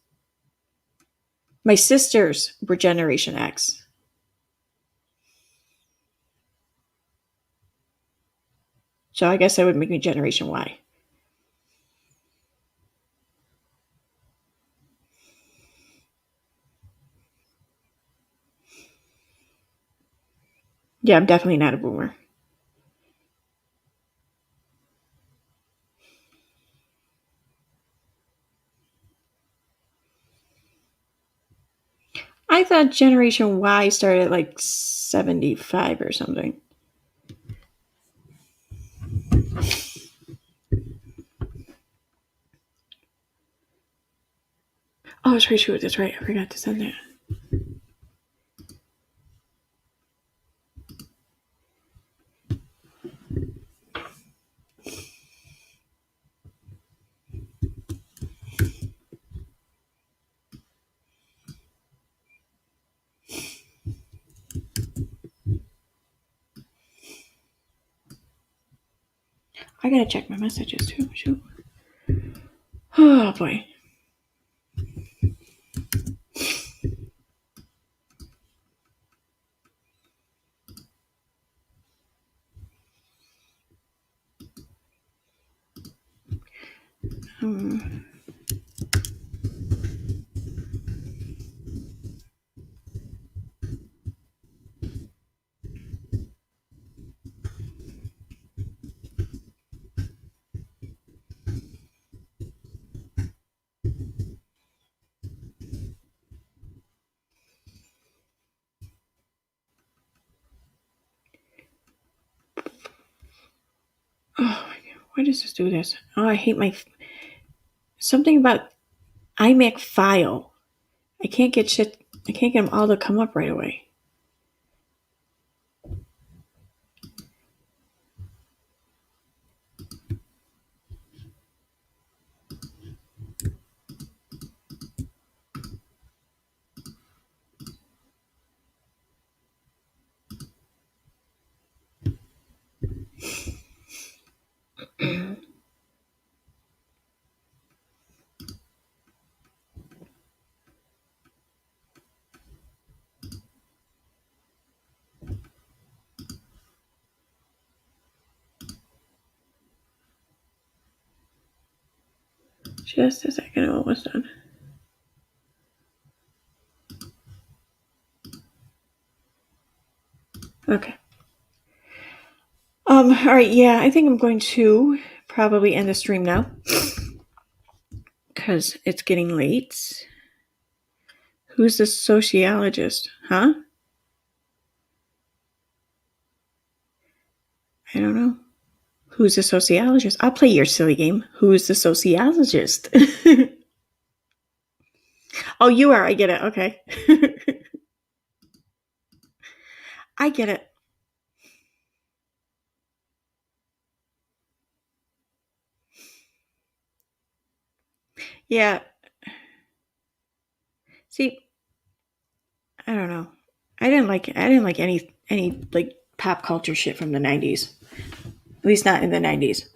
My sisters were Generation X. So I guess that would make me Generation Y. Yeah, I'm definitely not a boomer. I thought Generation Y started at like 75 or something. Oh, that's right, shoot, that's right. I forgot to send that. I gotta check my messages too. Shoot. Oh boy. Hmm. Oh my god, why does this do this? Oh, I hate my something about iMac file. I can't get shit. I can't get them all to come up right away. Just a second, I'm almost done. Okay. All right, yeah, I think I'm going to probably end the stream now because it's getting late. Who's the sociologist? Huh? I don't know. Who's the sociologist? I'll play your silly game. Who's the sociologist? Oh, you are. I get it. Okay. I get it. Yeah. See, I don't know. I didn't like any like pop culture shit from the 90s. At least not in the 90s.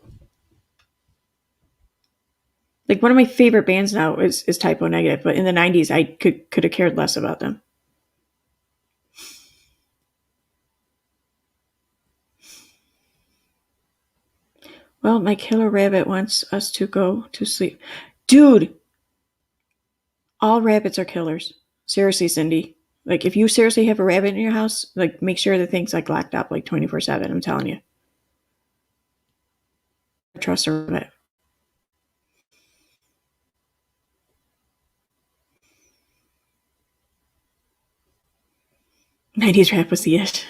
Like one of my favorite bands now is Typo Negative, but in the 90s I could have cared less about them. Well, my killer rabbit wants us to go to sleep. Dude, all rabbits are killers. Seriously, Cindy. Like if you seriously have a rabbit in your house, like make sure the thing's like locked up like 24/7, I'm telling you. Trust a rabbit. 90s rap was the it.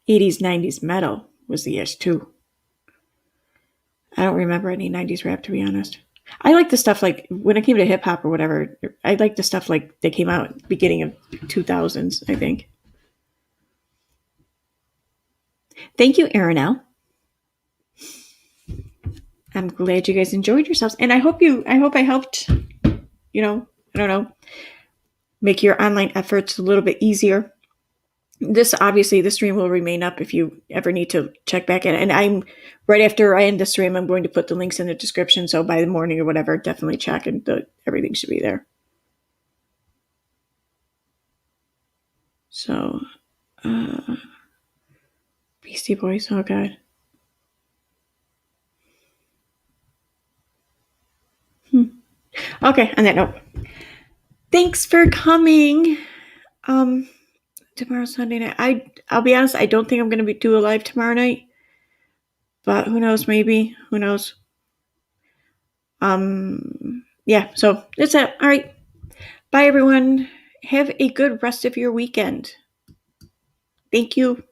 80s, 90s metal was the ish too. I don't remember any 90s rap, to be honest. I like the stuff like when it came to hip hop or whatever. I like the stuff like that came out beginning of 2000s, I think. Thank you, Aaron L. I'm glad you guys enjoyed yourselves, and I hope I helped. I don't know, make your online efforts a little bit easier. This stream will remain up if you ever need to check back in. And I'm right after I end the stream, I'm going to put the links in the description. So by the morning or whatever, definitely check, and everything should be there. So, Beastie Boys. Oh God. Okay. On that note, thanks for coming. Tomorrow's Sunday night. I'll be honest. I don't think I'm going to do a live tomorrow night. But who knows? Maybe. Who knows? Yeah, so that's it. All right. Bye, everyone. Have a good rest of your weekend. Thank you.